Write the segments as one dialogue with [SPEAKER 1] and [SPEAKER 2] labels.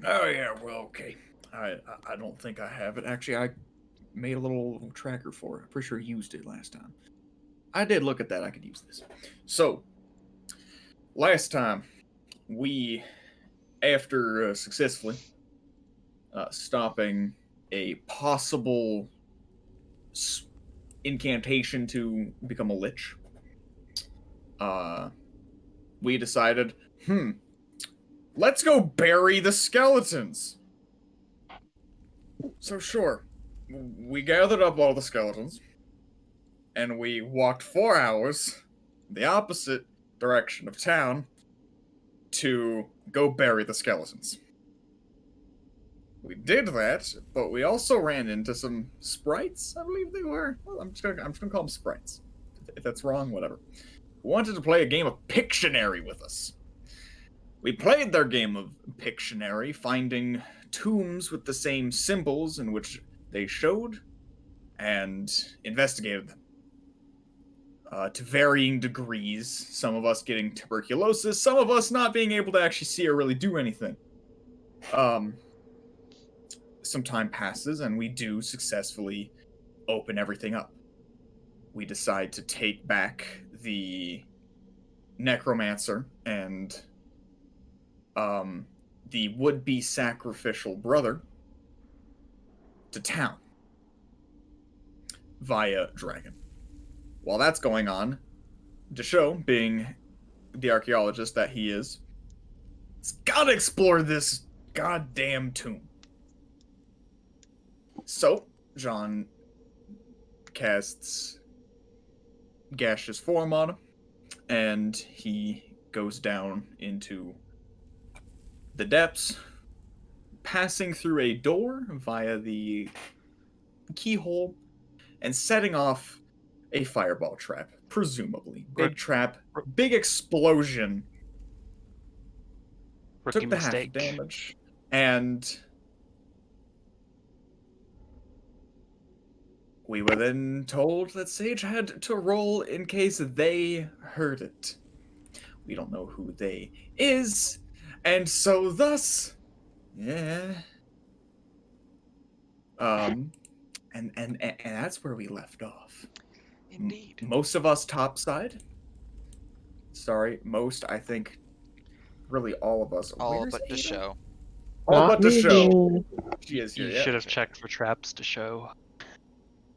[SPEAKER 1] Oh yeah, well, okay. I don't think I have it. Actually, I made a little tracker for it. I'm pretty sure I used it last time. I did look at that. I could use this. So last time we, after successfully stopping a possible incantation to become a lich, uh, we decided, let's go bury the skeletons. So sure, we gathered up all the skeletons, and we walked 4 hours the opposite direction of town to go bury the skeletons. We did that, but we also ran into some sprites. I believe they were. Well, I'm just gonna call them sprites. If that's wrong, whatever. Who wanted to play a game of Pictionary with us. We played their game of Pictionary, finding tombs with the same symbols in which they showed, and investigated them. To varying degrees, some of us getting tuberculosis, some of us not being able to actually see or really do anything. Some time passes, and we do successfully open everything up. We decide to take back the necromancer and the would-be sacrificial brother to town via dragon. While that's going on, Deshaw, being the archaeologist that he is, has gotta explore this goddamn tomb. So, John casts gaseous form on him, and he goes down into the depths, passing through a door via the keyhole, and setting off a fireball trap, presumably. Big trap, big explosion.
[SPEAKER 2] Rookie
[SPEAKER 1] Took the half
[SPEAKER 2] mistake.
[SPEAKER 1] damage, and we were then told that Sage had to roll in case they heard it. We don't know who they is, and so thus, yeah. And that's where we left off.
[SPEAKER 3] Indeed.
[SPEAKER 1] Most of us topside. Sorry, most, I think, really all of us.
[SPEAKER 3] All
[SPEAKER 1] Where's
[SPEAKER 3] but the
[SPEAKER 1] Ada?
[SPEAKER 3] show.
[SPEAKER 1] All
[SPEAKER 4] Not
[SPEAKER 1] but the
[SPEAKER 4] me.
[SPEAKER 1] show. She is here.
[SPEAKER 2] You
[SPEAKER 1] Yeah.
[SPEAKER 2] should have checked for traps to show.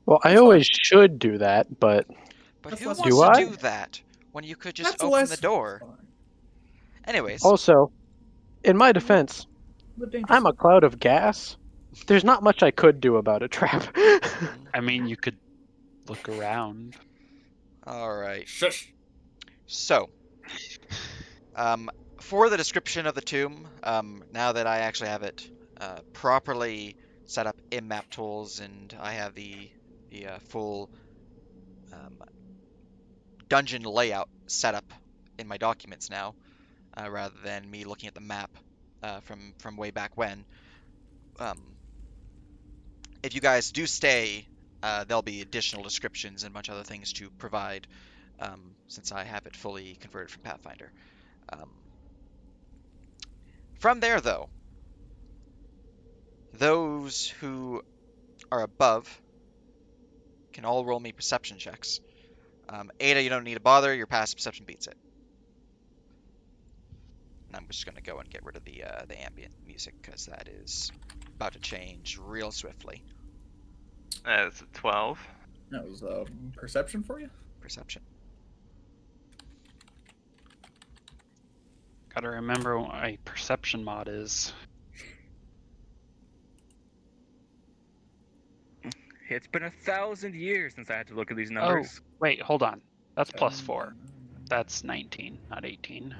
[SPEAKER 4] Well, I
[SPEAKER 1] That's
[SPEAKER 4] always
[SPEAKER 1] fine.
[SPEAKER 4] should do that, but
[SPEAKER 3] But
[SPEAKER 1] That's
[SPEAKER 3] who
[SPEAKER 1] less
[SPEAKER 3] wants
[SPEAKER 4] Do
[SPEAKER 3] to
[SPEAKER 4] I?
[SPEAKER 3] do that when you could just
[SPEAKER 1] That's
[SPEAKER 3] open
[SPEAKER 1] less
[SPEAKER 3] the door?
[SPEAKER 1] fun.
[SPEAKER 3] Anyways,
[SPEAKER 4] also, in my defense,
[SPEAKER 1] Live dangerously.
[SPEAKER 4] I'm a cloud of gas. There's not much I could do about a trap.
[SPEAKER 2] I mean, you could look around.
[SPEAKER 3] all right.
[SPEAKER 1] Shush.
[SPEAKER 3] So, for the description of the tomb, now that I actually have it properly set up in map tools and I have the full dungeon layout set up in my documents now, rather than me looking at the map from way back when. If you guys do stay, there'll be additional descriptions and a bunch of other things to provide, since I have it fully converted from Pathfinder. From there, though, those who are above can all roll me perception checks. Ada, you don't need to bother. Your passive perception beats it. And I'm just going to go and get rid of the ambient music because that is about to change real swiftly.
[SPEAKER 5] That's a 12.
[SPEAKER 1] That was perception for you?
[SPEAKER 3] Perception.
[SPEAKER 2] Gotta remember what a perception mod is.
[SPEAKER 6] It's been 1,000 years since I had to look at these numbers.
[SPEAKER 2] Oh, wait, hold on. That's +4. That's 19, not 18.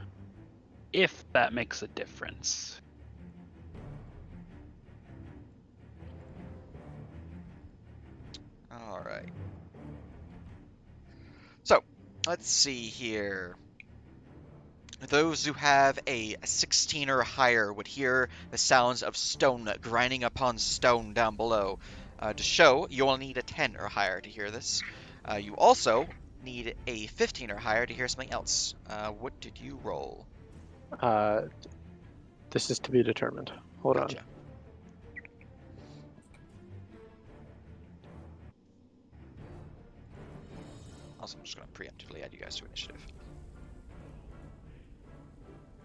[SPEAKER 2] If that makes a difference.
[SPEAKER 3] All right. So, let's see here. Those who have a 16 or higher would hear the sounds of stone grinding upon stone down below. To show, you will need a 10 or higher to hear this. You also need a 15 or higher to hear something else. What did you roll?
[SPEAKER 4] This is to be determined. Hold on.
[SPEAKER 3] Gotcha. Also, I'm just going to preemptively add you guys to initiative.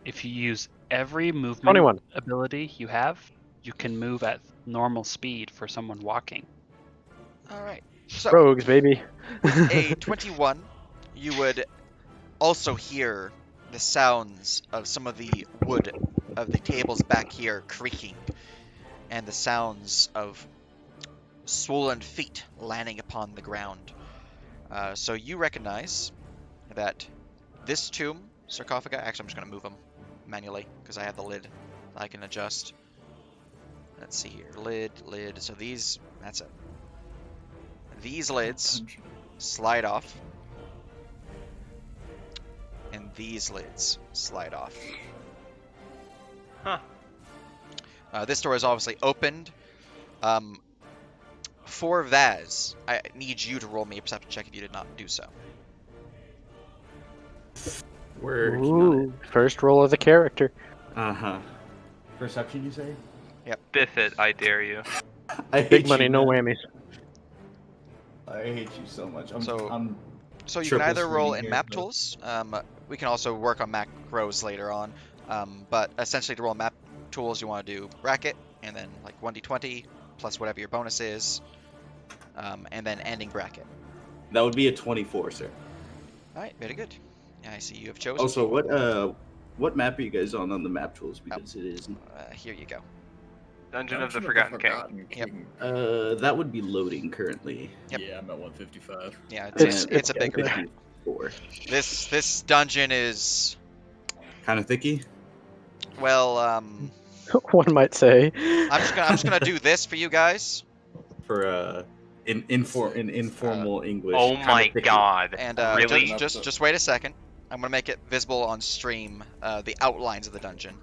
[SPEAKER 2] If you use every movement
[SPEAKER 4] 21.
[SPEAKER 2] ability you have, you can move at normal speed for someone walking.
[SPEAKER 3] All right. So,
[SPEAKER 4] Rogues, baby.
[SPEAKER 3] with a 21, you would also hear the sounds of some of the wood of the tables back here creaking, and the sounds of swollen feet landing upon the ground. So you recognize that this tomb sarcophagi. Actually, I'm just going to move them manually because I have the lid that I can adjust. Let's see here. Lid. So these. That's it. These lids slide off. And these lids slide off.
[SPEAKER 5] Huh.
[SPEAKER 3] This door is obviously opened. For Vaz, I need you to roll me a perception check if you did not do so.
[SPEAKER 7] Working on
[SPEAKER 4] Ooh, first roll of the character.
[SPEAKER 7] it. Uh-huh. Perception, you say?
[SPEAKER 5] Biff it, I dare you.
[SPEAKER 7] I hate
[SPEAKER 4] Big money,
[SPEAKER 7] you,
[SPEAKER 4] no
[SPEAKER 7] man.
[SPEAKER 4] whammies.
[SPEAKER 7] I hate you so much. I'm
[SPEAKER 3] So you can
[SPEAKER 7] triple
[SPEAKER 3] either roll
[SPEAKER 7] screening
[SPEAKER 3] in
[SPEAKER 7] here,
[SPEAKER 3] map
[SPEAKER 7] but-
[SPEAKER 3] tools. We can also work on macros later on. But essentially, to roll map tools, you want to do bracket and then like 1d20 plus whatever your bonus is, and then ending bracket.
[SPEAKER 7] That would be a 24, sir.
[SPEAKER 3] All right, very good. I see you have chosen.
[SPEAKER 7] Also, what map are you guys on the map tools? Because it is.
[SPEAKER 3] Here you go.
[SPEAKER 5] Dungeon of the Forgotten King.
[SPEAKER 3] Yep.
[SPEAKER 7] That would be loading currently.
[SPEAKER 3] Yep.
[SPEAKER 1] Yeah, I'm at 155.
[SPEAKER 3] Yeah,
[SPEAKER 4] It's-
[SPEAKER 3] it's a big
[SPEAKER 4] it's-
[SPEAKER 3] map.
[SPEAKER 7] 54.
[SPEAKER 3] This dungeon is
[SPEAKER 7] Kind of thicky.
[SPEAKER 3] well.
[SPEAKER 4] One might say.
[SPEAKER 3] I'm just gonna do this for you guys,
[SPEAKER 7] For in informal English.
[SPEAKER 5] Oh
[SPEAKER 7] kinda
[SPEAKER 5] my
[SPEAKER 7] thicky.
[SPEAKER 5] god.
[SPEAKER 3] and
[SPEAKER 5] Really?
[SPEAKER 3] just wait a second. I'm gonna make it visible on stream. The outlines of the dungeon.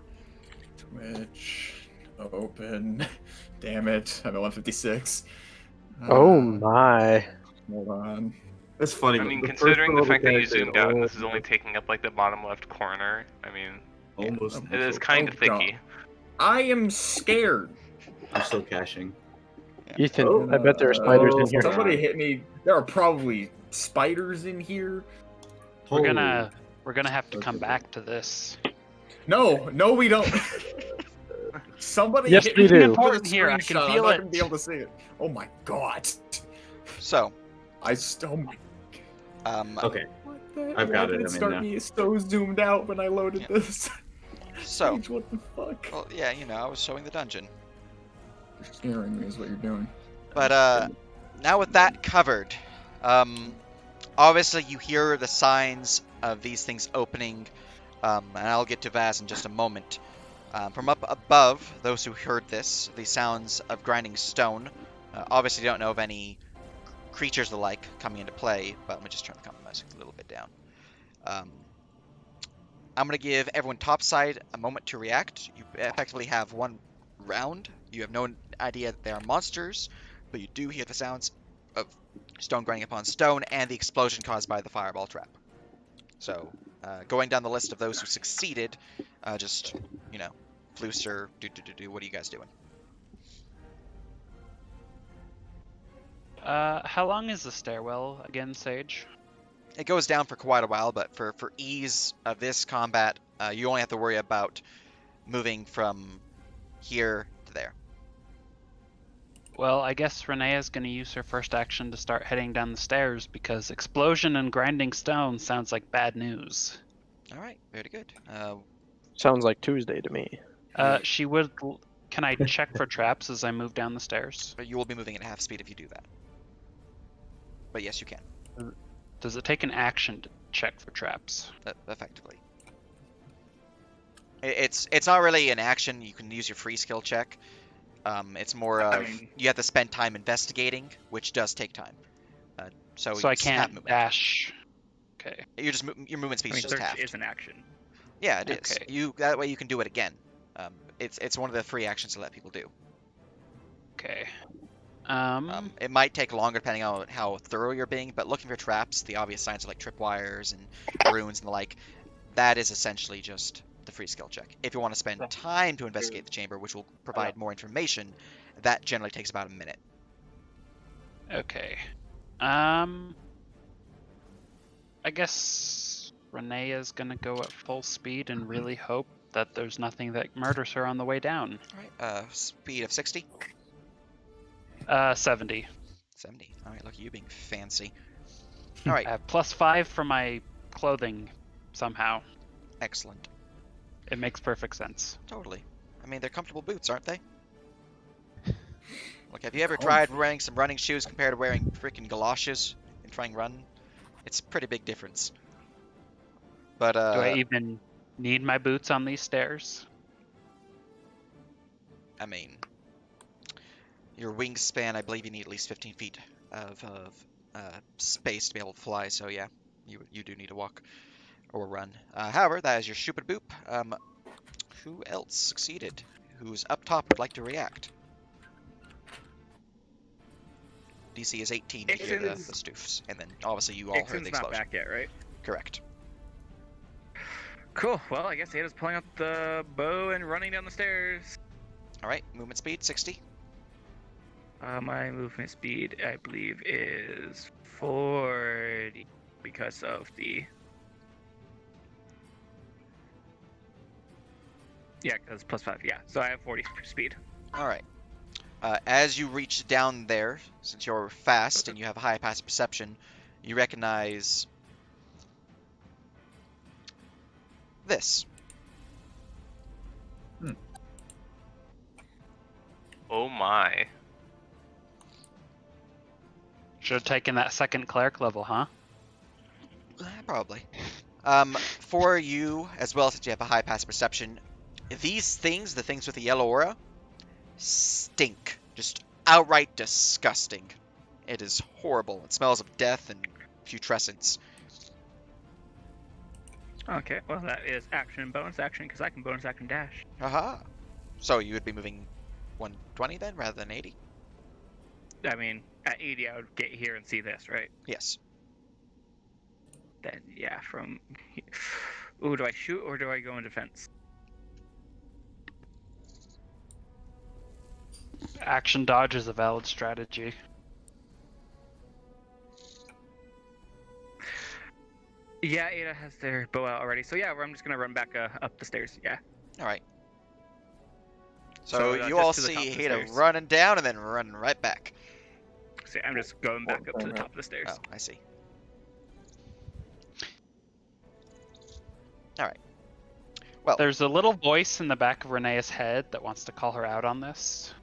[SPEAKER 1] Twitch. Open. Damn it. I'm at 156.
[SPEAKER 4] Oh my.
[SPEAKER 1] Hold on.
[SPEAKER 7] That's funny.
[SPEAKER 5] I
[SPEAKER 7] but
[SPEAKER 5] mean,
[SPEAKER 7] the first
[SPEAKER 5] considering the
[SPEAKER 7] one
[SPEAKER 5] fact that you
[SPEAKER 7] character-
[SPEAKER 5] zoomed out and
[SPEAKER 7] oh,
[SPEAKER 5] this is only taking up like the bottom left corner, I mean,
[SPEAKER 7] almost.
[SPEAKER 5] it is
[SPEAKER 7] natural.
[SPEAKER 5] kind of
[SPEAKER 1] Oh, God.
[SPEAKER 5] thicky.
[SPEAKER 1] I am scared.
[SPEAKER 7] I'm still caching.
[SPEAKER 4] Ethan,
[SPEAKER 7] Oh,
[SPEAKER 4] I bet there are spiders
[SPEAKER 7] oh,
[SPEAKER 4] in here.
[SPEAKER 1] Somebody hit me. There are probably spiders in here.
[SPEAKER 2] We're
[SPEAKER 7] Holy-
[SPEAKER 2] gonna have to come
[SPEAKER 7] Okay.
[SPEAKER 2] back to this.
[SPEAKER 1] No, we don't. Somebody
[SPEAKER 4] Yes,
[SPEAKER 1] hit
[SPEAKER 4] we
[SPEAKER 1] me
[SPEAKER 4] do.
[SPEAKER 1] with a
[SPEAKER 2] Important here, I can
[SPEAKER 1] screenshot.
[SPEAKER 2] feel
[SPEAKER 1] I'm not
[SPEAKER 2] it.
[SPEAKER 1] gonna be able to see it. Oh my god.
[SPEAKER 3] So,
[SPEAKER 1] Oh my.
[SPEAKER 7] Okay.
[SPEAKER 1] What the?
[SPEAKER 7] I've got
[SPEAKER 1] Why
[SPEAKER 7] it,
[SPEAKER 1] did
[SPEAKER 7] I'm in
[SPEAKER 1] start
[SPEAKER 7] now.
[SPEAKER 1] me so zoomed out when I loaded
[SPEAKER 3] Yeah.
[SPEAKER 1] this?
[SPEAKER 3] so,
[SPEAKER 1] Sage, what the fuck?
[SPEAKER 3] well, yeah, you know, I was showing the dungeon.
[SPEAKER 1] You're scaring me is what you're doing.
[SPEAKER 3] But now with that covered, obviously you hear the signs of these things opening, and I'll get to Vaz in just a moment. From up above, those who heard this, the sounds of grinding stone. Obviously, don't know of any creatures the like coming into play, but let me just turn the compromise a little bit down. I'm going to give everyone topside a moment to react. You effectively have one round. You have no idea that they are monsters, but you do hear the sounds of stone grinding upon stone and the explosion caused by the fireball trap. So, going down the list of those who succeeded, just, you know, Flooster, what are you guys doing?
[SPEAKER 2] How long is the stairwell again, Sage?
[SPEAKER 3] It goes down for quite a while, but for ease of this combat, you only have to worry about moving from here to there.
[SPEAKER 2] Well, I guess Renea's gonna use her first action to start heading down the stairs because explosion and grinding stone sounds like bad news.
[SPEAKER 3] All right, very good.
[SPEAKER 4] Sounds like Tuesday to me.
[SPEAKER 2] She would. Can I check for traps as I move down the stairs?
[SPEAKER 3] But you will be moving at half speed if you do that. But yes, you can,
[SPEAKER 2] Does it take an action to check for traps?
[SPEAKER 3] effectively. It's not really an action. You can use your free skill check. It's more
[SPEAKER 1] I
[SPEAKER 3] of
[SPEAKER 1] mean-
[SPEAKER 3] you have to spend time investigating, which does take time. So
[SPEAKER 2] So I
[SPEAKER 3] it's half
[SPEAKER 2] can't
[SPEAKER 3] movement.
[SPEAKER 2] dash. Okay.
[SPEAKER 3] You're just your movement speed
[SPEAKER 6] I mean,
[SPEAKER 3] is just
[SPEAKER 6] search
[SPEAKER 3] half.
[SPEAKER 6] is an action.
[SPEAKER 3] Yeah, it is.
[SPEAKER 2] Okay.
[SPEAKER 3] That way you can do it again. It's one of the free actions to let people do.
[SPEAKER 2] Okay.
[SPEAKER 3] It might take longer depending on how thorough you're being, but looking for traps, the obvious signs are like tripwires and runes and the like, that is essentially just the free skill check. If you want to spend time to investigate the chamber, which will provide more information, that generally takes about a minute.
[SPEAKER 2] Okay. I guess Renea's gonna go at full speed and really hope that there's nothing that murders her on the way down.
[SPEAKER 3] All right. Speed of 60.
[SPEAKER 2] 70.
[SPEAKER 3] 70. All right. Look at you being fancy. All right.
[SPEAKER 2] I have +5 for my clothing somehow.
[SPEAKER 3] Excellent.
[SPEAKER 2] It makes perfect sense.
[SPEAKER 3] Totally. I mean, they're comfortable boots, aren't they? Look, have you ever tried wearing some running shoes compared to wearing freaking galoshes and trying run? It's a pretty big difference. But
[SPEAKER 2] Do I even need my boots on these stairs?
[SPEAKER 3] I mean, your wingspan, I believe you need at least 15 feet of space to be able to fly. So yeah, you do need to walk or run. However, that is your stupid boop. Who else succeeded? Who's up top would like to react? DC is 18 to hear the stoofs, and then obviously you all heard the
[SPEAKER 6] Ixon's not
[SPEAKER 3] explosion.
[SPEAKER 6] back yet, right?
[SPEAKER 3] Correct.
[SPEAKER 6] Cool. Well, I guess Ada's pulling out the bow and running down the stairs.
[SPEAKER 3] All right, movement speed 60.
[SPEAKER 6] My movement speed, I believe, is 40 because of the. Yeah, because +5. Yeah, so I have 40 speed.
[SPEAKER 3] All right. As you reach down there, since you're fast and you have a high passive perception, you recognize this.
[SPEAKER 5] Oh my.
[SPEAKER 2] Should have taken that second cleric level, huh?
[SPEAKER 3] Probably. For you, as well, since you have a high passive perception, these things, the things with the yellow aura, stink. Just outright disgusting. It is horrible. It smells of death and putrescence.
[SPEAKER 6] Okay, well that is action and bonus action because I can bonus action dash.
[SPEAKER 3] Aha. So you would be moving 120 then, rather than 80?
[SPEAKER 6] I mean, at 80 I would get here and see this, right?
[SPEAKER 3] Yes.
[SPEAKER 6] Then yeah, from. Ooh, do I shoot or do I go in defense?
[SPEAKER 2] Action dodge is a valid strategy.
[SPEAKER 6] Yeah, Ada has their bow out already, so yeah, I'm just gonna run back up the stairs. Yeah.
[SPEAKER 3] All right. So
[SPEAKER 6] So,
[SPEAKER 3] you
[SPEAKER 6] just
[SPEAKER 3] all
[SPEAKER 6] to the top
[SPEAKER 3] see
[SPEAKER 6] of the
[SPEAKER 3] Ada
[SPEAKER 6] stairs.
[SPEAKER 3] running down and then running right back.
[SPEAKER 6] See, I'm just going back up to the top of the stairs.
[SPEAKER 3] Oh, I see. All right. Well,
[SPEAKER 2] There's a little voice in the back of Renea's head that wants to call her out on this.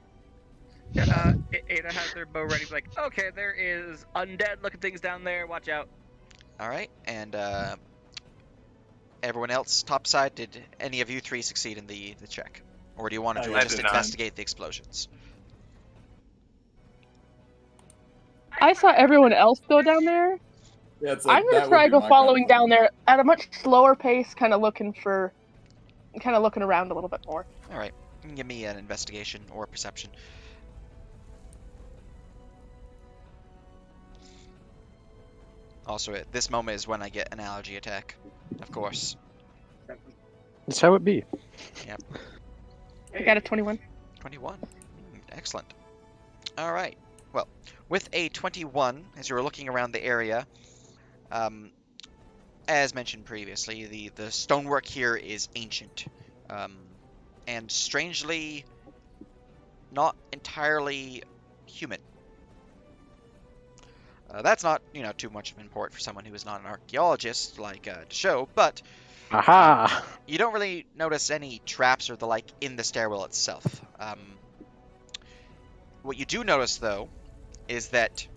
[SPEAKER 6] Ada has her bow ready, like, okay, there is undead looking things down there, watch out.
[SPEAKER 3] all right. And everyone else topside, did any of you three succeed in the check? Or do you want to
[SPEAKER 5] I
[SPEAKER 3] just
[SPEAKER 5] did not.
[SPEAKER 3] investigate the explosions?
[SPEAKER 8] I saw everyone else go down there.
[SPEAKER 1] Yeah, it's
[SPEAKER 8] I'm gonna try go following down there at a much slower pace, kind of looking around a little bit more.
[SPEAKER 3] All right. You can give me an investigation or a perception. Also, at this moment is when I get an allergy attack, of course.
[SPEAKER 4] That's how it be.
[SPEAKER 8] I got a 21.
[SPEAKER 3] 21. Excellent. All right. Well, with a 21, as you're looking around the area, as mentioned previously, the stonework here is ancient, and strangely not entirely human. That's not, too much of an import for someone who is not an archaeologist like Deshaud, but
[SPEAKER 4] Aha!
[SPEAKER 3] you don't really notice any traps or the like in the stairwell itself. What you do notice, though, is that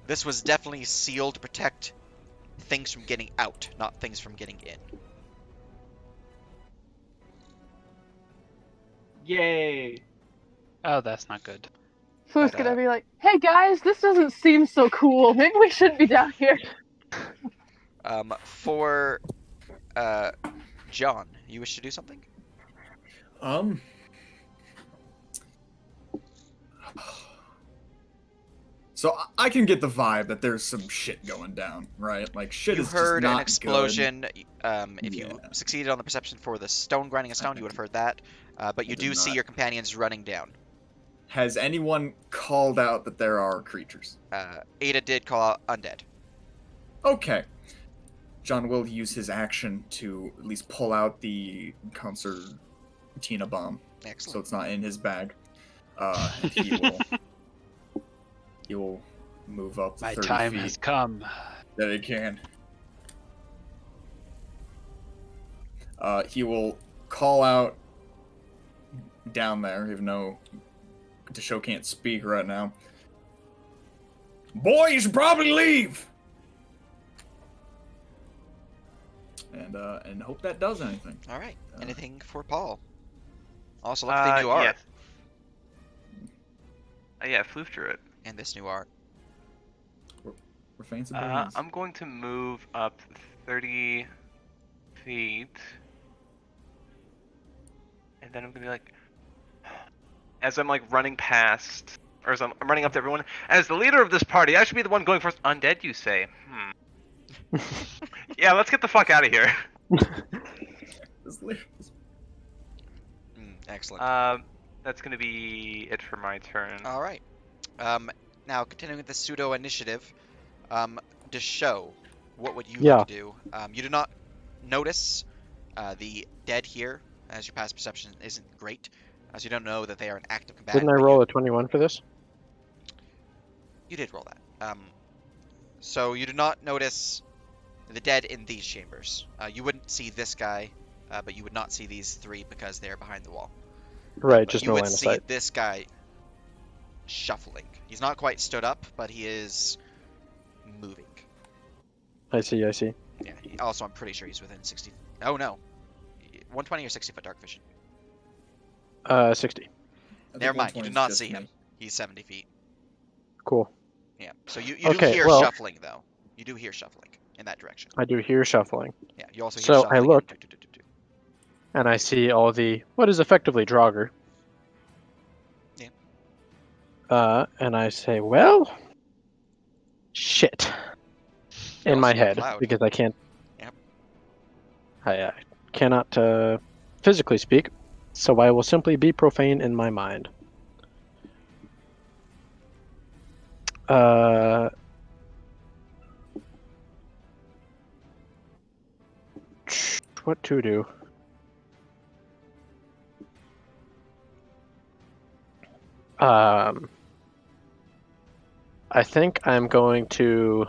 [SPEAKER 3] this was definitely sealed to protect things from getting out, not things from getting in.
[SPEAKER 9] Yay!
[SPEAKER 2] Oh, that's not good.
[SPEAKER 8] Who's
[SPEAKER 3] But,
[SPEAKER 8] gonna be like, hey guys, this doesn't seem so cool. Maybe we shouldn't be down here.
[SPEAKER 3] For John, you wish to do something?
[SPEAKER 1] So I can get the vibe that there's some shit going down, right? Like shit
[SPEAKER 3] You
[SPEAKER 1] is
[SPEAKER 3] heard
[SPEAKER 1] just not
[SPEAKER 3] an explosion. If
[SPEAKER 1] Yeah.
[SPEAKER 3] you succeeded on the perception for the stone grinding a stone, you would have heard that. But you
[SPEAKER 1] I did
[SPEAKER 3] do see
[SPEAKER 1] not.
[SPEAKER 3] your companions running down.
[SPEAKER 1] Has anyone called out that there are creatures?
[SPEAKER 3] Ada did call out undead.
[SPEAKER 1] Okay. John will use his action to at least pull out the concertina bomb, so
[SPEAKER 3] Excellent.
[SPEAKER 1] it's not in his bag. And he will move up to
[SPEAKER 2] My
[SPEAKER 1] 30
[SPEAKER 2] time
[SPEAKER 1] feet
[SPEAKER 2] has come.
[SPEAKER 1] that it can. He will call out down there, even though Desho can't speak right now. Boy, you should probably leave. And hope that does anything.
[SPEAKER 3] All right. Anything for Paul? Also, look at the new art.
[SPEAKER 5] Yeah, floof through it.
[SPEAKER 3] And this new art.
[SPEAKER 1] We're fancy boys.
[SPEAKER 5] I'm going to move up 30 feet. And then I'm going to be like, as I'm like running past, or as I'm running up to everyone, as the leader of this party, I should be the one going first. Undead, you say? Yeah, let's get the fuck out of here.
[SPEAKER 3] Excellent.
[SPEAKER 5] That's going to be it for my turn.
[SPEAKER 3] All right. Now, continuing with the pseudo initiative, Desho, what would you like to do? You do not notice the dead here, as your past perception isn't great, as you don't know that they are an active combatant.
[SPEAKER 4] Didn't I roll a 21 for this?
[SPEAKER 3] You did roll that. So you do not notice the dead in these chambers. You wouldn't see this guy, but you would not see these three because they're behind the wall.
[SPEAKER 4] Right,
[SPEAKER 3] But
[SPEAKER 4] just
[SPEAKER 3] you
[SPEAKER 4] no
[SPEAKER 3] would
[SPEAKER 4] line of
[SPEAKER 3] see
[SPEAKER 4] sight.
[SPEAKER 3] this guy shuffling. He's not quite stood up, but he is moving.
[SPEAKER 4] I see.
[SPEAKER 3] Yeah. Also, I'm pretty sure he's within 60. Oh no, 120 or 60 foot dark vision.
[SPEAKER 4] 60.
[SPEAKER 3] Never mind. You do not see him. He's 70 feet.
[SPEAKER 4] Cool.
[SPEAKER 3] Yeah. So you
[SPEAKER 4] Okay,
[SPEAKER 3] do hear
[SPEAKER 4] well-
[SPEAKER 3] shuffling though. You do hear shuffling in that direction.
[SPEAKER 4] I do hear shuffling.
[SPEAKER 3] Yeah. You also hear
[SPEAKER 4] So
[SPEAKER 3] shuffling.
[SPEAKER 4] I
[SPEAKER 3] in
[SPEAKER 4] look.
[SPEAKER 3] do, do, do, do, do.
[SPEAKER 4] And I see all the what is effectively Draugr.
[SPEAKER 3] Yeah.
[SPEAKER 4] And I say, well, shit.
[SPEAKER 3] You
[SPEAKER 4] In
[SPEAKER 3] also
[SPEAKER 4] my
[SPEAKER 3] yell
[SPEAKER 4] head,
[SPEAKER 3] loud.
[SPEAKER 4] because I can't.
[SPEAKER 3] Yep.
[SPEAKER 4] I cannot physically speak, so I will simply be profane in my mind. What to do? I think I'm going to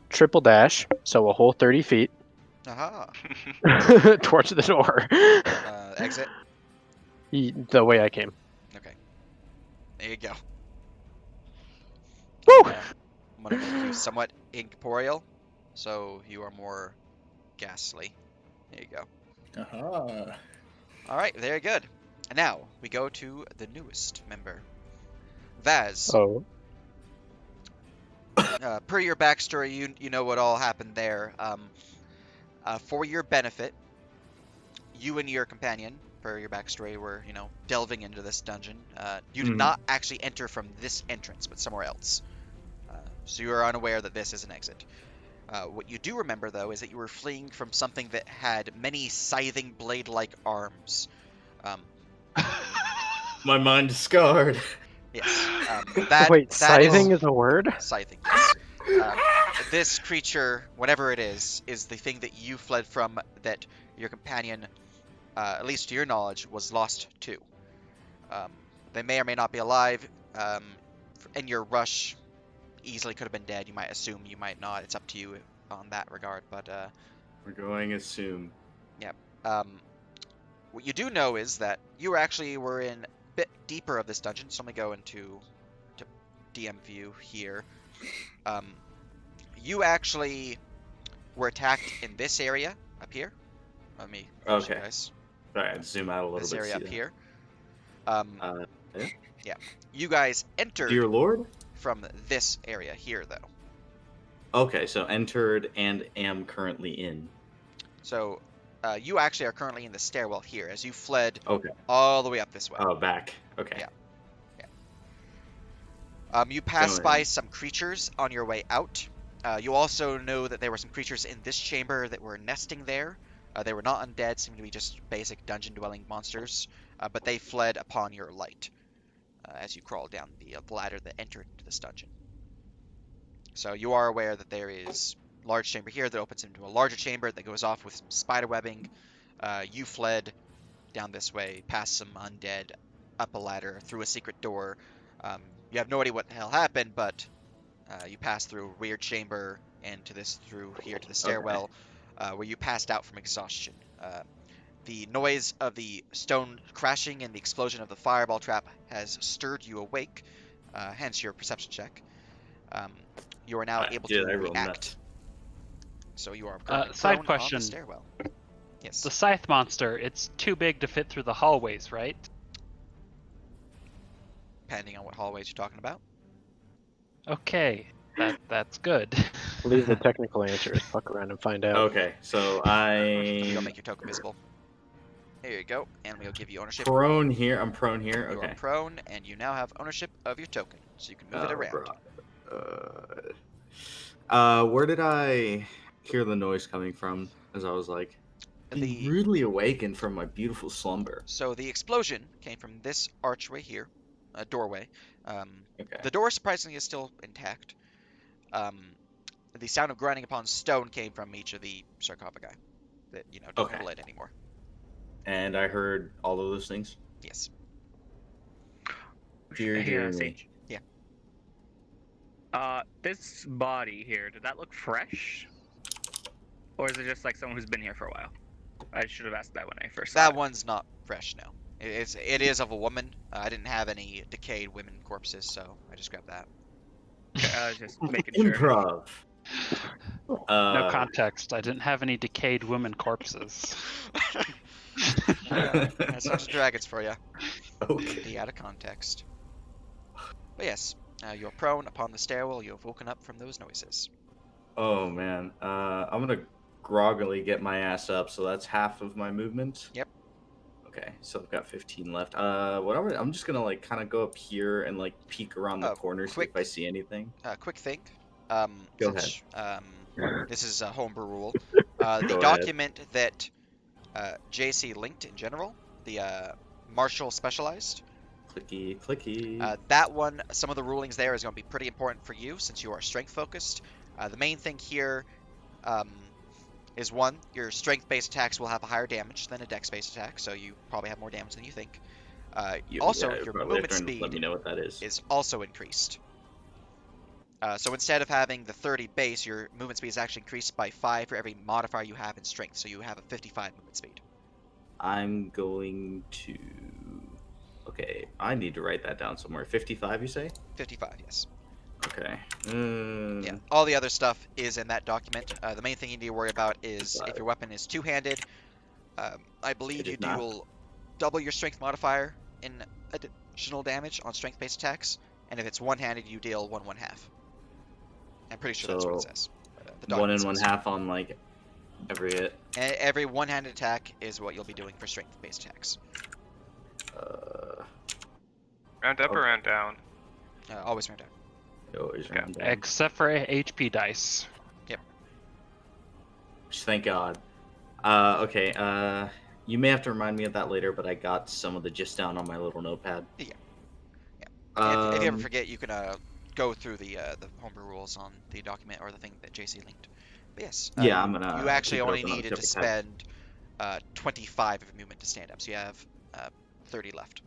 [SPEAKER 4] triple dash, so a whole 30 feet
[SPEAKER 3] Aha.
[SPEAKER 4] towards the door.
[SPEAKER 3] Exit.
[SPEAKER 4] The way I came.
[SPEAKER 3] Okay. There you go.
[SPEAKER 4] Woo!
[SPEAKER 3] I'm gonna make you somewhat incorporeal, so you are more ghastly. There you go.
[SPEAKER 1] Aha.
[SPEAKER 3] All right, very good. And now we go to the newest member, Vaz.
[SPEAKER 4] Oh.
[SPEAKER 3] Per your backstory, you know what all happened there. For your benefit, you and your companion, per your backstory, were delving into this dungeon. You did not actually enter from this entrance, but somewhere else. So you are unaware that this is an exit. What you do remember, though, is that you were fleeing from something that had many scything blade-like arms.
[SPEAKER 7] My mind is scarred.
[SPEAKER 3] Yes.
[SPEAKER 4] Wait,
[SPEAKER 3] that
[SPEAKER 4] scything is a word?
[SPEAKER 3] Scything, yes. This creature, whatever it is the thing that you fled from that your companion, at least to your knowledge, was lost to. They may or may not be alive. In your rush, easily could have been dead. You might assume, you might not. It's up to you on that regard. But
[SPEAKER 7] We're going assume.
[SPEAKER 3] what you do know is that you were in a bit deeper of this dungeon. So let me go into DM view here. You actually were attacked in this area up here. Let me show you guys.
[SPEAKER 7] Sorry, I'd zoom out a little
[SPEAKER 3] This
[SPEAKER 7] bit.
[SPEAKER 3] area
[SPEAKER 7] see
[SPEAKER 3] up
[SPEAKER 7] that.
[SPEAKER 3] here.
[SPEAKER 7] Yeah.
[SPEAKER 3] Yeah. You guys entered
[SPEAKER 7] Dear Lord?
[SPEAKER 3] from this area here, though.
[SPEAKER 7] Okay, so entered and am currently in.
[SPEAKER 3] So you actually are currently in the stairwell here, as you fled
[SPEAKER 7] Okay.
[SPEAKER 3] all the way up this way.
[SPEAKER 7] Oh, back. Okay.
[SPEAKER 3] Yeah. You pass
[SPEAKER 7] Go
[SPEAKER 3] by
[SPEAKER 7] ahead.
[SPEAKER 3] some creatures on your way out. You also know that there were some creatures in this chamber that were nesting there. They were not undead, seemed to be just basic dungeon-dwelling monsters, but they fled upon your light as you crawled down the ladder that entered into this dungeon. So you are aware that there is a large chamber here that opens into a larger chamber that goes off with some spider webbing. You fled down this way, past some undead, up a ladder, through a secret door. You have no idea what the hell happened, but you passed through a weird chamber and through here to the stairwell, where you passed out from exhaustion. The noise of the stone crashing and the explosion of the fireball trap has stirred you awake, hence your perception check. You are now able
[SPEAKER 7] Dude,
[SPEAKER 3] to
[SPEAKER 7] I rolled
[SPEAKER 3] react.
[SPEAKER 7] nuts.
[SPEAKER 3] So you are currently
[SPEAKER 2] Side
[SPEAKER 3] prone on
[SPEAKER 2] question.
[SPEAKER 3] the stairwell. Yes.
[SPEAKER 2] The scythe monster, it's too big to fit through the hallways, right?
[SPEAKER 3] Depending on what hallways you're talking about.
[SPEAKER 2] Okay, that's good.
[SPEAKER 4] Leave the technical answers. Fuck around and find out.
[SPEAKER 7] Okay, so
[SPEAKER 3] You'll
[SPEAKER 7] I'm
[SPEAKER 3] make your token visible. There you go, and we'll give you ownership.
[SPEAKER 7] prone here. I'm prone here.
[SPEAKER 3] You
[SPEAKER 7] Okay.
[SPEAKER 3] are prone, and you now have ownership of your token, so you can move it around.
[SPEAKER 7] Where did I hear the noise coming from? As I was like, being rudely awakened from my beautiful slumber.
[SPEAKER 3] So the explosion came from this archway here, a doorway.
[SPEAKER 7] Okay.
[SPEAKER 3] The door surprisingly is still intact. The sound of grinding upon stone came from each of the sarcophagi that don't have a lid anymore.
[SPEAKER 7] And I heard all of those things.
[SPEAKER 3] Yes.
[SPEAKER 7] Dear me.
[SPEAKER 6] Sage.
[SPEAKER 3] Yeah.
[SPEAKER 6] This body here, did that look fresh? Or is it just like someone who's been here for a while? I should have asked that when I first saw
[SPEAKER 3] That
[SPEAKER 6] it.
[SPEAKER 3] one's not fresh now. It is of a woman. I didn't have any decayed women corpses, so I just grabbed that.
[SPEAKER 6] Okay, I was just making sure.
[SPEAKER 7] Improv.
[SPEAKER 2] No context. I didn't have any decayed women corpses.
[SPEAKER 3] That's Dungeons & Dragons for you.
[SPEAKER 7] Okay.
[SPEAKER 3] The out of context. But yes, you're prone upon the stairwell. You have woken up from those noises.
[SPEAKER 7] Oh man. I'm gonna groggily get my ass up, so that's half of my movement.
[SPEAKER 3] Yep.
[SPEAKER 7] Okay, so I've got 15 left. I'm just gonna like kind of go up here and like peek around the corners see if I see anything.
[SPEAKER 3] Quick thing.
[SPEAKER 7] Go
[SPEAKER 3] This is a homebrew rule.
[SPEAKER 7] Go
[SPEAKER 3] The
[SPEAKER 7] ahead.
[SPEAKER 3] document that JC linked in general, the Marshal Specialized,
[SPEAKER 7] Clicky.
[SPEAKER 3] that one, some of the rulings there is going to be pretty important for you since you are strength focused. The main thing here is one, your strength-based attacks will have a higher damage than a dex-based attack, so you probably have more damage than you think. Also, your movement speed
[SPEAKER 7] Let me know what that is.
[SPEAKER 3] also increased. So instead of having the 30 base, your movement speed is actually increased by 5 for every modifier you have in strength, so you have a 55 movement speed.
[SPEAKER 7] I'm going to... Okay, I need to write that down somewhere. 55, you say?
[SPEAKER 3] 55, yes.
[SPEAKER 7] Okay.
[SPEAKER 3] Yeah, all the other stuff is in that document. The main thing you need to worry about is if your weapon is two-handed. I believe you deal double your strength modifier in additional damage on strength-based attacks, and if it's one-handed, you deal 1/1/2. I'm pretty sure that's what it says. The
[SPEAKER 7] 1
[SPEAKER 3] document
[SPEAKER 7] and 1
[SPEAKER 3] says.
[SPEAKER 7] half on like every hit.
[SPEAKER 3] Every one-handed attack is what you'll be doing for strength-based attacks.
[SPEAKER 5] Round up or round down?
[SPEAKER 3] Always round down.
[SPEAKER 7] Always round down.
[SPEAKER 2] Except for HP dice.
[SPEAKER 3] Yep.
[SPEAKER 7] Thank God. Okay. You may have to remind me of that later, but I got some of the gist down on my little notepad.
[SPEAKER 3] Yeah. If you ever forget, you can go through the homebrew rules on the document or the thing that JC linked. But yes.
[SPEAKER 7] Yeah, I'm gonna.
[SPEAKER 3] You actually
[SPEAKER 7] keep it
[SPEAKER 3] only
[SPEAKER 7] open on
[SPEAKER 3] needed to
[SPEAKER 7] Tippy Tap.
[SPEAKER 3] spend 25 of your movement to stand up, so you have 30 left.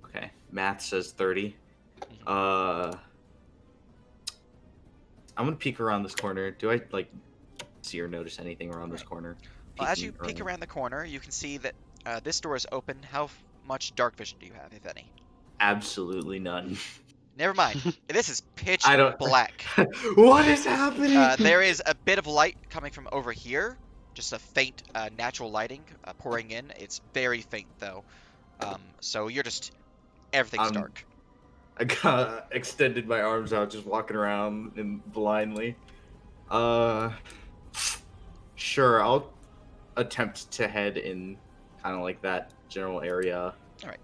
[SPEAKER 7] Okay. Math says 30.
[SPEAKER 3] Mhm.
[SPEAKER 7] I'm gonna peek around this corner. Do I like see or notice anything around this corner?
[SPEAKER 3] Well, as you peek around the corner, you can see that this door is open. How much dark vision do you have, if any?
[SPEAKER 7] Absolutely none.
[SPEAKER 3] Never mind. This is pitch
[SPEAKER 7] I don't-
[SPEAKER 3] black.
[SPEAKER 7] What is happening?
[SPEAKER 3] There is a bit of light coming from over here. Just a faint natural lighting pouring in. It's very faint, though. So you're just... Everything's dark.
[SPEAKER 7] I got extended my arms out, just walking around and blindly. Sure, I'll attempt to head in kind of like that general area.
[SPEAKER 3] Alright.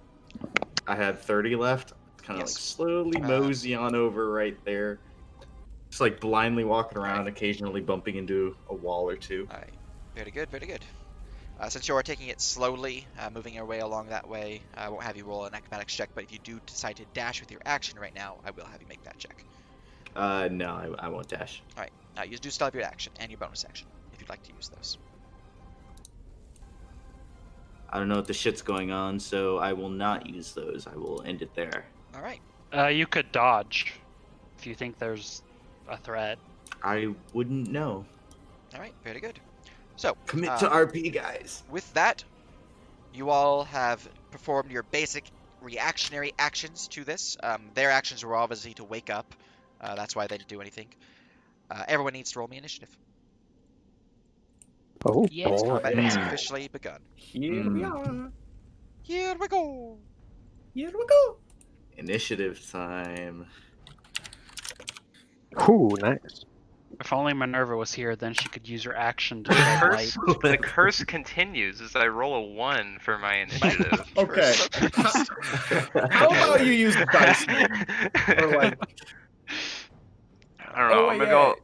[SPEAKER 7] I had 30 left. kind of like
[SPEAKER 3] Yes.
[SPEAKER 7] slowly mosey on over right there. Just like blindly walking around,
[SPEAKER 3] Alright.
[SPEAKER 7] occasionally bumping into a wall or two.
[SPEAKER 3] All right. Very good. Very good. Since you are taking it slowly, moving your way along that way, I won't have you roll an acrobatics check, but if you do decide to dash with your action right now, I will have you make that check.
[SPEAKER 7] No, I won't dash.
[SPEAKER 3] All right. You do still have your action and your bonus action if you'd like to use those.
[SPEAKER 7] I don't know what the shit's going on, so I will not use those. I will end it there.
[SPEAKER 3] All right.
[SPEAKER 2] You could dodge if you think there's a threat.
[SPEAKER 7] I wouldn't know.
[SPEAKER 3] All right. Very good. So,
[SPEAKER 7] Commit to RP, guys.
[SPEAKER 3] with that, you all have performed your basic reactionary actions to this. Their actions were obviously to wake up. That's why they didn't do anything. Everyone needs to roll me initiative.
[SPEAKER 4] Oh,
[SPEAKER 2] Yes.
[SPEAKER 4] boy.
[SPEAKER 3] Combat has officially begun.
[SPEAKER 1] Here we are.
[SPEAKER 3] Here we go.
[SPEAKER 1] Here we go.
[SPEAKER 7] Initiative time.
[SPEAKER 4] Ooh, nice.
[SPEAKER 2] If only Minerva was here, then she could use her action to
[SPEAKER 5] The
[SPEAKER 2] shed
[SPEAKER 5] curse,
[SPEAKER 2] light.
[SPEAKER 5] the curse continues as I roll a 1 for my initiative.
[SPEAKER 1] Okay. How about you use the dice? Or like,
[SPEAKER 5] I don't know.
[SPEAKER 1] oh,
[SPEAKER 5] I'm
[SPEAKER 1] yeah.
[SPEAKER 5] gonna go.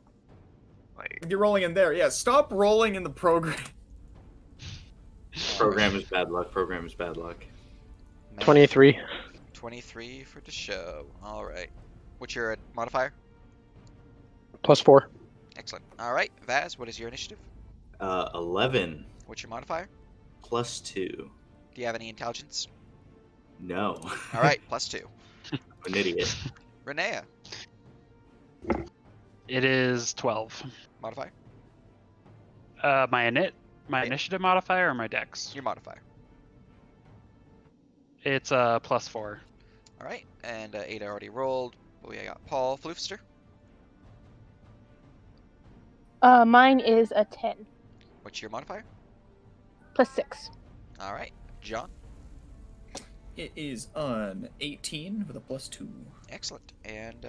[SPEAKER 5] Like,
[SPEAKER 1] You're rolling in there. Yeah, stop rolling in the program.
[SPEAKER 7] Program is bad luck. Program is bad luck.
[SPEAKER 4] 23.
[SPEAKER 3] 23 for the show. All right. What's your modifier?
[SPEAKER 4] +4.
[SPEAKER 3] Excellent. All right. Vaz, what is your initiative?
[SPEAKER 7] 11
[SPEAKER 3] What's your modifier?
[SPEAKER 7] +2.
[SPEAKER 3] Do you have any intelligence?
[SPEAKER 7] No.
[SPEAKER 3] All right. +2.
[SPEAKER 7] I'm an idiot.
[SPEAKER 3] Renea,
[SPEAKER 2] It is 12.
[SPEAKER 3] modifier?
[SPEAKER 2] My
[SPEAKER 3] Yeah.
[SPEAKER 2] initiative modifier or my dex?
[SPEAKER 3] Your modifier.
[SPEAKER 2] It's a +4.
[SPEAKER 3] All right. And Ada already rolled. We got Paul Floofster.
[SPEAKER 8] Mine is a 10
[SPEAKER 3] What's your modifier?
[SPEAKER 8] +6.
[SPEAKER 3] All right. John.
[SPEAKER 1] It is an 18 with a +2.
[SPEAKER 3] Excellent. And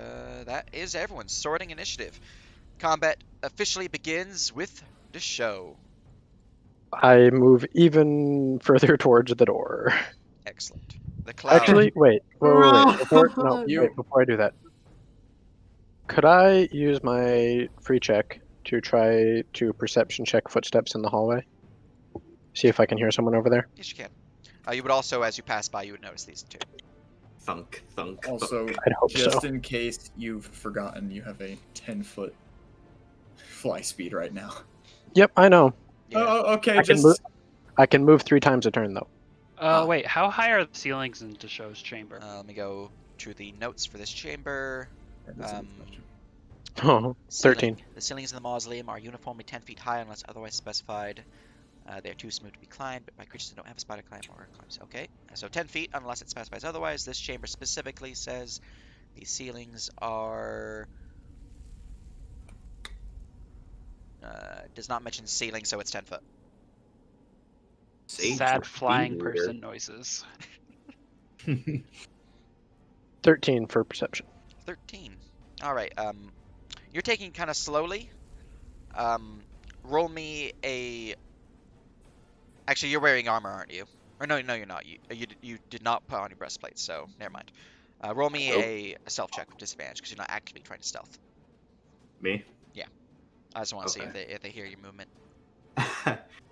[SPEAKER 3] that is everyone's sorting initiative. Combat officially begins with the show.
[SPEAKER 4] I move even further towards the door.
[SPEAKER 3] Excellent. The cloud.
[SPEAKER 4] Actually, wait. Wait. Before I do that, could I use my free check to try to perception check footsteps in the hallway? See if I can hear someone over there.
[SPEAKER 3] Yes, you can. You would also, as you pass by, you would notice these two.
[SPEAKER 7] Thunk, thunk.
[SPEAKER 1] Also,
[SPEAKER 4] I'd hope
[SPEAKER 1] just
[SPEAKER 4] so.
[SPEAKER 1] in case you've forgotten, you have a 10-foot fly speed right now.
[SPEAKER 4] Yep, I know.
[SPEAKER 3] Yeah.
[SPEAKER 1] Oh, okay,
[SPEAKER 4] I can move 3 times a turn though.
[SPEAKER 2] Wait, how high are the ceilings in Desho's chamber?
[SPEAKER 3] Let me go to the notes for this chamber.
[SPEAKER 1] That is a good question.
[SPEAKER 4] Oh, 13.
[SPEAKER 3] The ceilings in the mausoleum are uniformly 10 feet high unless otherwise specified. They are too smooth to be climbed, but by creatures that don't have a spider climb or climbs. Okay, so 10 feet unless it specifies otherwise. This chamber specifically says the ceilings are... does not mention ceiling, so it's 10 foot.
[SPEAKER 7] Sage
[SPEAKER 2] Sad
[SPEAKER 7] or
[SPEAKER 2] flying
[SPEAKER 7] speed
[SPEAKER 2] person noises.
[SPEAKER 4] 13 for perception.
[SPEAKER 3] 13. All right. You're taking kind of slowly. Roll me a. Actually, you're wearing armor, aren't you? Or no, you're not. You did not put on your breastplate, so never mind. Roll me a stealth check with disadvantage because you're not actively trying to stealth.
[SPEAKER 7] Me?
[SPEAKER 3] I just want to see
[SPEAKER 7] Okay.
[SPEAKER 3] if they hear your movement.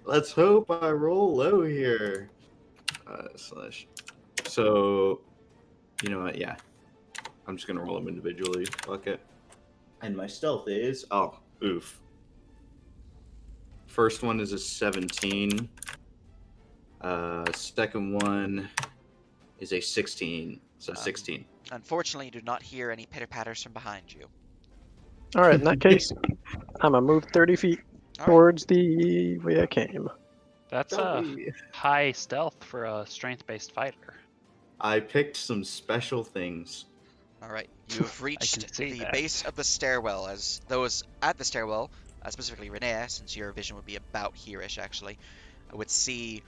[SPEAKER 7] Let's hope I roll low here. So, you know what? Yeah. I'm just going to roll them individually. Fuck it. And my stealth is... Oh, oof. First one is a 17. Second one is a 16. So 16.
[SPEAKER 3] Unfortunately, you do not hear any pitter patters from behind you.
[SPEAKER 4] All right, in that case, I'm gonna move 30 feet
[SPEAKER 3] All right.
[SPEAKER 4] towards the way I came.
[SPEAKER 2] That's a high stealth for a strength-based fighter.
[SPEAKER 7] I picked some special things.
[SPEAKER 3] All right, you've reached
[SPEAKER 2] see
[SPEAKER 3] the
[SPEAKER 2] that.
[SPEAKER 3] base of the stairwell. As those at the stairwell, specifically Renea, since your vision would be about here-ish actually, would see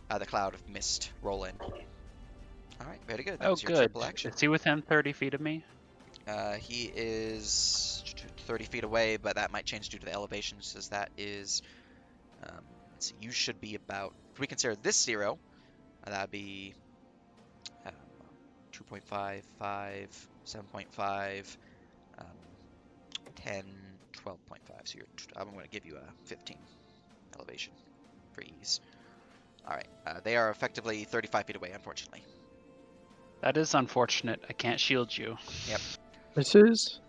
[SPEAKER 3] the cloud of mist roll in. All right, very good. That
[SPEAKER 2] Oh,
[SPEAKER 3] was your
[SPEAKER 2] good.
[SPEAKER 3] triple action.
[SPEAKER 2] Is he within 30 feet of me?
[SPEAKER 3] He is 30 feet away, but that might change due to the elevations, as that is. Let's see, you should be about. If we consider this 0, that would be 2 8.5, 5, 7.5, 10, 12.5. So I'm going to give you a 15 elevation for ease. All right. They are effectively 35 feet away, unfortunately.
[SPEAKER 2] That is unfortunate. I can't shield you.
[SPEAKER 4] This is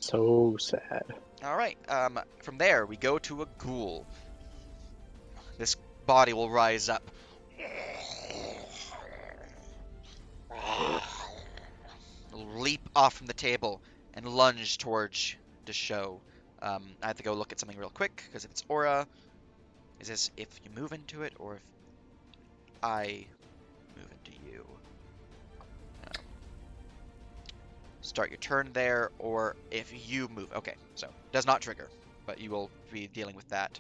[SPEAKER 4] so sad.
[SPEAKER 3] All right. From there, we go to a ghoul. This body will rise up. It'll leap off from the table and lunge towards the show. I have to go look at something real quick, because if it's aura, is this if you move into it, or if I move into you? Start your turn there, or if you move. Okay, so does not trigger, but you will be dealing with that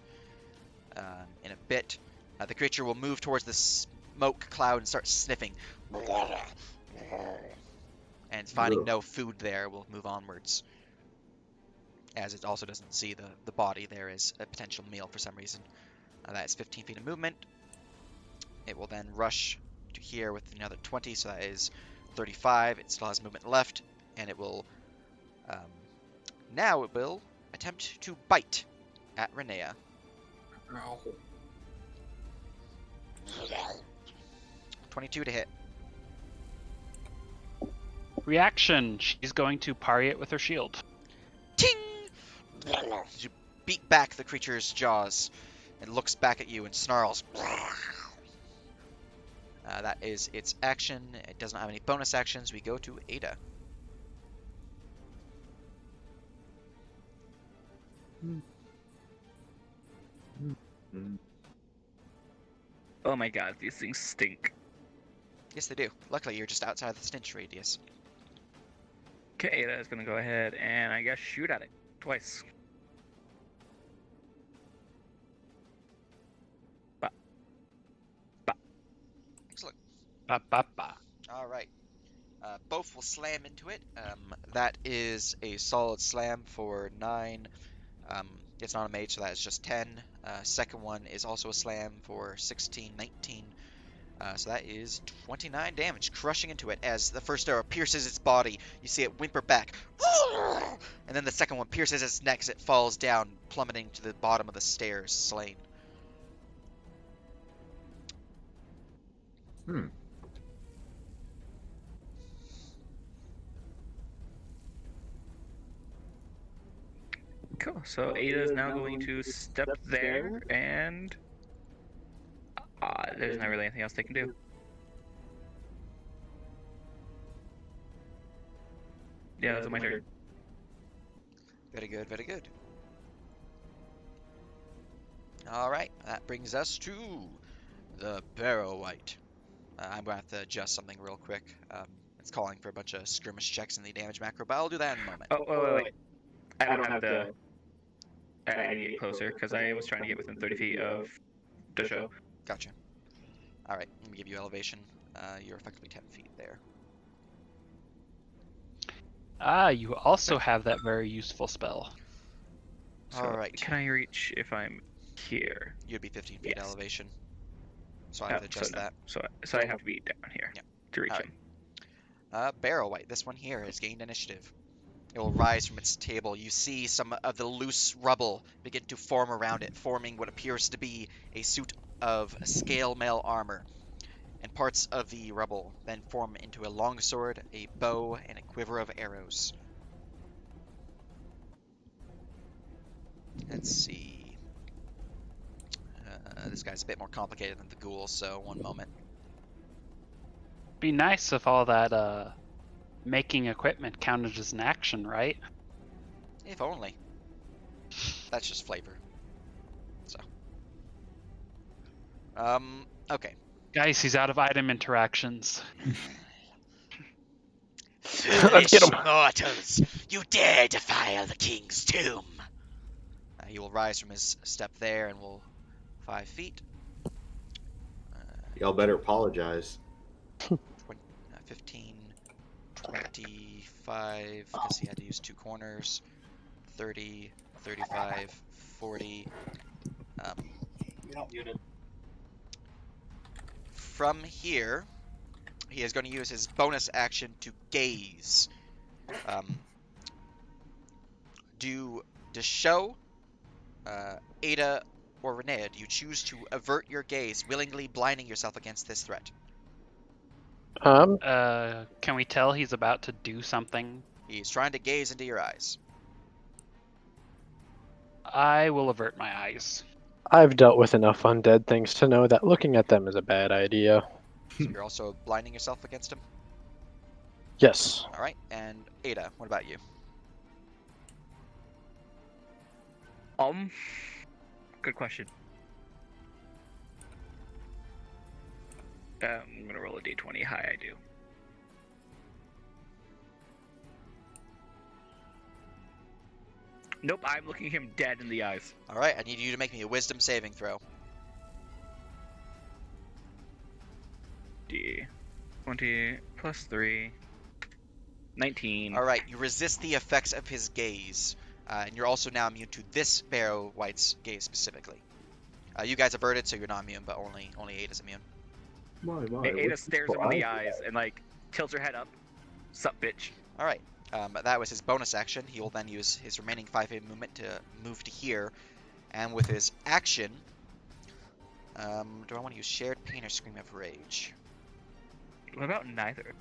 [SPEAKER 3] in a bit. The creature will move towards the smoke cloud and start sniffing. And finding no food there, will move onwards. As it also doesn't see the body there as a potential meal for some reason. That is 15 feet of movement. It will then rush to here with another 20, so that is 35. It still has movement left, and it will... now it will attempt to bite at Renea. 22 to hit.
[SPEAKER 2] Reaction. She's going to parry it with her shield.
[SPEAKER 3] Ting! You beat back the creature's jaws. It looks back at you and snarls. That is its action. It doesn't have any bonus actions. We go to Ada.
[SPEAKER 6] Oh my god, these things stink.
[SPEAKER 3] Yes, they do. Luckily, you're just outside the stench radius.
[SPEAKER 6] Okay, Ada is gonna go ahead and I guess shoot at it twice.
[SPEAKER 3] Excellent.
[SPEAKER 2] Ba, ba, ba.
[SPEAKER 3] All right. Both will slam into it. That is a solid slam for 9. It's not a mage, so that is just 10. Second one is also a slam for 16, 19. So that is 29 damage, crushing into it as the first arrow pierces its body. You see it whimper back. And then the second one pierces its neck as it falls down, plummeting to the bottom of the stairs, slain.
[SPEAKER 6] Cool, so Ada is now going to step there and... there's not really anything else they can do. Yeah, that's my turn.
[SPEAKER 3] Very good, very good. Alright, that brings us to the Barrow White. I'm going to have to adjust something real quick. It's calling for a bunch of skirmish checks in the damage macro, but I'll do that in a moment.
[SPEAKER 6] Oh, wait. I don't have the... I need to get closer, because I was trying to get within 30 feet of the show.
[SPEAKER 3] Gotcha. Alright, let me give you elevation. You're effectively 10 feet there.
[SPEAKER 2] You also have that very useful spell.
[SPEAKER 6] So
[SPEAKER 3] Alright.
[SPEAKER 6] Can I reach if I'm here?
[SPEAKER 3] You'd be 15 feet
[SPEAKER 6] Yes.
[SPEAKER 3] elevation. So I have to adjust that.
[SPEAKER 6] So I have to be down here
[SPEAKER 3] Yeah.
[SPEAKER 6] to reach
[SPEAKER 3] Alright.
[SPEAKER 6] him.
[SPEAKER 3] Barrow White, this one here has gained initiative. It will rise from its table. You see some of the loose rubble begin to form around it, forming what appears to be a suit of scale mail armor. And parts of the rubble then form into a longsword, a bow, and a quiver of arrows. Let's see. This guy's a bit more complicated than the ghoul, so one moment.
[SPEAKER 2] Be nice if all that making equipment counted as an action, right?
[SPEAKER 3] If only. That's just flavor. So. Okay.
[SPEAKER 2] Guys, he's out of item interactions.
[SPEAKER 4] Let's get him.
[SPEAKER 3] Mortals, you dare defile the king's tomb. He will rise from his step there and will 5 feet.
[SPEAKER 7] Y'all better apologize.
[SPEAKER 3] 15, 25, because he had to use 2 corners. 30, 35, 40. From here, he is going to use his bonus action to gaze. Do Desho, Ada, or Renea, do you choose to avert your gaze, willingly blinding yourself against this threat?
[SPEAKER 2] Can we tell he's about to do something?
[SPEAKER 3] He's trying to gaze into your eyes.
[SPEAKER 2] I will avert my eyes.
[SPEAKER 4] I've dealt with enough undead things to know that looking at them is a bad idea.
[SPEAKER 3] So you're also blinding yourself against him?
[SPEAKER 4] Yes.
[SPEAKER 3] Alright, and Ada, what about you?
[SPEAKER 6] Good question. I'm gonna roll a d20. Hi, I do. Nope, I'm looking him dead in the eyes.
[SPEAKER 3] Alright, I need you to make me a wisdom saving throw.
[SPEAKER 6] D20 plus 3. 19.
[SPEAKER 3] Alright, you resist the effects of his gaze. And you're also now immune to this Barrow White's gaze specifically. You guys averted, so you're not immune, but only Ada's immune.
[SPEAKER 6] Ada stares him in the eyes and like tilts her head up. Sup, bitch.
[SPEAKER 3] Alright, that was his bonus action. He will then use his remaining 5 movement to move to here. And with his action, do I want to use Shared Pain or Scream of Rage?
[SPEAKER 6] What about neither?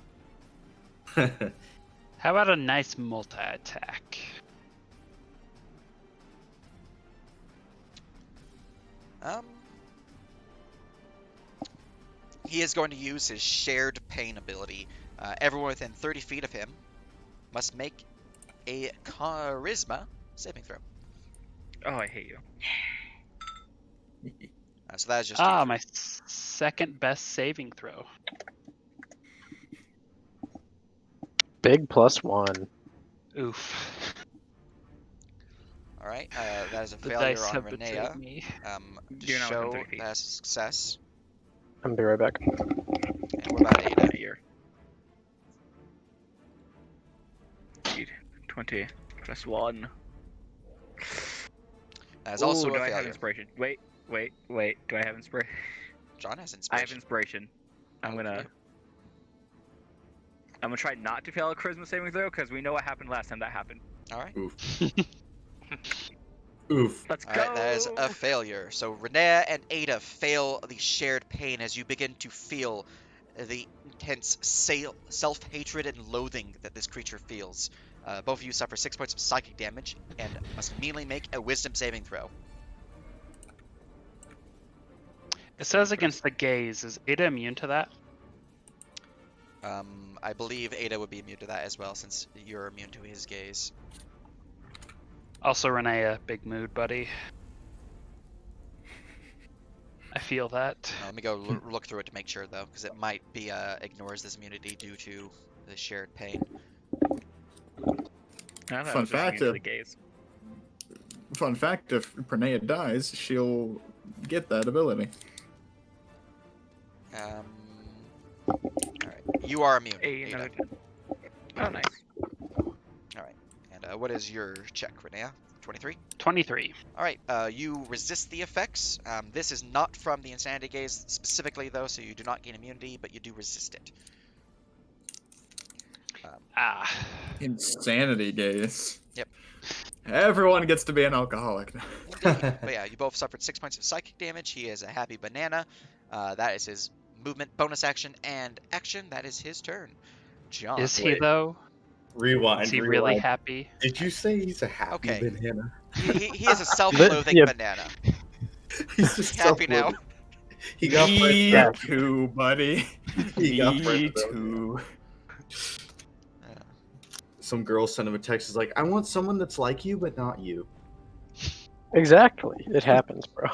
[SPEAKER 2] How about a nice multi-attack?
[SPEAKER 3] He is going to use his Shared Pain ability. Everyone within 30 feet of him must make a Charisma saving throw.
[SPEAKER 6] Oh, I hate you.
[SPEAKER 3] So that is just
[SPEAKER 2] my second best saving throw.
[SPEAKER 4] Big +1.
[SPEAKER 2] Oof.
[SPEAKER 3] Alright, that is a
[SPEAKER 2] The
[SPEAKER 3] failure
[SPEAKER 2] dice
[SPEAKER 3] on
[SPEAKER 2] have betrayed
[SPEAKER 3] Renea.
[SPEAKER 2] me.
[SPEAKER 3] To
[SPEAKER 6] You're not within
[SPEAKER 3] show
[SPEAKER 6] 30 feet.
[SPEAKER 3] that's a success.
[SPEAKER 4] I'm be right back.
[SPEAKER 3] And what about Ada?
[SPEAKER 6] Here. 20 plus 1.
[SPEAKER 3] That's also
[SPEAKER 6] Ooh,
[SPEAKER 3] a
[SPEAKER 6] do I have
[SPEAKER 3] failure.
[SPEAKER 6] inspiration? Wait. Do I have inspiration?
[SPEAKER 3] John has
[SPEAKER 6] I
[SPEAKER 3] inspiration.
[SPEAKER 6] have inspiration. I'm
[SPEAKER 3] Good for
[SPEAKER 6] gonna try not to fail a charisma saving throw because we know what happened last time that happened.
[SPEAKER 3] Alright.
[SPEAKER 7] Oof. Oof.
[SPEAKER 6] Let's go.
[SPEAKER 3] Alright, that is a failure. So Renea and Ada fail the Shared Pain as you begin to feel the intense self-hatred and loathing that this creature feels. Both of you suffer 6 points of psychic damage and must immediately make a wisdom saving throw.
[SPEAKER 2] It says against the gaze. Is Ada immune to that?
[SPEAKER 3] I believe Ada would be immune to that as well, since you're immune to his gaze.
[SPEAKER 2] Also, Renea, big mood, buddy. I feel that.
[SPEAKER 3] Let me go look through it to make sure, though, because it might be ignores this immunity due to the Shared Pain.
[SPEAKER 1] Fun fact, fun fact, if Pranea dies, she'll get that ability.
[SPEAKER 3] Alright, you are immune.
[SPEAKER 6] Another
[SPEAKER 3] Ada.
[SPEAKER 6] 10. Oh, nice.
[SPEAKER 3] Alright, and what is your check, Renea? 23?
[SPEAKER 2] 23.
[SPEAKER 3] Alright, you resist the effects. This is not from the Insanity Gaze specifically, though, so you do not gain immunity, but you do resist it.
[SPEAKER 1] Insanity gaze.
[SPEAKER 3] Yep.
[SPEAKER 1] Everyone gets to be an alcoholic now.
[SPEAKER 3] Indeed. But yeah, you both suffered 6 points of psychic damage. He is a happy banana. That is his movement, bonus action, and action. That is his turn. John.
[SPEAKER 2] Is he, though?
[SPEAKER 7] Rewind.
[SPEAKER 2] Is he really happy?
[SPEAKER 7] Did you say he's a happy
[SPEAKER 3] Okay.
[SPEAKER 7] banana?
[SPEAKER 3] He is a self-loathing
[SPEAKER 4] Yeah.
[SPEAKER 3] banana.
[SPEAKER 7] He's just
[SPEAKER 3] Happy now.
[SPEAKER 7] self-loathing. He got
[SPEAKER 1] Me
[SPEAKER 7] friends.
[SPEAKER 1] too, buddy.
[SPEAKER 7] He got
[SPEAKER 1] Me
[SPEAKER 7] friends, though.
[SPEAKER 1] too.
[SPEAKER 7] Some girl sent him a text. Is like, I want someone that's like you, but not you.
[SPEAKER 4] Exactly. It happens, bro.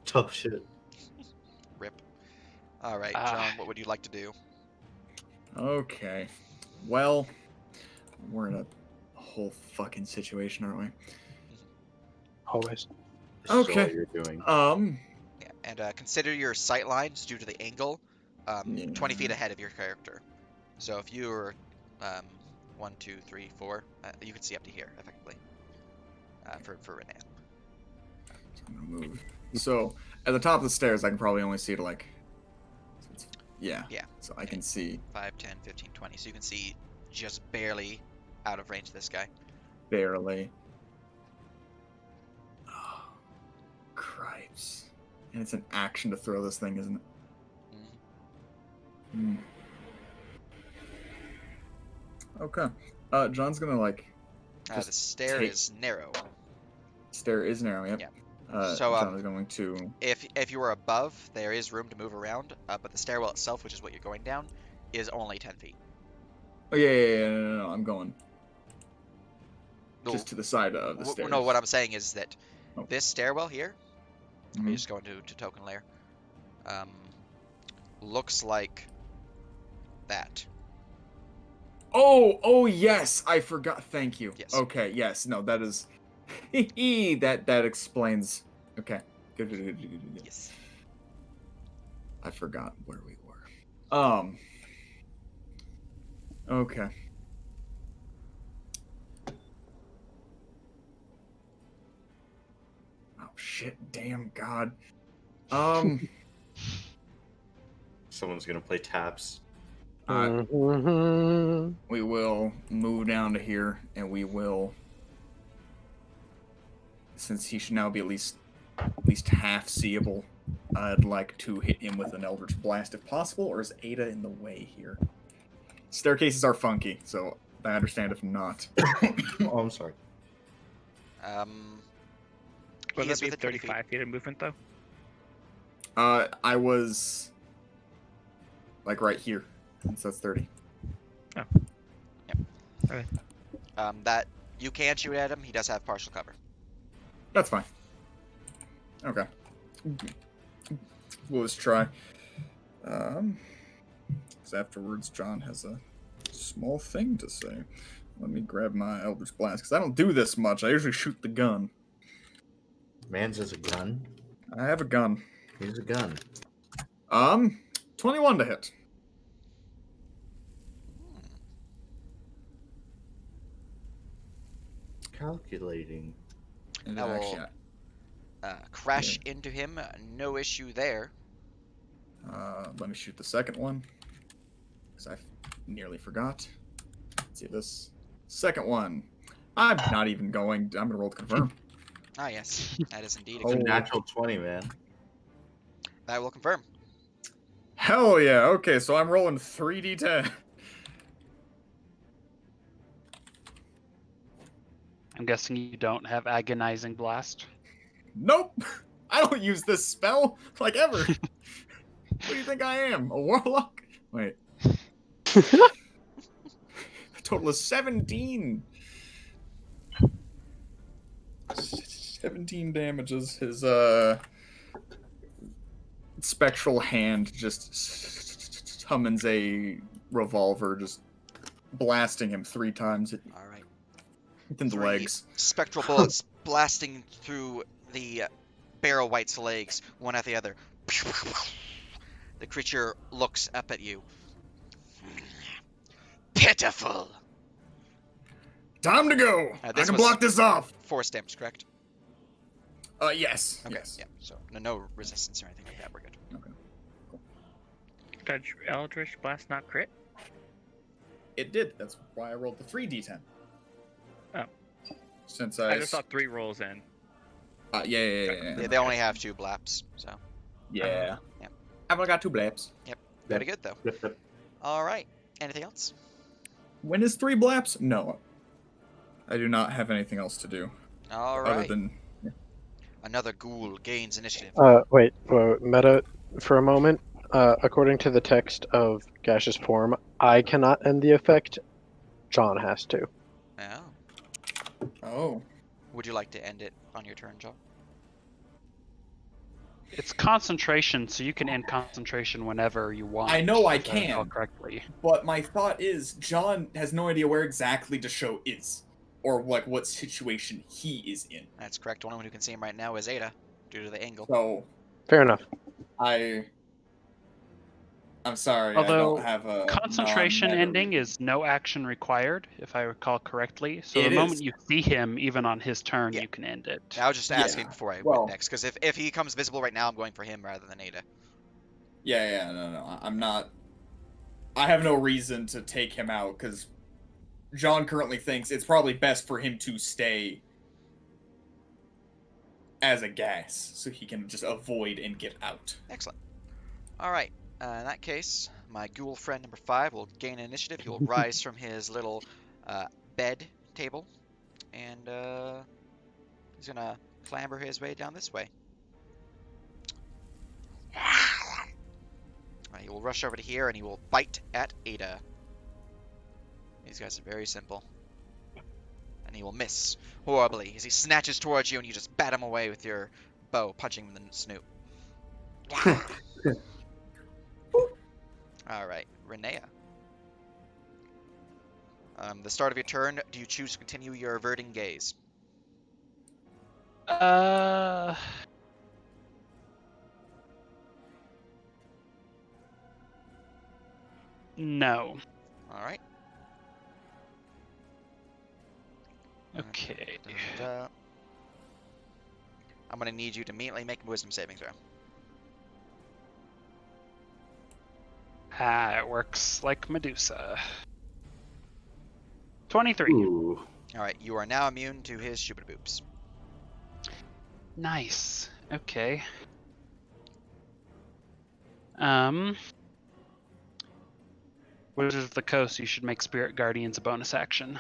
[SPEAKER 7] Tough shit.
[SPEAKER 3] Rip. All right, John. What would you like to do?
[SPEAKER 1] Okay. Well, we're in a whole fucking situation, aren't we?
[SPEAKER 4] Always.
[SPEAKER 1] Okay.
[SPEAKER 7] So what you're doing.
[SPEAKER 3] Yeah, and consider your sight lines due to the angle 20 feet
[SPEAKER 1] Yeah.
[SPEAKER 3] ahead of your character. So if you were 1, 2, 3, 4, you can see up to here effectively. For Renea.
[SPEAKER 1] So I'm gonna move. So at the top of the stairs, I can probably only see to like. Yeah.
[SPEAKER 3] Yeah.
[SPEAKER 1] So I can see
[SPEAKER 3] 5, 10, 15, 20. So you can see just barely out of range of this guy.
[SPEAKER 1] barely. Oh, cripes. And it's an action to throw this thing, isn't it?
[SPEAKER 3] Mhm.
[SPEAKER 1] Okay. John's gonna like.
[SPEAKER 3] The
[SPEAKER 1] Just
[SPEAKER 3] stair
[SPEAKER 1] take-
[SPEAKER 3] is narrow.
[SPEAKER 1] Stair is narrow. Yep.
[SPEAKER 3] Yeah.
[SPEAKER 1] John is going to.
[SPEAKER 3] If you were above, there is room to move around, but the stairwell itself, which is what you're going down, is only 10 feet.
[SPEAKER 1] Oh yeah. No. I'm going
[SPEAKER 3] No,
[SPEAKER 1] just to the side of the stairs.
[SPEAKER 3] no, what I'm saying is that
[SPEAKER 1] Oh.
[SPEAKER 3] this stairwell here, let me
[SPEAKER 1] Mhm.
[SPEAKER 3] just go into token layer, looks like that.
[SPEAKER 1] Oh yes, I forgot. Thank you.
[SPEAKER 3] Yes.
[SPEAKER 1] Okay, yes, no, that is that explains. Okay. Good.
[SPEAKER 3] Yes.
[SPEAKER 1] I forgot where we were. Okay. Oh shit, damn god.
[SPEAKER 7] Someone's gonna play taps.
[SPEAKER 4] Mhm.
[SPEAKER 1] We will move down to here, and we will, since he should now be at least half seeable, I'd like to hit him with an Eldritch Blast if possible, or is Ada in the way here? Staircases are funky, so I understand if not.
[SPEAKER 7] Oh, I'm sorry.
[SPEAKER 3] He
[SPEAKER 6] Would
[SPEAKER 3] is
[SPEAKER 6] that be
[SPEAKER 3] within 20 feet.
[SPEAKER 6] 35 feet of movement though?
[SPEAKER 1] I was like right here, so that's 30.
[SPEAKER 3] That you can shoot at him. He does have partial cover.
[SPEAKER 1] That's fine. Okay. We'll just try. Because afterwards, John has a small thing to say. Let me grab my Eldritch Blast, because I don't do this much. I usually shoot the gun.
[SPEAKER 7] Mans has a gun.
[SPEAKER 1] I have a gun.
[SPEAKER 7] Here's a gun.
[SPEAKER 1] 21 to hit.
[SPEAKER 7] Calculating.
[SPEAKER 1] And
[SPEAKER 3] I will
[SPEAKER 1] actually,
[SPEAKER 3] crash into him. No issue there.
[SPEAKER 1] let me shoot the second one, because I nearly forgot. Let's see this. Second one. I'm not even going. I'm going to roll to confirm.
[SPEAKER 3] Ah, yes. That is indeed a
[SPEAKER 7] It's a
[SPEAKER 1] Oh.
[SPEAKER 3] good.
[SPEAKER 7] natural 20, man.
[SPEAKER 3] That will confirm.
[SPEAKER 1] Hell yeah. Okay, so I'm rolling 3d10.
[SPEAKER 2] I'm guessing you don't have agonizing blast.
[SPEAKER 1] Nope. I don't use this spell, like, ever. What do you think I am? A warlock? Wait. A total of 17. 17 damages. His, spectral hand just summons a revolver, just blasting him 3 times
[SPEAKER 3] All right.
[SPEAKER 1] within the
[SPEAKER 3] 3
[SPEAKER 1] legs.
[SPEAKER 3] spectral bullets blasting through the barrel white's legs, one after the other. The creature looks up at you. Pitiful.
[SPEAKER 1] Time to go. I
[SPEAKER 3] this
[SPEAKER 1] can
[SPEAKER 3] was-
[SPEAKER 1] block this off.
[SPEAKER 3] Force damage, correct?
[SPEAKER 1] Yes.
[SPEAKER 3] Okay.
[SPEAKER 1] Yes.
[SPEAKER 3] Yeah. So no resistance or anything like that. We're good.
[SPEAKER 6] Did Eldritch Blast not crit?
[SPEAKER 1] It did. That's why I rolled the 3d10.
[SPEAKER 6] Oh.
[SPEAKER 1] Since
[SPEAKER 6] I just saw 3 rolls in.
[SPEAKER 1] Yeah.
[SPEAKER 3] They only have 2 blaps, so
[SPEAKER 1] Yeah.
[SPEAKER 3] Yeah.
[SPEAKER 1] I've only got 2 blaps.
[SPEAKER 3] very good though.
[SPEAKER 7] Yep.
[SPEAKER 3] All right. Anything else?
[SPEAKER 1] When is 3 blaps? No. I do not have anything else to do.
[SPEAKER 3] All
[SPEAKER 1] Other
[SPEAKER 3] right.
[SPEAKER 1] than.
[SPEAKER 3] Another ghoul gains initiative.
[SPEAKER 4] Wait, meta for a moment. According to the text of Gaseous Form, I cannot end the effect. John has to.
[SPEAKER 3] Oh.
[SPEAKER 1] Oh.
[SPEAKER 3] Would you like to end it on your turn, John?
[SPEAKER 2] It's concentration, so you can end concentration whenever you want.
[SPEAKER 1] I know I
[SPEAKER 2] if recall
[SPEAKER 1] can.
[SPEAKER 2] correctly.
[SPEAKER 1] But my thought is, John has no idea where exactly Desho is. Or, like, what situation he is in.
[SPEAKER 3] That's correct. The only one who can see him right now is Ada, due to the angle.
[SPEAKER 1] So,
[SPEAKER 4] Fair enough.
[SPEAKER 1] I'm sorry,
[SPEAKER 2] Although,
[SPEAKER 1] I don't have a
[SPEAKER 2] Concentration
[SPEAKER 1] non-meta
[SPEAKER 2] ending
[SPEAKER 1] reason.
[SPEAKER 2] is no action required, if I recall correctly. So
[SPEAKER 1] It
[SPEAKER 2] the moment
[SPEAKER 1] is.
[SPEAKER 2] you see him, even on his turn,
[SPEAKER 3] Yeah.
[SPEAKER 2] you can end it.
[SPEAKER 3] I was just asking
[SPEAKER 1] Yeah,
[SPEAKER 3] before I
[SPEAKER 1] well-
[SPEAKER 3] went next, because if he comes visible right now, I'm going for him rather than Ada.
[SPEAKER 1] Yeah, no. I'm not. I have no reason to take him out because John currently thinks it's probably best for him to stay as a gas so he can just avoid and get out.
[SPEAKER 3] Excellent. All right. In that case, my ghoul friend number 5 will gain initiative. He will rise from his little bed table, and he's gonna clamber his way down this way. He will rush over to here, and he will bite at Ada. These guys are very simple. And he will miss horribly as he snatches towards you, and you just bat him away with your bow, punching him in the snoot. All right, Renea. The start of your turn, do you choose to continue your averting gaze?
[SPEAKER 2] No.
[SPEAKER 3] All right.
[SPEAKER 2] Okay.
[SPEAKER 3] I'm going to need you to immediately make a wisdom saving throw.
[SPEAKER 2] It works like Medusa. 23.
[SPEAKER 7] Ooh.
[SPEAKER 3] All right, you are now immune to his stupid boops.
[SPEAKER 2] Nice. Okay. Wizards of the Coast, you should make Spirit Guardians a bonus action.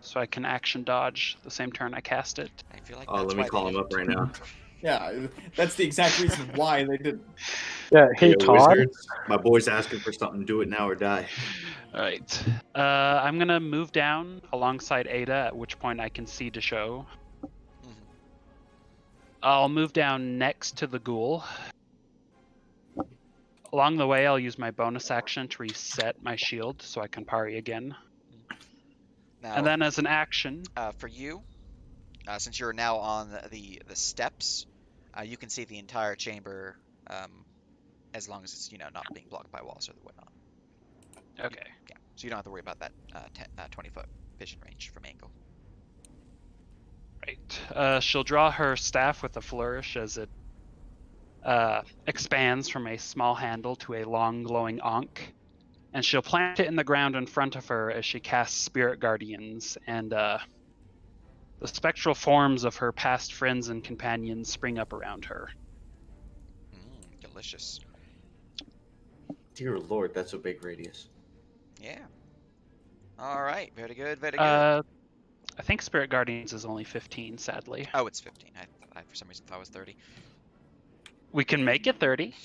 [SPEAKER 2] So I can action dodge the same turn I cast it.
[SPEAKER 3] I feel like
[SPEAKER 7] Oh,
[SPEAKER 3] that's
[SPEAKER 7] let me
[SPEAKER 3] why
[SPEAKER 7] call
[SPEAKER 3] they
[SPEAKER 7] him up
[SPEAKER 3] didn't.
[SPEAKER 7] right now.
[SPEAKER 1] Yeah, that's the exact reason why they didn't.
[SPEAKER 4] Yeah, hey
[SPEAKER 7] Yo,
[SPEAKER 4] Todd.
[SPEAKER 7] Wizards, my boy's asking for something. Do it now or die.
[SPEAKER 2] Alright. I'm gonna move down alongside Ada, at which point I can see to show.
[SPEAKER 3] Mhm.
[SPEAKER 2] I'll move down next to the ghoul. Along the way, I'll use my bonus action to reset my shield so I can parry again.
[SPEAKER 3] Now,
[SPEAKER 2] And then as an action,
[SPEAKER 3] for you, since you're now on the steps, you can see the entire chamber, as long as it's not being blocked by walls or whatnot.
[SPEAKER 2] okay.
[SPEAKER 3] Yeah, so you don't have to worry about that 20-foot vision range from angle.
[SPEAKER 2] Right. She'll draw her staff with a flourish as it expands from a small handle to a long glowing ankh. And she'll plant it in the ground in front of her as she casts Spirit Guardians, and the spectral forms of her past friends and companions spring up around her.
[SPEAKER 3] Delicious.
[SPEAKER 7] Dear Lord, that's a big radius.
[SPEAKER 3] Yeah. All right. Very good. Very good.
[SPEAKER 2] I think Spirit Guardians is only 15, sadly.
[SPEAKER 3] Oh, it's 15. I for some reason thought it was 30.
[SPEAKER 2] We can make it 30.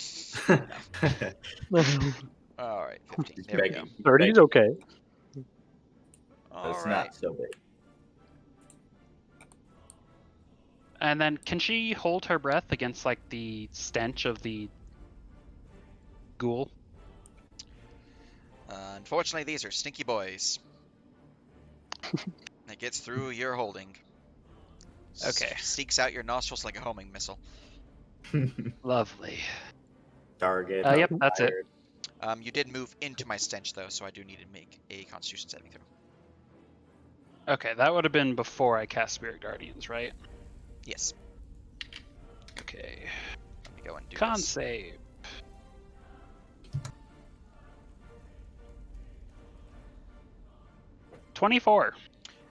[SPEAKER 3] All right, 15. There we go.
[SPEAKER 4] 30 is okay.
[SPEAKER 3] All
[SPEAKER 7] That's
[SPEAKER 3] right.
[SPEAKER 7] not so big.
[SPEAKER 2] And then can she hold her breath against like the stench of the ghoul?
[SPEAKER 3] Unfortunately, these are stinky boys. It gets through your holding.
[SPEAKER 2] Okay.
[SPEAKER 3] Seeks out your nostrils like a homing missile.
[SPEAKER 2] Lovely.
[SPEAKER 7] Target.
[SPEAKER 2] Yep, that's it.
[SPEAKER 3] You did move into my stench, though, so I do need to make a Constitution saving throw.
[SPEAKER 2] Okay, that would have been before I cast Spirit Guardians, right?
[SPEAKER 3] Yes.
[SPEAKER 2] Okay.
[SPEAKER 3] Let me go and do
[SPEAKER 2] Con
[SPEAKER 3] this.
[SPEAKER 2] save. $24.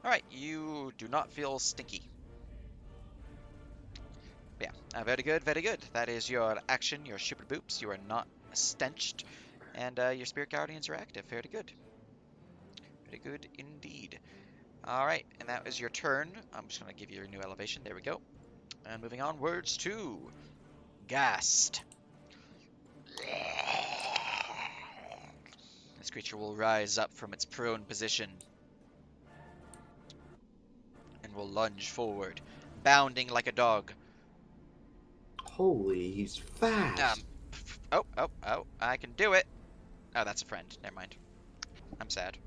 [SPEAKER 3] All right, you do not feel stinky. Yeah, very good, very good. That is your action, your stupid boops. You are not stenched, and your Spirit Guardians are active. Very good. Very good indeed. All right, and that was your turn. I'm just going to give you your new elevation. There we go. And moving onwards to Gast. This creature will rise up from its prone position and will lunge forward, bounding like a dog.
[SPEAKER 7] Holy, he's fast.
[SPEAKER 3] Oh, I can do it. Oh, that's a friend. Never mind. I'm sad.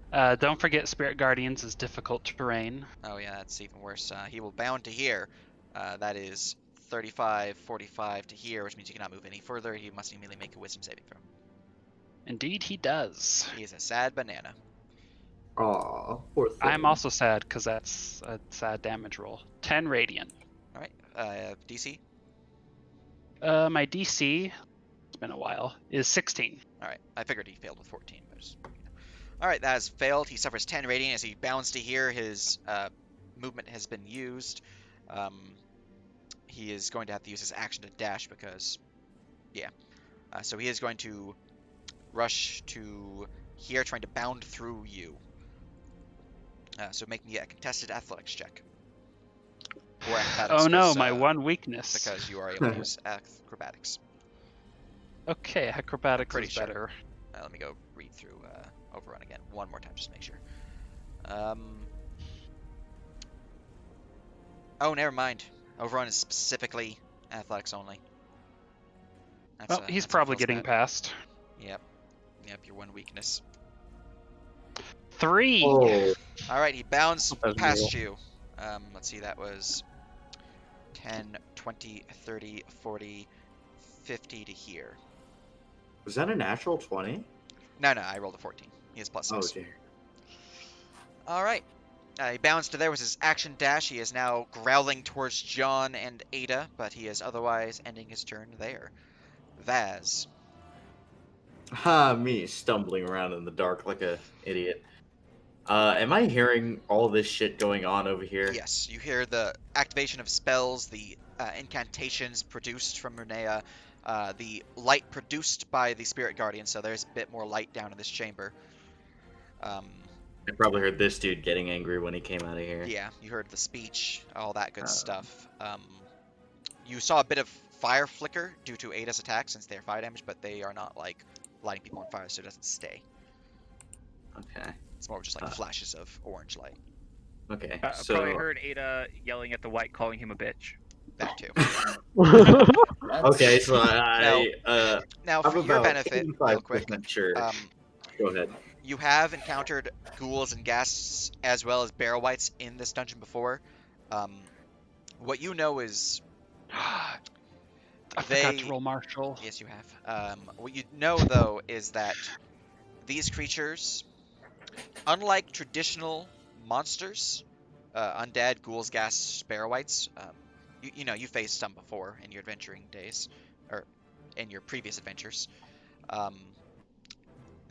[SPEAKER 2] Don't forget Spirit Guardians is difficult terrain.
[SPEAKER 3] Oh yeah, that's even worse. He will bound to here. That is 35, 45 to here, which means you cannot move any further. He must immediately make a wisdom saving throw.
[SPEAKER 2] Indeed, he does.
[SPEAKER 3] He is a sad banana.
[SPEAKER 7] Aw, poor thing.
[SPEAKER 2] I'm also sad because that's a sad damage roll. 10 radiant.
[SPEAKER 3] All right. DC.
[SPEAKER 2] My DC been a while, is 16.
[SPEAKER 3] All right, I figured he failed with 14. But just, all right, that has failed. He suffers 10 radiant as he bounds to here. His movement has been used. He is going to have to use his action to dash because, yeah. So he is going to rush to here, trying to bound through you. So make me a contested athletics check. Or acrobatics.
[SPEAKER 2] Oh no, my one weakness.
[SPEAKER 3] Because you are able to use acrobatics.
[SPEAKER 2] Okay, acrobatics
[SPEAKER 3] Pretty
[SPEAKER 2] is
[SPEAKER 3] sure.
[SPEAKER 2] better.
[SPEAKER 3] Let me go read through Overrun again one more time just to make sure. Oh, never mind. Overrun is specifically athletics only.
[SPEAKER 2] Well, he's
[SPEAKER 3] that's a
[SPEAKER 2] probably
[SPEAKER 3] full
[SPEAKER 2] getting
[SPEAKER 3] stat.
[SPEAKER 2] past.
[SPEAKER 3] Yep, your one weakness.
[SPEAKER 2] 3!
[SPEAKER 7] Oh,
[SPEAKER 3] All right, he bounds
[SPEAKER 4] That's
[SPEAKER 3] past you. Let's see, that was 10, 20, 30, 40, 50 to here.
[SPEAKER 7] was that a natural 20?
[SPEAKER 3] No, I rolled a 14. He has plus 6.
[SPEAKER 7] Oh, dear.
[SPEAKER 3] All right. He bounds to there with his action dash. He is now growling towards John and Ada, but he is otherwise ending his turn there. Vaz.
[SPEAKER 7] Me stumbling around in the dark like a idiot. Am I hearing all this shit going on over here?
[SPEAKER 3] Yes, you hear the activation of spells, the incantations produced from Renea, the light produced by the Spirit Guardian, so there's a bit more light down in this chamber.
[SPEAKER 7] I probably heard this dude getting angry when he came out of here.
[SPEAKER 3] Yeah, you heard the speech, all that good stuff. You saw a bit of fire flicker due to Ada's attack since they're fire damage, but they are not like lighting people on fire, so it doesn't stay.
[SPEAKER 7] Okay.
[SPEAKER 3] It's more just like flashes of orange light.
[SPEAKER 7] Okay.
[SPEAKER 6] So I heard Ada yelling at the white, calling him a bitch.
[SPEAKER 3] That too.
[SPEAKER 7] Okay, so
[SPEAKER 3] Now,
[SPEAKER 7] I'm
[SPEAKER 3] for your
[SPEAKER 7] about
[SPEAKER 3] benefit, real quick,
[SPEAKER 7] 85% sure. Go ahead.
[SPEAKER 3] you have encountered ghouls and ghasts as well as barrel whites in this dungeon before. What you know is
[SPEAKER 2] I forgot to roll martial.
[SPEAKER 3] Yes, you have. What you know though is that these creatures, unlike traditional monsters, undead, ghouls, ghasts, barrel whites, you know you faced some before in your adventuring days, or in your previous adventures.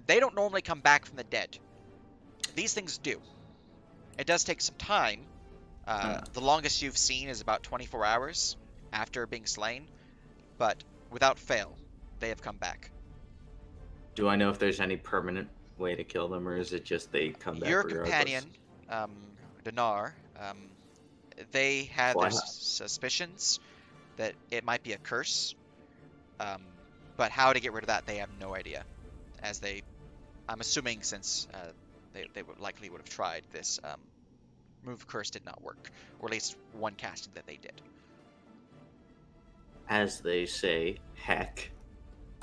[SPEAKER 3] They don't normally come back from the dead. These things do. It does take some time. The longest you've seen is about 24 hours after being slain, but without fail, they have come back.
[SPEAKER 7] Do I know if there's any permanent way to kill them, or is it just they come back
[SPEAKER 3] Your
[SPEAKER 7] regardless?
[SPEAKER 3] companion, Dinar, they had
[SPEAKER 7] Well,
[SPEAKER 3] their suspicions that it might be a curse, but how to get rid of that, they have no idea. As I'm assuming since they would have tried this, remove curse did not work, or at least one casting that they did.
[SPEAKER 7] As they say, heck.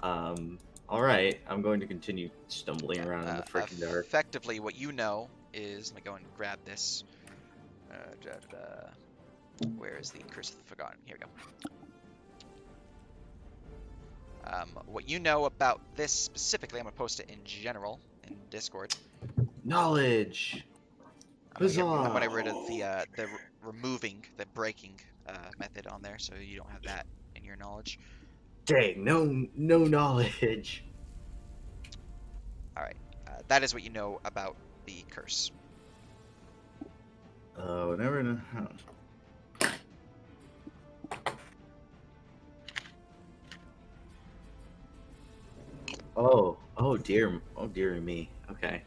[SPEAKER 7] All right, I'm going to continue stumbling around in the freaking dark.
[SPEAKER 3] Effectively, what you know is, let me go and grab this. Where is the Curse of the Forgotten? Here we go. What you know about this specifically, I'm going to post it in general in Discord.
[SPEAKER 7] Knowledge!
[SPEAKER 3] I'm going to get rid of the removing, the breaking method on there, so you don't have that in your knowledge.
[SPEAKER 7] Dang, no knowledge.
[SPEAKER 3] Alright, that is what you know about the curse.
[SPEAKER 7] Never know. Oh dear me. Okay.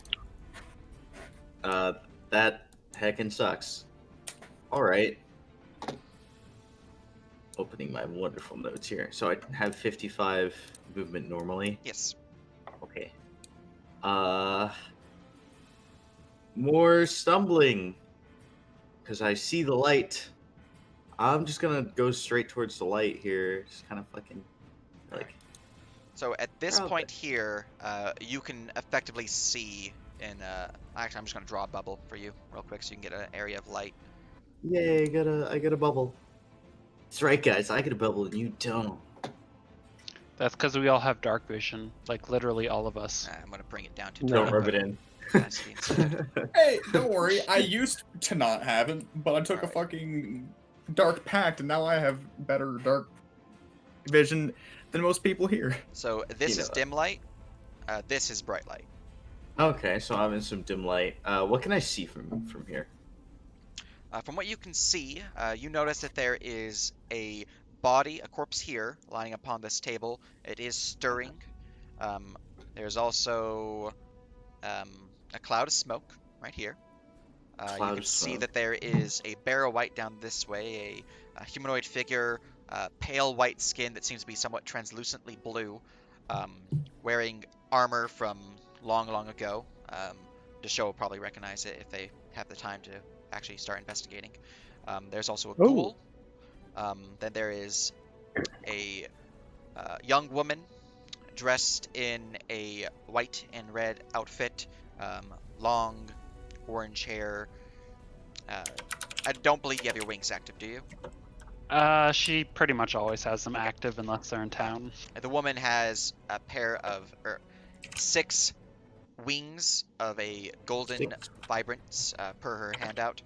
[SPEAKER 7] That heckin' sucks. Alright. Opening my wonderful notes here. So I have 55 movement normally.
[SPEAKER 3] Yes.
[SPEAKER 7] Okay. More stumbling. Because I see the light. I'm just gonna go straight towards the light here. Just kind of fucking, like...
[SPEAKER 3] So at this point here, you can effectively see in... Actually, I'm just gonna draw a bubble for you real quick so you can get an area of light.
[SPEAKER 7] Yay, I got a bubble. That's right, guys. I get a bubble and you don't.
[SPEAKER 2] That's because we all have dark vision. Like, literally all of us.
[SPEAKER 3] I'm gonna bring it down to
[SPEAKER 7] Don't
[SPEAKER 3] 20,
[SPEAKER 7] rub
[SPEAKER 3] but
[SPEAKER 7] it in.
[SPEAKER 3] capacity instead.
[SPEAKER 1] Hey, don't worry. I used to not have it, but I took a fucking dark pact, and now I have better dark vision. than most people here.
[SPEAKER 3] So this
[SPEAKER 7] You
[SPEAKER 3] is
[SPEAKER 7] know that.
[SPEAKER 3] dim light. This is bright light.
[SPEAKER 7] Okay, so I'm in some dim light. What can I see from here?
[SPEAKER 3] From what you can see, you notice that there is a body, a corpse here, lying upon this table. It is stirring. There's also a cloud of smoke right here. You
[SPEAKER 7] Cloud
[SPEAKER 3] can
[SPEAKER 7] of
[SPEAKER 3] see
[SPEAKER 7] smoke.
[SPEAKER 3] that there is a barrow white down this way, a humanoid figure, pale white skin that seems to be somewhat translucently blue, wearing armor from long, long ago. The show will probably recognize it if they have the time to actually start investigating. There's also a ghoul. Then there is a young woman dressed in a white and red outfit, long orange hair. I don't believe you have your wings active, do you?
[SPEAKER 2] She pretty much always has them active unless they're in town.
[SPEAKER 3] The woman has a pair of 6 wings of a golden vibrance per her handout,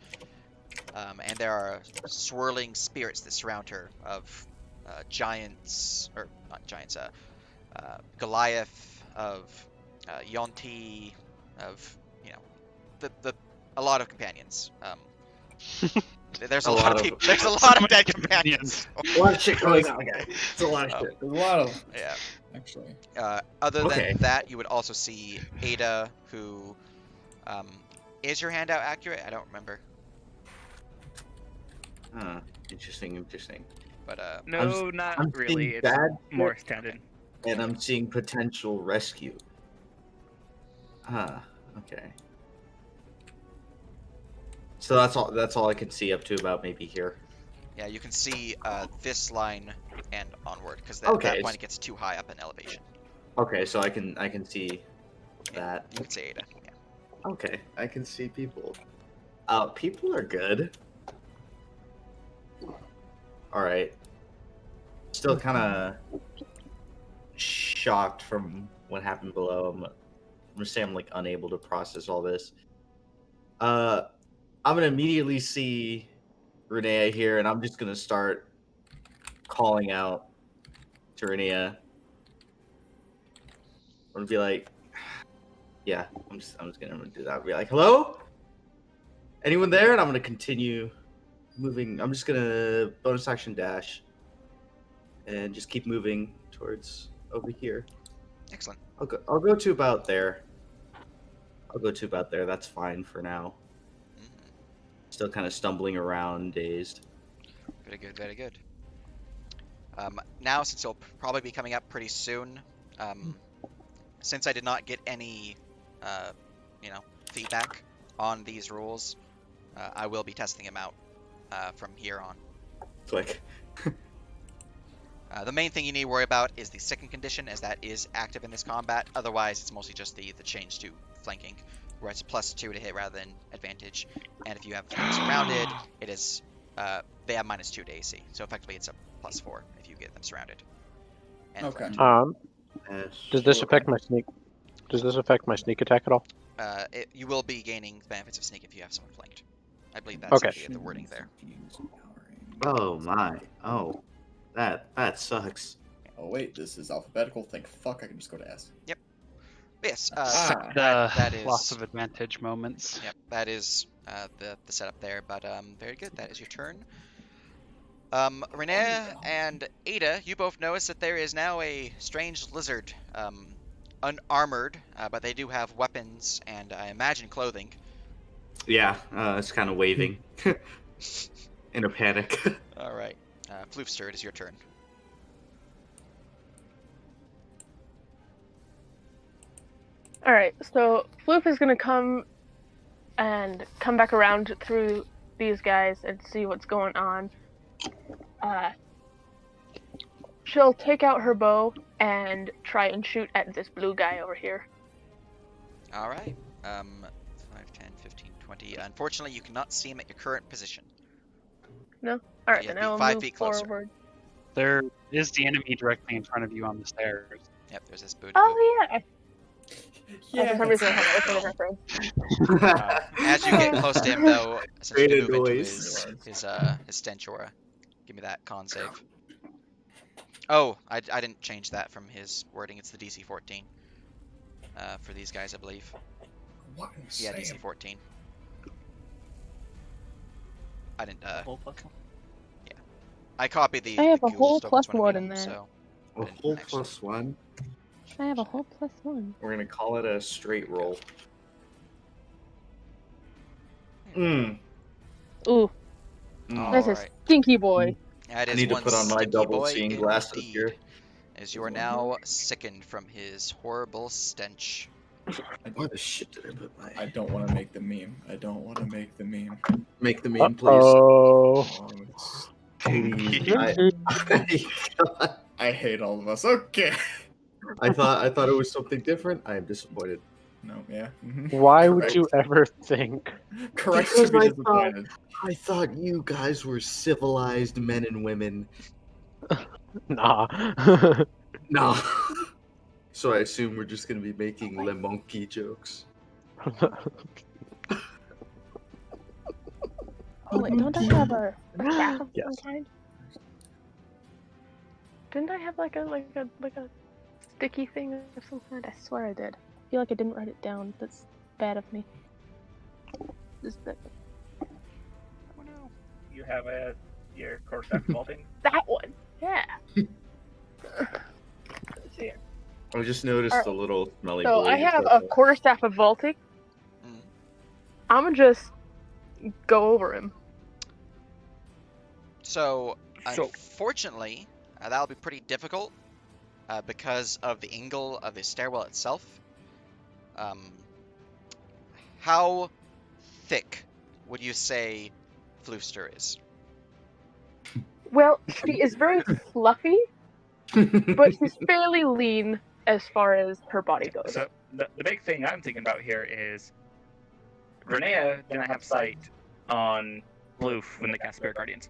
[SPEAKER 3] and there are swirling spirits that surround her of giants, or not giants, Goliath, of Yonti, of a lot of companions. There's a lot of people. There's a lot of dead companions.
[SPEAKER 7] A lot of shit going on, guys. It's a lot of shit.
[SPEAKER 1] There's a lot of
[SPEAKER 3] Yeah.
[SPEAKER 1] actually.
[SPEAKER 3] Other
[SPEAKER 7] Okay.
[SPEAKER 3] than that, you would also see Ada, who is your handout accurate? I don't remember.
[SPEAKER 7] Huh. Interesting.
[SPEAKER 3] But
[SPEAKER 6] No, not
[SPEAKER 7] I'm
[SPEAKER 6] really.
[SPEAKER 7] seeing
[SPEAKER 6] It's
[SPEAKER 7] bad
[SPEAKER 6] more
[SPEAKER 7] shit,
[SPEAKER 6] standard.
[SPEAKER 7] and I'm seeing potential rescue. Okay. So that's all I can see up to about maybe here.
[SPEAKER 3] yeah, you can see this line and onward, because at
[SPEAKER 7] Okay,
[SPEAKER 3] that point it gets too high up in elevation.
[SPEAKER 7] Okay, so I can see that.
[SPEAKER 3] You can see Ada. Yeah.
[SPEAKER 7] Okay, I can see people. People are good. Alright. Still kind of shocked from what happened below. I'm gonna say I'm like unable to process all this. I'm gonna immediately see Renea here, and I'm just gonna start calling out to Renea. I'm gonna be like, yeah, I'm just gonna do that. I'll be like, hello? Anyone there? And I'm gonna continue moving. I'm just gonna bonus action dash and just keep moving towards over here.
[SPEAKER 3] Excellent.
[SPEAKER 7] I'll go to about there. That's fine for now.
[SPEAKER 3] Mhm.
[SPEAKER 7] Still kind of stumbling around, dazed.
[SPEAKER 3] Very good, very good. Now, since it'll probably be coming up pretty soon, since I did not get any, feedback on these rules, I will be testing them out from here on.
[SPEAKER 7] Click.
[SPEAKER 3] The main thing you need to worry about is the second condition, as that is active in this combat. Otherwise, it's mostly just the change to flanking, where it's +2 to hit rather than advantage. And if you have them surrounded, it is they have -2 to AC, so effectively it's a +4 if you get them surrounded. And
[SPEAKER 1] Okay.
[SPEAKER 3] flanked.
[SPEAKER 4] Does this affect my sneak? Does this affect my sneak attack at all?
[SPEAKER 3] You will be gaining the benefits of sneak if you have someone flanked. I believe that's
[SPEAKER 4] Okay.
[SPEAKER 3] the wording there.
[SPEAKER 7] Oh my. Oh, that sucks.
[SPEAKER 1] Oh wait, this is alphabetical. Think fuck, I can just go to S.
[SPEAKER 3] But yes,
[SPEAKER 1] Ah.
[SPEAKER 3] that is
[SPEAKER 2] Loss of advantage moments.
[SPEAKER 3] Yep, that is the setup there. But very good. That is your turn. Renea and Ada, you both notice that there is now a strange lizard, unarmored, but they do have weapons and I imagine clothing.
[SPEAKER 7] Yeah, it's kind of waving in a panic.
[SPEAKER 3] All right, Floofster, it is your turn.
[SPEAKER 8] All right, so Floof is gonna come back around through these guys and see what's going on. She'll take out her bow and try and shoot at this blue guy over here.
[SPEAKER 3] All right. 5, 10, 15, 20. Unfortunately, you cannot see him at your current position.
[SPEAKER 8] No. All right,
[SPEAKER 3] You
[SPEAKER 8] then
[SPEAKER 3] have to be
[SPEAKER 8] I'll
[SPEAKER 3] 5
[SPEAKER 8] move
[SPEAKER 3] feet closer.
[SPEAKER 8] forward.
[SPEAKER 2] There is the enemy directly in front of you on the stairs.
[SPEAKER 3] Yep, there's this booty.
[SPEAKER 8] Oh yeah.
[SPEAKER 1] Yeah.
[SPEAKER 8] For some reason, I have a reference.
[SPEAKER 3] As you get close to him, though, since you
[SPEAKER 7] Create a
[SPEAKER 3] move into
[SPEAKER 7] noise.
[SPEAKER 3] his stench aura, give me that con save. Oh, I didn't change that from his wording. It's the DC 14. For these guys, I believe.
[SPEAKER 1] What in
[SPEAKER 3] Yeah, DC
[SPEAKER 1] Sam?
[SPEAKER 3] 14. I didn't.
[SPEAKER 6] Whole plus one.
[SPEAKER 3] I copied the
[SPEAKER 9] I have
[SPEAKER 3] the
[SPEAKER 9] a
[SPEAKER 3] cool
[SPEAKER 9] whole
[SPEAKER 3] stuff
[SPEAKER 9] plus
[SPEAKER 3] when I
[SPEAKER 9] one
[SPEAKER 3] made
[SPEAKER 9] in
[SPEAKER 3] them,
[SPEAKER 9] there.
[SPEAKER 3] so I
[SPEAKER 7] A
[SPEAKER 3] didn't
[SPEAKER 7] whole
[SPEAKER 3] actually
[SPEAKER 7] +1.
[SPEAKER 9] I have a
[SPEAKER 3] change
[SPEAKER 9] whole +1.
[SPEAKER 7] We're gonna call it a straight roll.
[SPEAKER 3] that.
[SPEAKER 7] Mm.
[SPEAKER 9] Ooh,
[SPEAKER 7] Mm.
[SPEAKER 9] that's a
[SPEAKER 3] Alright.
[SPEAKER 9] stinky boy.
[SPEAKER 3] That
[SPEAKER 7] I
[SPEAKER 3] is
[SPEAKER 7] need to
[SPEAKER 3] one
[SPEAKER 7] put on my
[SPEAKER 3] stinky
[SPEAKER 7] double
[SPEAKER 3] boy
[SPEAKER 7] seeing glasses
[SPEAKER 3] indeed,
[SPEAKER 7] here.
[SPEAKER 3] as you are now sickened from his horrible stench.
[SPEAKER 7] Why the shit did I put my...
[SPEAKER 1] I don't want to make the meme. I don't want to make the meme.
[SPEAKER 7] Make the meme, please.
[SPEAKER 4] Oh.
[SPEAKER 1] Oh, it's-
[SPEAKER 7] Please.
[SPEAKER 1] I hate all of us. Okay.
[SPEAKER 7] I thought it was something different. I am disappointed.
[SPEAKER 1] No, yeah. Mhm.
[SPEAKER 4] Why would
[SPEAKER 1] Correct.
[SPEAKER 4] you ever think?
[SPEAKER 1] Correct
[SPEAKER 7] Because
[SPEAKER 1] to be
[SPEAKER 7] I
[SPEAKER 1] disappointed.
[SPEAKER 7] I thought you guys were civilized men and women.
[SPEAKER 4] Nah.
[SPEAKER 7] No. So I assume we're just gonna be making Le Monkey jokes.
[SPEAKER 8] Oh wait, don't I have a staff of
[SPEAKER 4] Yes.
[SPEAKER 8] some kind? Didn't I have like a sticky thing of some kind? I swear I did. I feel like I didn't write it down. That's bad of me. Is that
[SPEAKER 3] Oh no.
[SPEAKER 6] You have your core staff vaulting.
[SPEAKER 8] that one? Yeah. Let's see here.
[SPEAKER 7] I just noticed
[SPEAKER 8] Alright.
[SPEAKER 7] the little smelly
[SPEAKER 8] So
[SPEAKER 7] boy.
[SPEAKER 8] I have a quarterstaff of vaulting.
[SPEAKER 3] Mm.
[SPEAKER 8] I'm gonna just go over him.
[SPEAKER 3] So,
[SPEAKER 6] So-
[SPEAKER 3] unfortunately, that'll be pretty difficult because of the angle of the stairwell itself. How thick would you say Floofster is?
[SPEAKER 8] Well, she is very fluffy, but she's fairly lean as far as her body goes.
[SPEAKER 6] So the big thing I'm thinking about here is Renea didn't have sight on Bloof when they cast Spirit Guardians.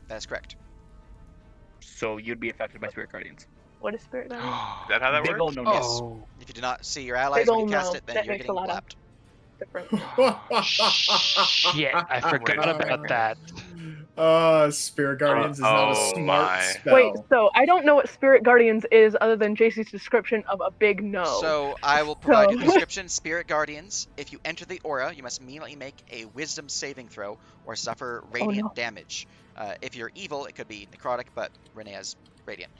[SPEAKER 3] That is correct.
[SPEAKER 6] So you'd be affected by Spirit Guardians.
[SPEAKER 8] What is Spirit Guardian?
[SPEAKER 5] Is that how that
[SPEAKER 6] Big ol'
[SPEAKER 5] works?
[SPEAKER 6] no
[SPEAKER 3] Yes.
[SPEAKER 4] Oh.
[SPEAKER 3] If you do not see your allies
[SPEAKER 8] Big
[SPEAKER 3] when you
[SPEAKER 8] ol'
[SPEAKER 3] cast
[SPEAKER 8] no.
[SPEAKER 3] it, then
[SPEAKER 8] That
[SPEAKER 3] you're
[SPEAKER 8] makes a
[SPEAKER 3] getting
[SPEAKER 8] lot of-
[SPEAKER 3] blapped.
[SPEAKER 8] Different.
[SPEAKER 2] Shit, I forgot about that.
[SPEAKER 1] Spirit Guardians is not a
[SPEAKER 5] Oh
[SPEAKER 1] smart
[SPEAKER 5] my.
[SPEAKER 1] spell.
[SPEAKER 8] Wait, so I don't know what Spirit Guardians is other than JC's description of a big no.
[SPEAKER 3] So I will provide you the
[SPEAKER 8] So-
[SPEAKER 3] description. Spirit Guardians. If you enter the aura, you must immediately make a Wisdom saving throw or suffer radiant
[SPEAKER 8] no.
[SPEAKER 3] damage. If you're evil, it could be necrotic, but Renea's radiant.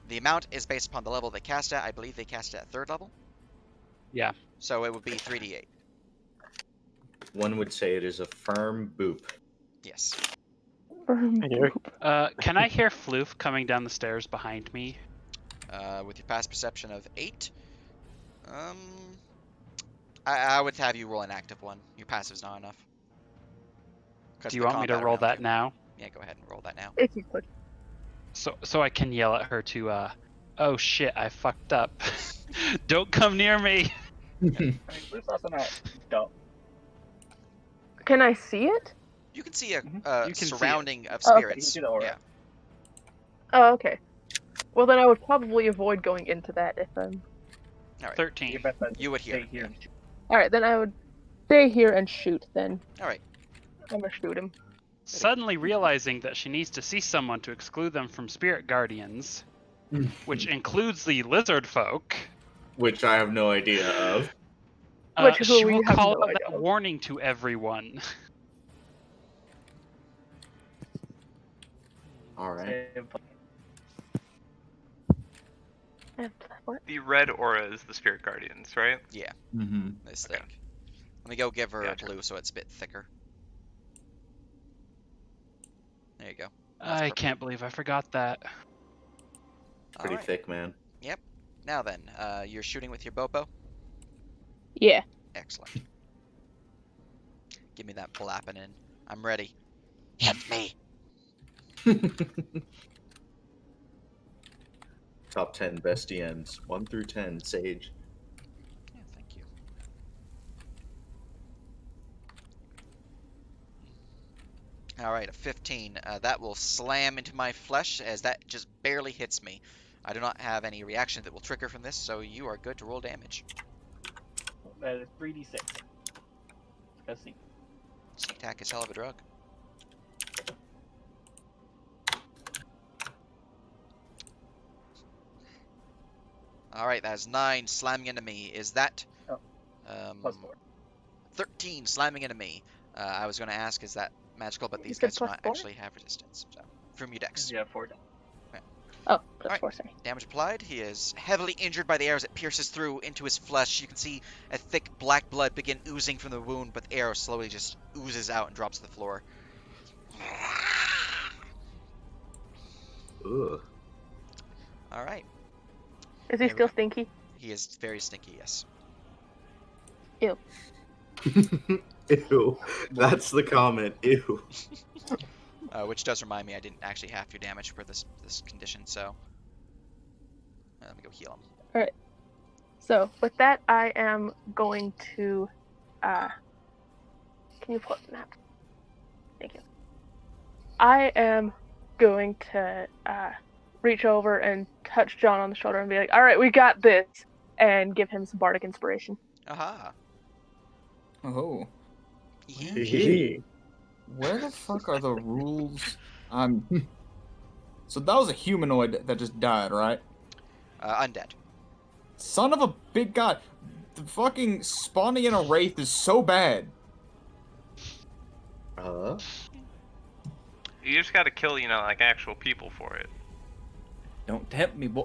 [SPEAKER 3] The amount is based upon the level they cast at. I believe they cast it at 3rd level.
[SPEAKER 2] Yeah.
[SPEAKER 3] So it would be 3d8.
[SPEAKER 7] One would say it is a firm boop.
[SPEAKER 3] Yes.
[SPEAKER 2] Can I hear Floof coming down the stairs behind me?
[SPEAKER 3] With your past perception of 8. I would have you roll an active one. Your passive's not enough.
[SPEAKER 2] Do you want me to roll that now?
[SPEAKER 3] Yeah, go ahead and roll that now.
[SPEAKER 8] If you could.
[SPEAKER 2] So I can yell at her to, oh shit, I fucked up. Don't come near me.
[SPEAKER 6] I mean, Blue's also not dumb.
[SPEAKER 8] Can I see it?
[SPEAKER 3] You can see a
[SPEAKER 2] You can see it.
[SPEAKER 3] surrounding of
[SPEAKER 8] Oh, okay.
[SPEAKER 6] You can
[SPEAKER 3] spirits.
[SPEAKER 6] see the aura.
[SPEAKER 3] Yeah.
[SPEAKER 8] Oh, okay. Well, then I would probably avoid going into that if I'm.
[SPEAKER 3] All right.
[SPEAKER 2] 13.
[SPEAKER 6] Your best bet is
[SPEAKER 3] You would
[SPEAKER 6] to
[SPEAKER 3] hear
[SPEAKER 6] stay
[SPEAKER 3] it,
[SPEAKER 6] here.
[SPEAKER 3] yeah.
[SPEAKER 8] All right, then I would stay here and shoot. Then
[SPEAKER 3] All right.
[SPEAKER 8] I'm gonna shoot him.
[SPEAKER 2] Suddenly realizing that she needs to see someone to exclude them from spirit guardians, which includes the lizard folk.
[SPEAKER 7] Which I have no idea of.
[SPEAKER 8] Which who
[SPEAKER 2] She
[SPEAKER 8] we
[SPEAKER 2] will
[SPEAKER 8] have
[SPEAKER 2] call
[SPEAKER 8] no
[SPEAKER 2] out
[SPEAKER 8] idea
[SPEAKER 2] that
[SPEAKER 8] of.
[SPEAKER 2] warning to everyone.
[SPEAKER 7] All right.
[SPEAKER 8] And what?
[SPEAKER 5] The red aura is the spirit guardians, right?
[SPEAKER 7] Mm-hmm.
[SPEAKER 3] This
[SPEAKER 5] Okay.
[SPEAKER 3] thing. Let me go give her
[SPEAKER 5] Gotcha.
[SPEAKER 3] a blue so it's a bit thicker. There you go.
[SPEAKER 2] I
[SPEAKER 3] perfect.
[SPEAKER 2] can't believe I forgot that.
[SPEAKER 7] Pretty
[SPEAKER 3] Alright.
[SPEAKER 7] thick, man.
[SPEAKER 3] Now then, you're shooting with your bopo?
[SPEAKER 8] Yeah.
[SPEAKER 3] Excellent. Give me that blapping in. I'm ready. Hit me!
[SPEAKER 7] Top 10 best DMs. 1 through 10. Sage.
[SPEAKER 3] Yeah, thank you. Alright, a 15. That will slam into my flesh as that just barely hits me. I do not have any reaction that will trigger from this, so you are good to roll damage.
[SPEAKER 6] That is 3d6. Let's see.
[SPEAKER 3] Sneak attack is hell of a drug. All right, that is 9 slamming into me. Is that
[SPEAKER 10] Plus 4.
[SPEAKER 3] 13 slamming into me? I was going to ask, is that magical? But
[SPEAKER 8] You
[SPEAKER 3] these
[SPEAKER 8] said
[SPEAKER 3] guys do
[SPEAKER 8] plus
[SPEAKER 3] not
[SPEAKER 8] 4?
[SPEAKER 3] actually have resistance. So, from your dex.
[SPEAKER 10] Yeah, 4.
[SPEAKER 8] Oh, plus
[SPEAKER 3] Alright.
[SPEAKER 8] 4, sorry.
[SPEAKER 3] Damage applied. He is heavily injured by the arrows that pierces through into his flesh. You can see a thick black blood begin oozing from the wound, but the arrow slowly just oozes out and drops to the floor.
[SPEAKER 7] Ugh.
[SPEAKER 3] All right.
[SPEAKER 8] Is he
[SPEAKER 3] Hey,
[SPEAKER 8] still stinky?
[SPEAKER 3] He is very stinky, yes.
[SPEAKER 8] Ew.
[SPEAKER 7] Ew. That's the comment. Ew.
[SPEAKER 3] Which does remind me, I didn't actually half your damage for this condition, so let me go heal him.
[SPEAKER 8] So, with that, I am going to, can you pull up the map? Thank you. I am going to, reach over and touch John on the shoulder and be like, alright, we got this, and give him some bardic inspiration.
[SPEAKER 3] Aha.
[SPEAKER 1] Oh.
[SPEAKER 3] Yee.
[SPEAKER 1] Where the fuck are the rules? So that was a humanoid that just died, right?
[SPEAKER 3] Undead.
[SPEAKER 1] Son of a big god. The fucking spawning in a wraith is so bad.
[SPEAKER 7] Uh,
[SPEAKER 5] You just gotta kill, like actual people for it.
[SPEAKER 1] Don't tempt me, boy.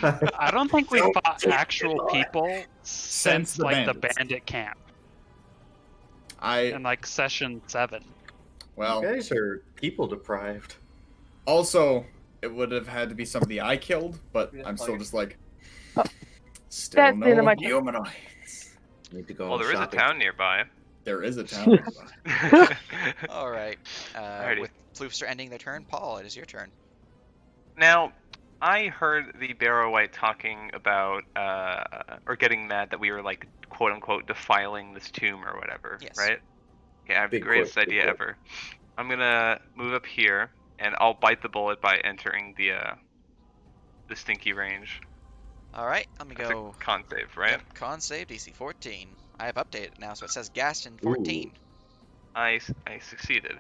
[SPEAKER 2] I don't think we fought actual people since
[SPEAKER 1] the
[SPEAKER 2] like the
[SPEAKER 1] bandits.
[SPEAKER 2] bandit camp
[SPEAKER 1] I
[SPEAKER 2] in like session 7.
[SPEAKER 1] well.
[SPEAKER 7] you guys are people deprived.
[SPEAKER 1] Also, it would have had to be somebody I killed, but
[SPEAKER 10] Yeah,
[SPEAKER 1] I'm still
[SPEAKER 10] okay.
[SPEAKER 1] just like,
[SPEAKER 8] Oh,
[SPEAKER 1] still
[SPEAKER 8] that's the end of
[SPEAKER 1] no
[SPEAKER 8] my turn.
[SPEAKER 1] humanoids.
[SPEAKER 7] Need to go.
[SPEAKER 5] Well, there is a
[SPEAKER 7] shopping.
[SPEAKER 5] town nearby.
[SPEAKER 1] There is a town nearby.
[SPEAKER 3] All right.
[SPEAKER 5] Alrighty.
[SPEAKER 3] With Floofster ending their turn, Paul, it is your turn.
[SPEAKER 5] Now, I heard the Barrow White talking about, or getting mad that we were like, quote unquote, defiling this tomb or whatever,
[SPEAKER 3] Yes.
[SPEAKER 5] right? Okay, I have the
[SPEAKER 7] Big
[SPEAKER 5] greatest
[SPEAKER 7] quote, big
[SPEAKER 5] idea
[SPEAKER 7] quote.
[SPEAKER 5] ever. I'm gonna move up here, and I'll bite the bullet by entering the stinky range.
[SPEAKER 3] All right, let me
[SPEAKER 5] That's
[SPEAKER 3] go.
[SPEAKER 5] a con save, right?
[SPEAKER 3] Yep, con save DC 14. I have updated it now, so it says Gaston 14.
[SPEAKER 5] I succeeded.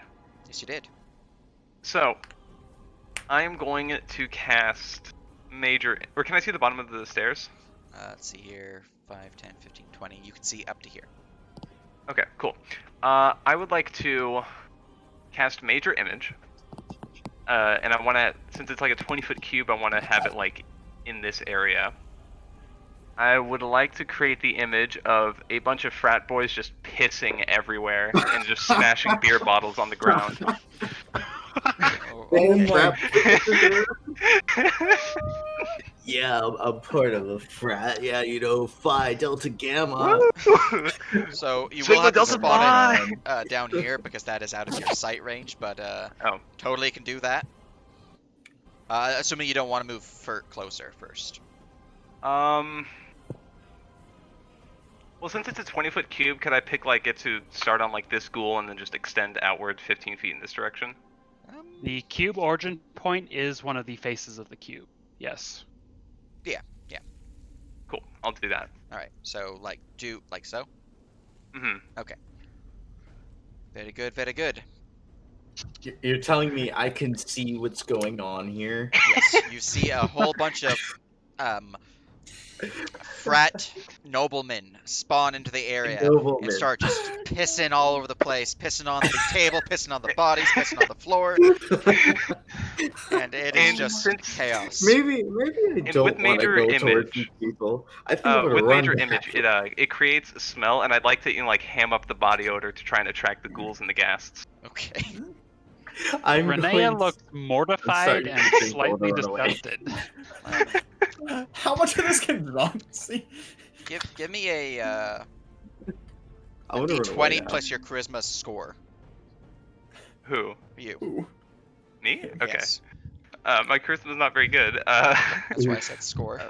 [SPEAKER 3] Yes, you did.
[SPEAKER 5] So, I'm going to cast major. Or can I see the bottom of the stairs?
[SPEAKER 3] Let's see here. 5, 10, 15, 20. You can see up to here.
[SPEAKER 5] Okay, cool. I would like to cast Major Image. And I want to, since it's like a 20-foot cube, I want to have it like in this area. I would like to create the image of a bunch of frat boys just pissing everywhere and just smashing beer bottles on the ground.
[SPEAKER 3] Oh,
[SPEAKER 1] Oh
[SPEAKER 3] okay.
[SPEAKER 1] my.
[SPEAKER 7] Yeah, I'm part of a frat. Yeah, Phi Delta Gamma.
[SPEAKER 3] So you will
[SPEAKER 5] Sigma
[SPEAKER 3] have to
[SPEAKER 5] Delta
[SPEAKER 3] spawn
[SPEAKER 5] Phi!
[SPEAKER 3] it down here because that is out of your sight range, but
[SPEAKER 5] Oh.
[SPEAKER 3] totally can do that. Assuming you don't want to move closer first.
[SPEAKER 5] Well, since it's a 20-foot cube, could I pick like it to start on like this ghoul and then just extend outward 15 feet in this direction?
[SPEAKER 2] The cube origin point is one of the faces of the cube. Yes.
[SPEAKER 5] Cool, I'll do that.
[SPEAKER 3] All right. So do like so.
[SPEAKER 5] Mm-hmm.
[SPEAKER 3] Okay. Very good. Very good.
[SPEAKER 7] You're telling me I can see what's going on here?
[SPEAKER 3] Yes. You see a whole bunch of frat noblemen spawn into the area
[SPEAKER 7] Noblemen.
[SPEAKER 3] and start just pissing all over the place, pissing on the table, pissing on the bodies, pissing on the floor, and it is
[SPEAKER 5] And
[SPEAKER 3] just
[SPEAKER 5] since-
[SPEAKER 3] chaos.
[SPEAKER 7] Maybe I don't
[SPEAKER 5] with
[SPEAKER 7] want to
[SPEAKER 5] major
[SPEAKER 7] go towards
[SPEAKER 5] image,
[SPEAKER 7] these people. I think I'm gonna
[SPEAKER 5] with
[SPEAKER 7] run
[SPEAKER 5] major
[SPEAKER 7] back.
[SPEAKER 5] image, it creates a smell, and I'd like to like ham up the body odor to try and attract the ghouls and the ghasts.
[SPEAKER 3] Okay.
[SPEAKER 7] I'm
[SPEAKER 2] Renea
[SPEAKER 7] going
[SPEAKER 2] looks mortified
[SPEAKER 7] starting
[SPEAKER 2] and
[SPEAKER 7] to think
[SPEAKER 2] slightly
[SPEAKER 7] I'll run away.
[SPEAKER 2] disgusted.
[SPEAKER 1] How much of this can John see?
[SPEAKER 3] Give me a
[SPEAKER 7] I'm gonna run away
[SPEAKER 3] d20
[SPEAKER 7] now.
[SPEAKER 3] plus your charisma score.
[SPEAKER 5] Who?
[SPEAKER 3] You.
[SPEAKER 1] Ooh.
[SPEAKER 5] Me? Okay.
[SPEAKER 3] Yes.
[SPEAKER 5] My charisma's not very good.
[SPEAKER 3] That's why I said score.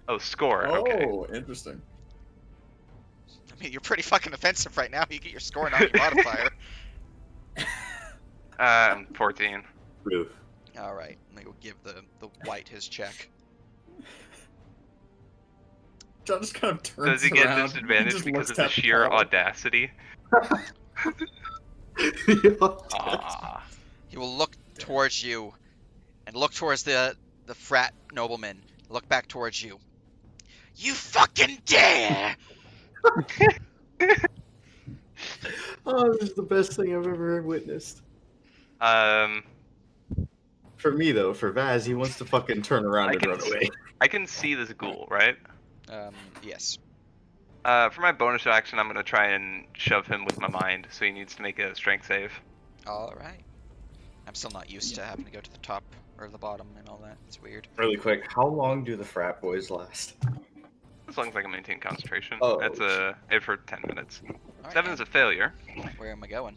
[SPEAKER 5] Oh, score. Okay.
[SPEAKER 1] Oh, interesting.
[SPEAKER 3] I mean, you're pretty fucking offensive right now. You get your score, not your modifier.
[SPEAKER 5] 14.
[SPEAKER 7] Rude.
[SPEAKER 3] All right. I'm gonna go give the white his check.
[SPEAKER 1] John just kind of turns
[SPEAKER 5] Does he get
[SPEAKER 1] around,
[SPEAKER 5] disadvantage
[SPEAKER 1] just
[SPEAKER 5] because
[SPEAKER 1] looks
[SPEAKER 5] of the
[SPEAKER 1] at
[SPEAKER 5] sheer
[SPEAKER 1] Paul.
[SPEAKER 5] audacity? Ah.
[SPEAKER 3] He will look towards you and look towards the frat nobleman, look back towards you. You fucking dare!
[SPEAKER 7] Oh, this is the best thing I've ever witnessed.
[SPEAKER 5] Um,
[SPEAKER 7] For me though, for Vaz, he wants to fucking turn around
[SPEAKER 5] I
[SPEAKER 7] and
[SPEAKER 5] can
[SPEAKER 7] run away.
[SPEAKER 5] I can see this ghoul, right?
[SPEAKER 3] Yes.
[SPEAKER 5] For my bonus action, I'm gonna try and shove him with my mind, so he needs to make a strength save.
[SPEAKER 3] All right. I'm still not used to having to go to the top or the bottom and all that. It's weird.
[SPEAKER 7] Really quick, how long do the frat boys last?
[SPEAKER 5] As long as I can maintain concentration.
[SPEAKER 7] Oh,
[SPEAKER 5] That's it for 10 minutes.
[SPEAKER 3] All right,
[SPEAKER 5] 7 is a failure.
[SPEAKER 3] Where am I going?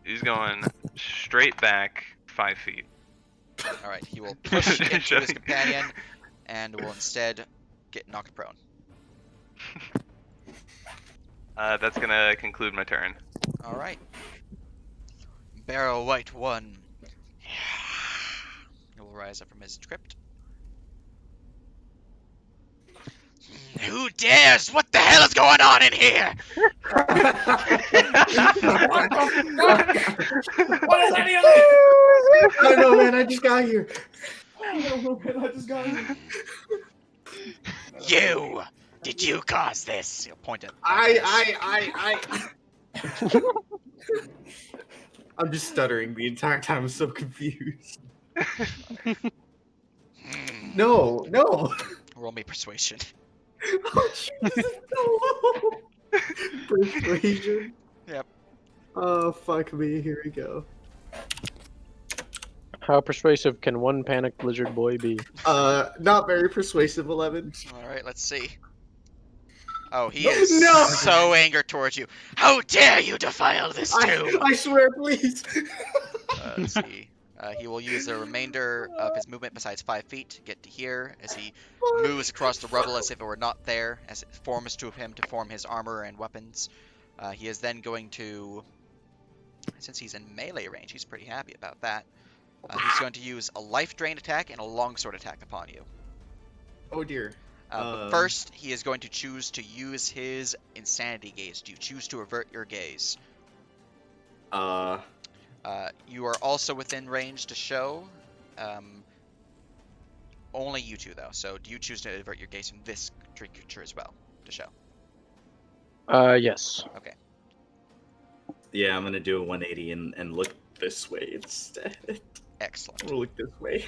[SPEAKER 5] He's going straight back 5 feet.
[SPEAKER 3] All right. He will push into his companion and will instead get knocked prone.
[SPEAKER 5] That's gonna conclude my turn.
[SPEAKER 3] All right. Barrow White 1. He will rise up from his crypt. Who dares? What the hell is going on in here?
[SPEAKER 1] What the fuck? What is any of this?
[SPEAKER 7] I don't know, man. I just got here. I don't know, man. I just got here.
[SPEAKER 3] You! Did you cause this? He'll point at.
[SPEAKER 7] I'm just stuttering the entire time. I'm so confused. No.
[SPEAKER 3] Roll me persuasion.
[SPEAKER 7] Oh, Jesus, no. Persuasion.
[SPEAKER 3] Yep.
[SPEAKER 7] Oh, fuck me. Here we go.
[SPEAKER 4] How persuasive can one panicked lizard boy be?
[SPEAKER 7] Not very persuasive, 11.
[SPEAKER 3] All right, let's see. Oh, he is
[SPEAKER 7] No!
[SPEAKER 3] so angered towards you. How dare you defile this tomb?
[SPEAKER 7] I swear, please.
[SPEAKER 3] Let's see. He will use the remainder of his movement besides 5 feet to get to here as he moves across the rubble as if it were not there, as it forms to him to form his armor and weapons. He is then going to, since he's in melee range, he's pretty happy about that. He's going to use a life drain attack and a longsword attack upon you.
[SPEAKER 7] Oh, dear.
[SPEAKER 3] But first, he is going to choose to use his insanity gaze. Do you choose to avert your gaze? You are also within range to show. Only you two, though. So do you choose to avert your gaze from this creature as well to show?
[SPEAKER 4] Yes.
[SPEAKER 3] Okay.
[SPEAKER 7] Yeah, I'm gonna do a 180 and look this way instead.
[SPEAKER 3] Excellent.
[SPEAKER 7] I'm gonna look this way.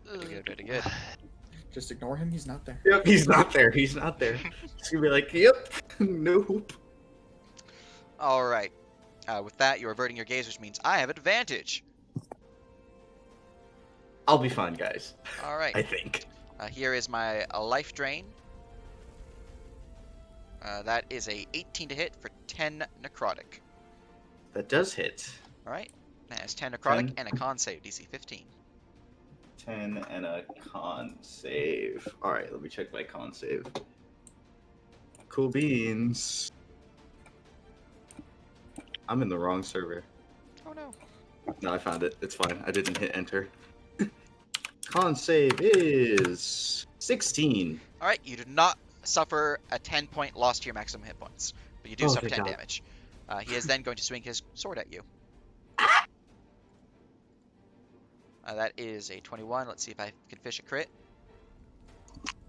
[SPEAKER 3] Very good, very good.
[SPEAKER 1] Just ignore him. He's not there.
[SPEAKER 7] Yep, he's not there. He's not there. He's gonna be like, yep, nope.
[SPEAKER 3] All right. With that, you're averting your gaze, which means I have advantage.
[SPEAKER 7] I'll be fine, guys.
[SPEAKER 3] All right.
[SPEAKER 7] I think.
[SPEAKER 3] Here is my life drain. That is a 18 to hit for 10 necrotic.
[SPEAKER 7] That does hit.
[SPEAKER 3] All right. That is 10 necrotic
[SPEAKER 7] 10.
[SPEAKER 3] and a con save, DC 15.
[SPEAKER 7] 10 and a con save. Alright, let me check my con save. Cool beans. I'm in the wrong server.
[SPEAKER 3] Oh no.
[SPEAKER 7] No, I found it. It's fine. I didn't hit enter. Con save is 16.
[SPEAKER 3] All right. You do not suffer a 10-point loss to your maximum hit points, but you do suffer
[SPEAKER 7] thank
[SPEAKER 3] 10
[SPEAKER 7] God.
[SPEAKER 3] damage. He is then going to swing his sword at you. That is a 21. Let's see if I can fish a crit.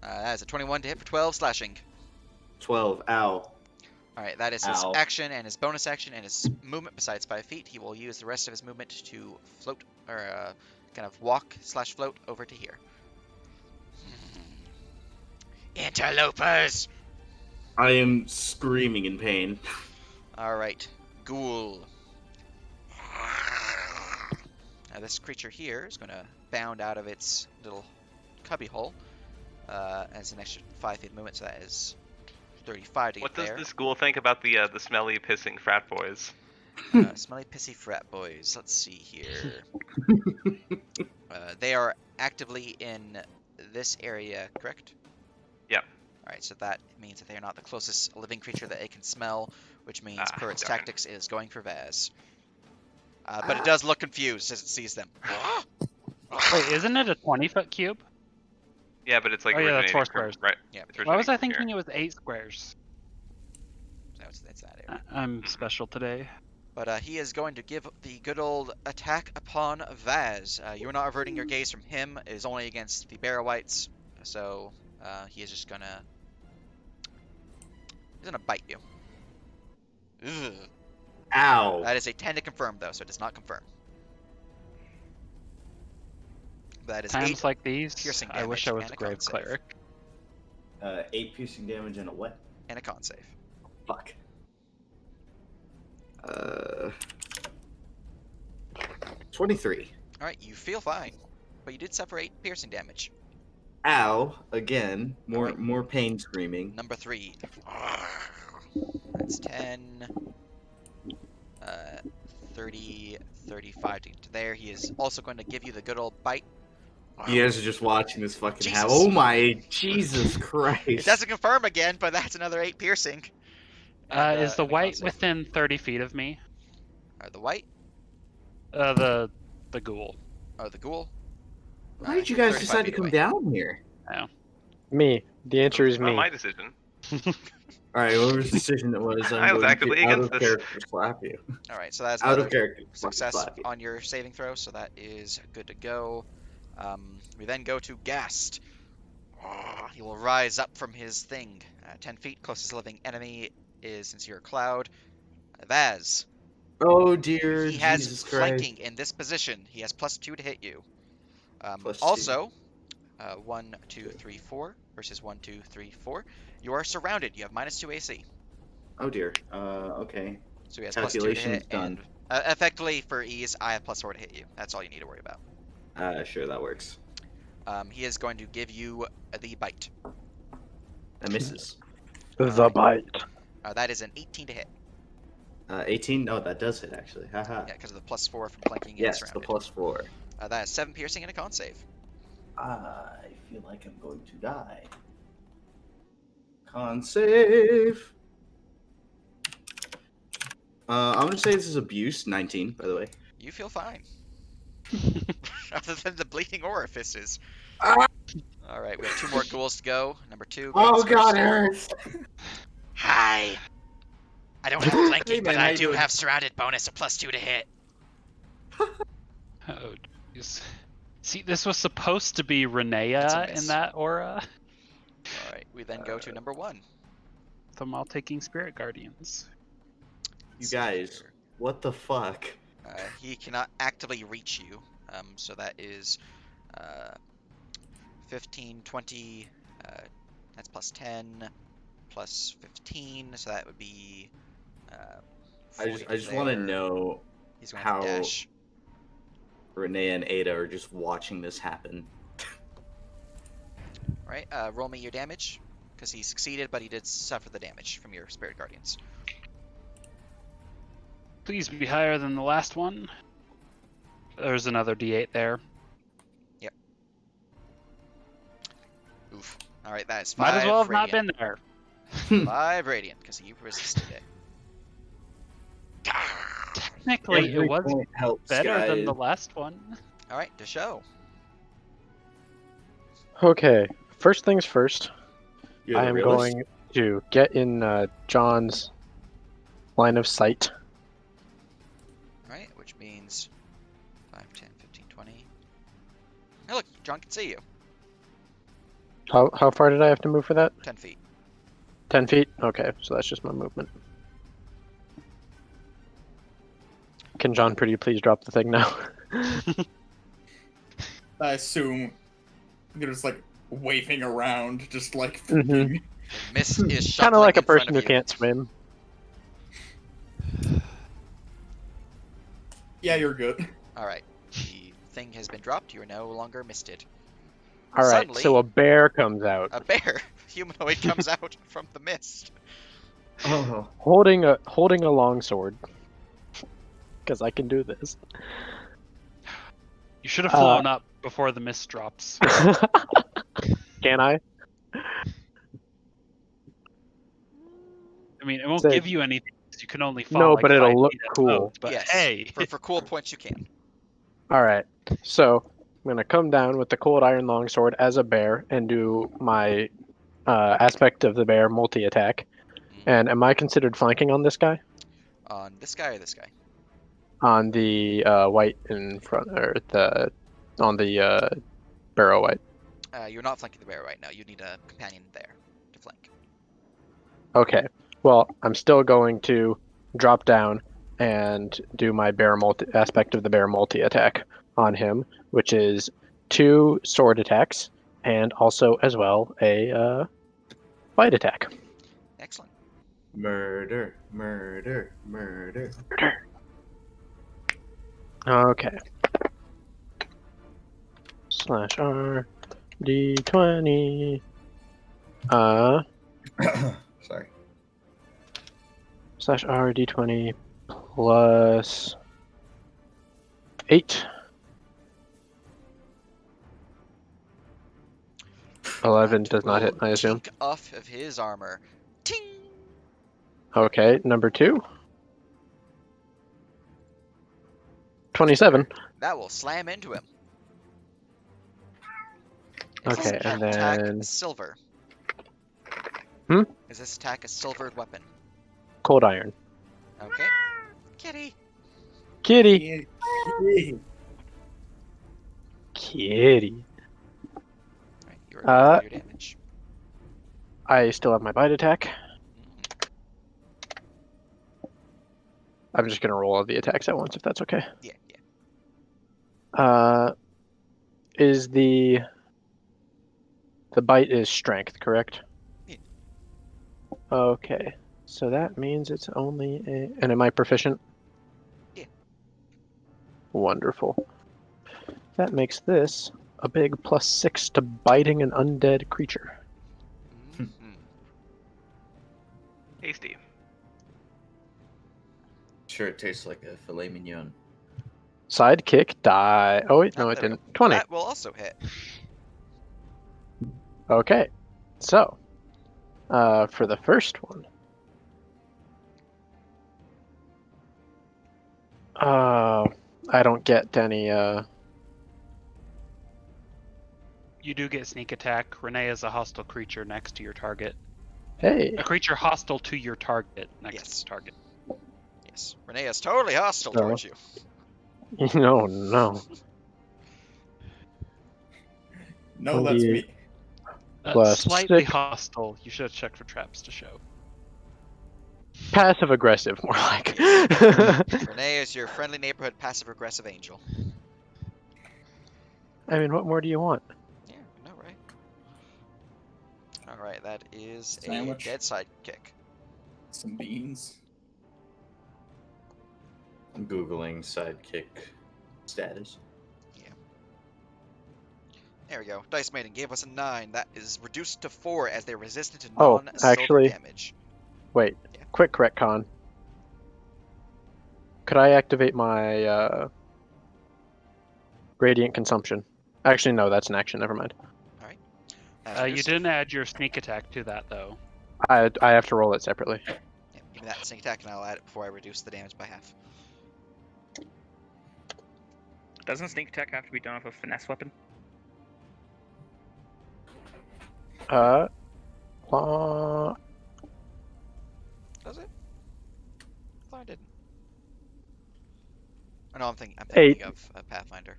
[SPEAKER 3] That is a 21 to hit for 12 slashing.
[SPEAKER 7] 12. Ow.
[SPEAKER 3] Alright, that is his
[SPEAKER 7] Ow.
[SPEAKER 3] action and his bonus action and his movement besides 5 feet. He will use the rest of his movement to float, or kind of walk / float over to here. Interlopers!
[SPEAKER 7] I am screaming in pain.
[SPEAKER 3] Alright, ghoul. Now this creature here is going to bound out of its little cubby hole as an extra 5 feet movement, so that is 35 to
[SPEAKER 5] What
[SPEAKER 3] get
[SPEAKER 5] does
[SPEAKER 3] there.
[SPEAKER 5] this ghoul think about the smelly, pissing frat boys?
[SPEAKER 3] Smelly pissy frat boys. Let's see here. They are actively in this area, correct?
[SPEAKER 5] Yeah.
[SPEAKER 3] Alright, so that means that they are not the closest living creature that it can smell, which means per its
[SPEAKER 5] darn.
[SPEAKER 3] tactics it is going for Vaz. But it does look confused as it sees them.
[SPEAKER 2] Wait, isn't it a 20-foot cube?
[SPEAKER 5] Yeah, but it's like
[SPEAKER 2] Oh, yeah, that's
[SPEAKER 5] originating
[SPEAKER 2] 4
[SPEAKER 5] from-
[SPEAKER 2] squares.
[SPEAKER 5] right.
[SPEAKER 3] Yeah.
[SPEAKER 5] It's
[SPEAKER 2] Why was I
[SPEAKER 5] originating from
[SPEAKER 2] thinking
[SPEAKER 5] here.
[SPEAKER 2] it was 8 squares?
[SPEAKER 3] So it's that area.
[SPEAKER 2] I'm special today.
[SPEAKER 3] But he is going to give the good old attack upon Vaz. You're not averting your gaze from him. It is only against the Bear Whites. So he is just gonna... He's gonna bite you. Ugh.
[SPEAKER 7] Ow.
[SPEAKER 3] That is a 10 to confirm, though, so it does not confirm. That is 8
[SPEAKER 2] Times like these,
[SPEAKER 3] piercing
[SPEAKER 2] I wish I
[SPEAKER 3] damage
[SPEAKER 2] was a
[SPEAKER 3] and a con
[SPEAKER 2] grave
[SPEAKER 3] save.
[SPEAKER 2] cleric.
[SPEAKER 7] 8 piercing damage and a what?
[SPEAKER 3] And a con save.
[SPEAKER 7] Fuck. 23.
[SPEAKER 3] Alright, you feel fine. But you did suffer 8 piercing damage.
[SPEAKER 7] Ow. Again.
[SPEAKER 3] Alright.
[SPEAKER 7] More pain screaming.
[SPEAKER 3] Number 3. That's 10. 30, 35 to get to there. He is also going to give you the good old bite.
[SPEAKER 7] You guys are just watching this fucking
[SPEAKER 3] Jesus.
[SPEAKER 7] happen. Oh my Jesus Christ.
[SPEAKER 3] It doesn't confirm again, but that's another 8 piercing. And,
[SPEAKER 2] Is the
[SPEAKER 3] and a con
[SPEAKER 2] white
[SPEAKER 3] save.
[SPEAKER 2] within 30 feet of me?
[SPEAKER 3] The white?
[SPEAKER 2] The ghoul.
[SPEAKER 3] Oh, the ghoul?
[SPEAKER 7] Why did you guys
[SPEAKER 3] 35
[SPEAKER 7] decide to
[SPEAKER 3] feet
[SPEAKER 7] come
[SPEAKER 3] away.
[SPEAKER 7] down here?
[SPEAKER 4] Me. The answer is
[SPEAKER 5] Not
[SPEAKER 4] me.
[SPEAKER 5] my decision.
[SPEAKER 7] Alright, whoever's decision it was, I'm
[SPEAKER 5] I was
[SPEAKER 7] going
[SPEAKER 5] actively
[SPEAKER 7] to out
[SPEAKER 5] against
[SPEAKER 7] of
[SPEAKER 5] this.
[SPEAKER 7] character slap you.
[SPEAKER 3] Alright, so that's
[SPEAKER 7] Out
[SPEAKER 3] another
[SPEAKER 7] of character.
[SPEAKER 3] success
[SPEAKER 7] slap you.
[SPEAKER 3] on your saving throw, so that is good to go. We then go to Gast. He will rise up from his thing. 10 feet, closest living enemy is, since you're a cloud, Vaz.
[SPEAKER 7] Oh dear
[SPEAKER 3] He has
[SPEAKER 7] Jesus Christ.
[SPEAKER 3] flanking in this position. He has +2 to hit you.
[SPEAKER 7] +2.
[SPEAKER 3] Also, 1, 2, 3, 4 versus 1, 2, 3, 4. You are surrounded. You have -2 AC.
[SPEAKER 7] Oh dear. Okay.
[SPEAKER 3] So he has +2 to
[SPEAKER 7] Calculations
[SPEAKER 3] hit.
[SPEAKER 7] done.
[SPEAKER 3] And, effectively, for ease, I have +4 to hit you. That's all you need to worry about.
[SPEAKER 7] Sure, that works.
[SPEAKER 3] He is going to give you the bite.
[SPEAKER 7] That misses.
[SPEAKER 4] The bite.
[SPEAKER 3] That is an 18 to hit.
[SPEAKER 7] 18? No, that does hit actually. Haha.
[SPEAKER 3] Yeah, because of the +4 from flanking and
[SPEAKER 7] Yes, the
[SPEAKER 3] surrounded.
[SPEAKER 7] +4.
[SPEAKER 3] That is 7 piercing and a con save.
[SPEAKER 7] I feel like I'm going to die. Con save. I'm gonna say this is abuse. 19, by the way.
[SPEAKER 3] You feel fine. Other than the bleeding orifices.
[SPEAKER 7] Ah!
[SPEAKER 3] Alright, we have 2 more ghouls to go. Number 2.
[SPEAKER 7] Oh
[SPEAKER 3] goes
[SPEAKER 7] god,
[SPEAKER 3] first.
[SPEAKER 7] it hurts.
[SPEAKER 3] Hi! I don't have flanking,
[SPEAKER 7] Hey, man,
[SPEAKER 3] but
[SPEAKER 7] how
[SPEAKER 3] I
[SPEAKER 7] you
[SPEAKER 3] do
[SPEAKER 7] doing?
[SPEAKER 3] have surrounded bonus of +2 to hit.
[SPEAKER 2] Oh, jeez. See, this was supposed to be Renea
[SPEAKER 3] miss.
[SPEAKER 2] in that aura.
[SPEAKER 3] Alright, we then go to number 1.
[SPEAKER 2] So I'm all taking Spirit Guardians.
[SPEAKER 7] You guys, what the fuck?
[SPEAKER 3] He cannot actively reach you. So that is 15, 20, that's +10, +15, so that would be
[SPEAKER 7] I just
[SPEAKER 3] 40
[SPEAKER 7] want to
[SPEAKER 3] there.
[SPEAKER 7] know
[SPEAKER 3] He's going
[SPEAKER 7] how
[SPEAKER 3] to dash.
[SPEAKER 7] Renee and Ada are just watching this happen.
[SPEAKER 3] Alright, roll me your damage, because he succeeded, but he did suffer the damage from your Spirit Guardians.
[SPEAKER 2] Please be higher than the last one. There's another D8 there.
[SPEAKER 3] Oof. Alright, that is 5
[SPEAKER 2] Might as well have
[SPEAKER 3] radiant.
[SPEAKER 2] not been there.
[SPEAKER 3] 5 radiant, because you resisted it.
[SPEAKER 2] Technically,
[SPEAKER 7] Every
[SPEAKER 2] it was
[SPEAKER 7] point helps,
[SPEAKER 2] better than the
[SPEAKER 7] guys.
[SPEAKER 2] last one.
[SPEAKER 3] Alright, to show.
[SPEAKER 4] Okay, first things first.
[SPEAKER 7] You're the
[SPEAKER 4] I am
[SPEAKER 7] realist?
[SPEAKER 4] going to get in John's line of sight.
[SPEAKER 3] Alright, which means 5, 10, 15, 20. Hey, look, John can see you.
[SPEAKER 4] How far did I have to move for that?
[SPEAKER 3] 10 feet.
[SPEAKER 4] 10 feet? Okay, so that's just my movement. Can John pretty please drop the thing now?
[SPEAKER 1] I assume you're just like waving around, just like.
[SPEAKER 4] Mhm.
[SPEAKER 3] The mist is
[SPEAKER 4] Kind of
[SPEAKER 3] shuffling
[SPEAKER 4] like a
[SPEAKER 3] in front
[SPEAKER 4] person
[SPEAKER 3] of
[SPEAKER 4] who
[SPEAKER 3] you.
[SPEAKER 4] can't swim.
[SPEAKER 1] Yeah, you're good.
[SPEAKER 3] Alright, the thing has been dropped. You are no longer misted.
[SPEAKER 4] Alright,
[SPEAKER 3] Suddenly-
[SPEAKER 4] so a bear comes out.
[SPEAKER 3] A bear, humanoid, comes out from the mist.
[SPEAKER 7] Oh.
[SPEAKER 4] Holding a long sword. Because I can do this.
[SPEAKER 2] You should have flown up before the mist drops.
[SPEAKER 4] Can I?
[SPEAKER 2] I mean, it won't
[SPEAKER 4] Say-
[SPEAKER 2] give you anything because you can only fall.
[SPEAKER 4] No,
[SPEAKER 2] like,
[SPEAKER 4] but it'll
[SPEAKER 2] 5
[SPEAKER 4] look
[SPEAKER 2] feet at
[SPEAKER 4] cool.
[SPEAKER 2] most, But
[SPEAKER 3] Yes,
[SPEAKER 2] hey,
[SPEAKER 3] for cool points you can.
[SPEAKER 4] Alright, so I'm going to come down with the cold iron longsword as a bear and do my aspect of the bear multi-attack. And am I considered flanking on this guy?
[SPEAKER 3] On this guy or this guy?
[SPEAKER 4] On the white in front, or on the barrow white.
[SPEAKER 3] You're not flanking the bear right now. You need a companion there to flank.
[SPEAKER 4] Okay. Well, I'm still going to drop down and do my bear aspect of the bear multi attack on him, which is 2 sword attacks and also as well a bite attack.
[SPEAKER 3] Excellent.
[SPEAKER 7] Murder, murder, murder.
[SPEAKER 4] Okay. Slash R D20.
[SPEAKER 1] Sorry.
[SPEAKER 4] Slash R D20 plus 8. 11 does not hit, I assume.
[SPEAKER 3] Tink off of his armor. Ting!
[SPEAKER 4] Okay, number 2. 27.
[SPEAKER 3] That will slam into him.
[SPEAKER 4] Okay,
[SPEAKER 3] Is this
[SPEAKER 4] and
[SPEAKER 3] attack
[SPEAKER 4] then
[SPEAKER 3] silver?
[SPEAKER 4] Hmm?
[SPEAKER 3] Is this attack a silvered weapon?
[SPEAKER 4] cold iron.
[SPEAKER 3] Okay. Kitty.
[SPEAKER 4] Kitty.
[SPEAKER 7] Kitty.
[SPEAKER 4] Kitty.
[SPEAKER 3] Right, you are your damage.
[SPEAKER 4] I still have my bite attack. I'm just gonna roll all the attacks at once if that's okay.
[SPEAKER 3] Yeah.
[SPEAKER 4] Is the bite is strength, correct?
[SPEAKER 3] Yeah.
[SPEAKER 4] Okay. So that means it's only a... And am I proficient?
[SPEAKER 3] Yeah.
[SPEAKER 4] Wonderful. That makes this a big +6 to biting an undead creature.
[SPEAKER 5] Tasty.
[SPEAKER 7] Sure, it tastes like a filet mignon.
[SPEAKER 4] Sidekick die. Oh wait, no, it
[SPEAKER 3] There we
[SPEAKER 4] didn't.
[SPEAKER 3] go.
[SPEAKER 4] 20.
[SPEAKER 3] That will also hit.
[SPEAKER 4] Okay. So, for the first one, I don't get any.
[SPEAKER 2] You do get sneak attack. Renee is a hostile creature next to your target.
[SPEAKER 4] Hey.
[SPEAKER 2] A creature hostile to your target next
[SPEAKER 3] Yes.
[SPEAKER 2] to the target.
[SPEAKER 3] Yes. Renee is totally hostile towards you.
[SPEAKER 4] No, no.
[SPEAKER 1] No, that's me.
[SPEAKER 4] Plus
[SPEAKER 2] Slightly
[SPEAKER 4] 6.
[SPEAKER 2] hostile. You should have checked for traps to show.
[SPEAKER 4] Passive aggressive, more like.
[SPEAKER 3] Renee is your friendly neighborhood passive aggressive angel.
[SPEAKER 4] I mean, what more do you want?
[SPEAKER 3] Yeah, I know, right? Alright, that is
[SPEAKER 1] Sandwich.
[SPEAKER 3] a dead sidekick.
[SPEAKER 1] Some beans.
[SPEAKER 7] I'm Googling sidekick status.
[SPEAKER 3] There we go. Dice Maiden gave us a 9. That is reduced to 4 as they're resistant to
[SPEAKER 4] Oh,
[SPEAKER 3] non-silver
[SPEAKER 4] actually-
[SPEAKER 3] damage.
[SPEAKER 4] Wait,
[SPEAKER 3] Yeah.
[SPEAKER 4] quick retcon. Could I activate my radiant consumption? Actually, no, that's an action. Never mind.
[SPEAKER 3] As
[SPEAKER 2] You didn't add your sneak attack to that though.
[SPEAKER 4] I have to roll it separately.
[SPEAKER 3] Yeah, give me that sneak attack and I'll add it before I reduce the damage by half.
[SPEAKER 6] Doesn't sneak attack have to be done with a finesse weapon?
[SPEAKER 4] Uh,
[SPEAKER 3] Does it? I thought I didn't. Oh, no, I'm thinking
[SPEAKER 4] 8.
[SPEAKER 3] of a Pathfinder.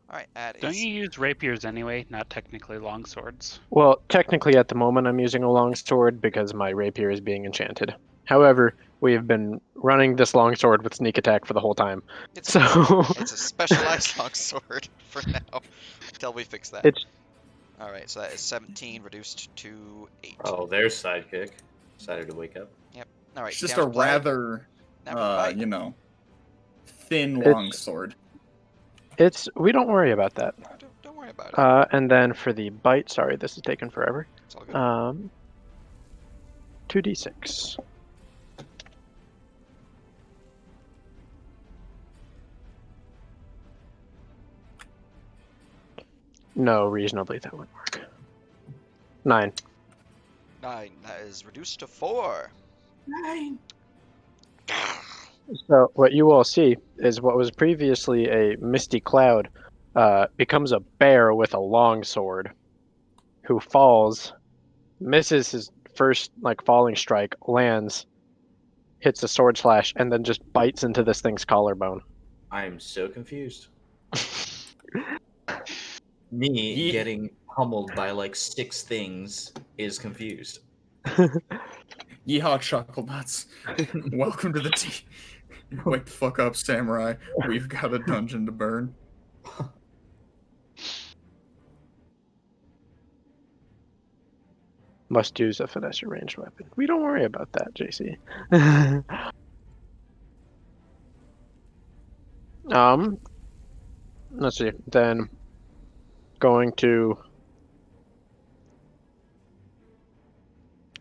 [SPEAKER 3] Alright, add
[SPEAKER 2] Don't
[SPEAKER 3] is...
[SPEAKER 2] you use rapiers anyway? Not technically longswords.
[SPEAKER 4] Well, technically at the moment I'm using a longsword because my rapier is being enchanted. However, we have been running this longsword with sneak attack for the whole time.
[SPEAKER 3] It's
[SPEAKER 4] So
[SPEAKER 3] it's a specialized longsword for now, until we fix that.
[SPEAKER 4] It's...
[SPEAKER 3] Alright, so that is 17 reduced to 8.
[SPEAKER 7] Oh, there's sidekick. Decided to wake up.
[SPEAKER 3] Yep. Alright,
[SPEAKER 1] It's just a
[SPEAKER 3] damage applied.
[SPEAKER 1] rather,
[SPEAKER 3] Now for the bite.
[SPEAKER 1] thin
[SPEAKER 4] It's-
[SPEAKER 1] longsword.
[SPEAKER 4] we don't worry about that.
[SPEAKER 3] Don't worry about it.
[SPEAKER 4] And then for the bite, sorry, this is taking forever.
[SPEAKER 3] It's all good.
[SPEAKER 4] 2d6. No, reasonably that would work. 9.
[SPEAKER 3] 9. That is reduced to 4.
[SPEAKER 7] 9.
[SPEAKER 4] So what you all see is what was previously a misty cloud becomes a bear with a long sword who falls, misses his first falling strike, lands, hits a sword slash, and then just bites into this thing's collarbone.
[SPEAKER 7] I am so confused. Me
[SPEAKER 1] Ye-
[SPEAKER 7] getting pummeled by like 6 things is confused.
[SPEAKER 1] Yeehaw, chuckle nuts. Welcome to the tea. Wake the fuck up, samurai. We've got a dungeon to burn.
[SPEAKER 4] Must use a finesse ranged weapon. We don't worry about that, JC. Let's see. Then going to.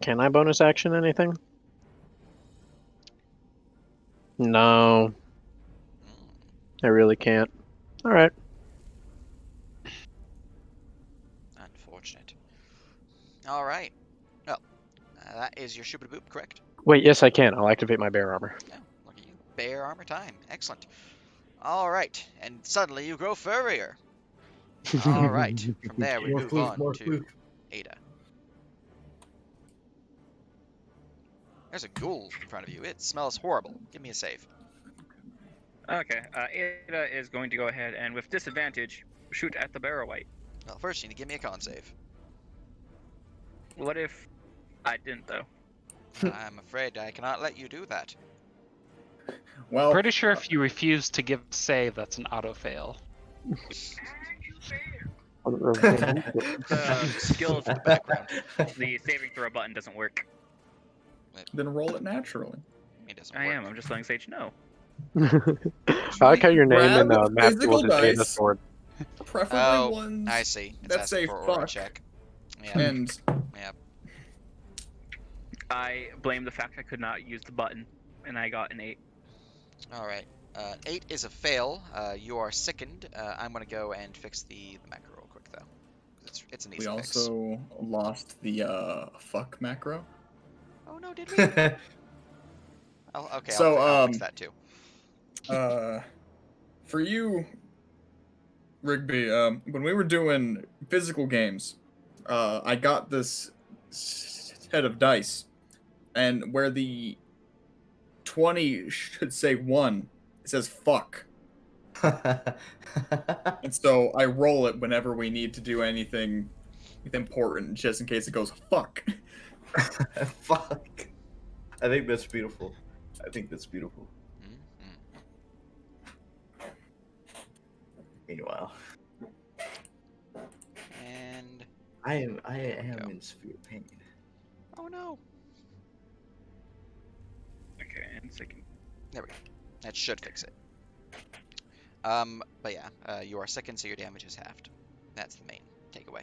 [SPEAKER 4] Can I bonus action anything? No, I really can't. All right.
[SPEAKER 3] Unfortunate. All right. Well, that is your shooba boop, correct?
[SPEAKER 4] Wait, yes, I can. I'll activate my bear armor.
[SPEAKER 3] Yeah, look at you. Bear armor time. Excellent. All right. And suddenly you grow furrier. All right. From there, we move on to Ada. There's a ghoul in front of you. It smells horrible. Give me a save.
[SPEAKER 6] Okay, Ada is going to go ahead and, with disadvantage, shoot at the barrow white.
[SPEAKER 3] Well, first you need to give me a con save.
[SPEAKER 6] What if I didn't, though?
[SPEAKER 3] I'm afraid I cannot let you do that.
[SPEAKER 1] Well,
[SPEAKER 2] Pretty sure if you refuse to give a save, that's an auto fail.
[SPEAKER 6] The skills
[SPEAKER 3] The background.
[SPEAKER 6] the saving throw button doesn't work.
[SPEAKER 1] then roll it naturally.
[SPEAKER 3] It doesn't
[SPEAKER 6] I
[SPEAKER 3] work.
[SPEAKER 6] am. I'm just letting Sage know.
[SPEAKER 4] I like how your name in
[SPEAKER 1] Grab
[SPEAKER 4] map
[SPEAKER 1] physical
[SPEAKER 4] will just be the
[SPEAKER 1] dice.
[SPEAKER 4] sword.
[SPEAKER 1] Preferably
[SPEAKER 3] Oh,
[SPEAKER 1] ones
[SPEAKER 3] I see. It's
[SPEAKER 1] that
[SPEAKER 3] asking
[SPEAKER 1] say
[SPEAKER 3] for aura
[SPEAKER 1] fuck.
[SPEAKER 3] check. Yeah.
[SPEAKER 1] And
[SPEAKER 3] Yeah.
[SPEAKER 6] I blame the fact I could not use the button, and I got an 8.
[SPEAKER 3] All right. 8 is a fail. You are sickened. I'm gonna go and fix the macro real quick though. It's an easy
[SPEAKER 1] we
[SPEAKER 3] fix.
[SPEAKER 1] also lost the fuck macro.
[SPEAKER 3] Oh no, did we? Okay,
[SPEAKER 1] So,
[SPEAKER 3] I'll fix that too.
[SPEAKER 1] For you, Rigby, when we were doing physical games, I got this set of dice, and where the 20 should say 1, it says fuck. And so I roll it whenever we need to do anything important, just in case it goes fuck.
[SPEAKER 7] Fuck. I think that's beautiful.
[SPEAKER 3] Mm-hmm.
[SPEAKER 7] Meanwhile,
[SPEAKER 3] And
[SPEAKER 7] I am
[SPEAKER 3] Go.
[SPEAKER 7] in severe pain.
[SPEAKER 3] oh no,
[SPEAKER 6] Okay, and second.
[SPEAKER 3] there we go. That should fix it. But yeah, you are sickened, so your damage is halved. That's the main takeaway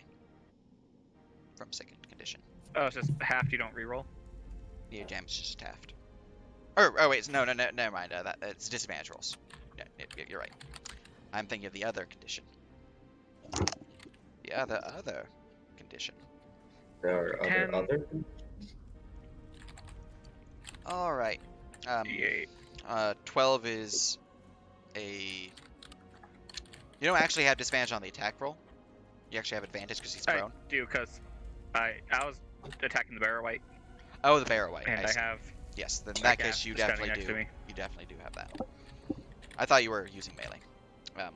[SPEAKER 3] from sickened condition.
[SPEAKER 6] Oh, it's just half. You don't reroll.
[SPEAKER 3] Your damage is just halved. Oh wait, no, never mind. It's disadvantage rolls. Yeah, you're right. I'm thinking of the other condition. The other condition.
[SPEAKER 7] There are
[SPEAKER 6] 10.
[SPEAKER 7] other.
[SPEAKER 3] All right.
[SPEAKER 6] D8.
[SPEAKER 3] 12 is a. You don't actually have disadvantage on the attack roll. You actually have advantage because he's
[SPEAKER 6] I
[SPEAKER 3] prone.
[SPEAKER 6] do, because I was attacking the barrow white,
[SPEAKER 3] Oh, the barrow white.
[SPEAKER 6] and I
[SPEAKER 3] see.
[SPEAKER 6] have.
[SPEAKER 3] Yes, then in
[SPEAKER 6] a
[SPEAKER 3] that
[SPEAKER 6] gap
[SPEAKER 3] case you
[SPEAKER 6] standing
[SPEAKER 3] definitely
[SPEAKER 6] next to
[SPEAKER 3] do.
[SPEAKER 6] me.
[SPEAKER 3] You definitely do have that. I thought you were using melee. Yeah,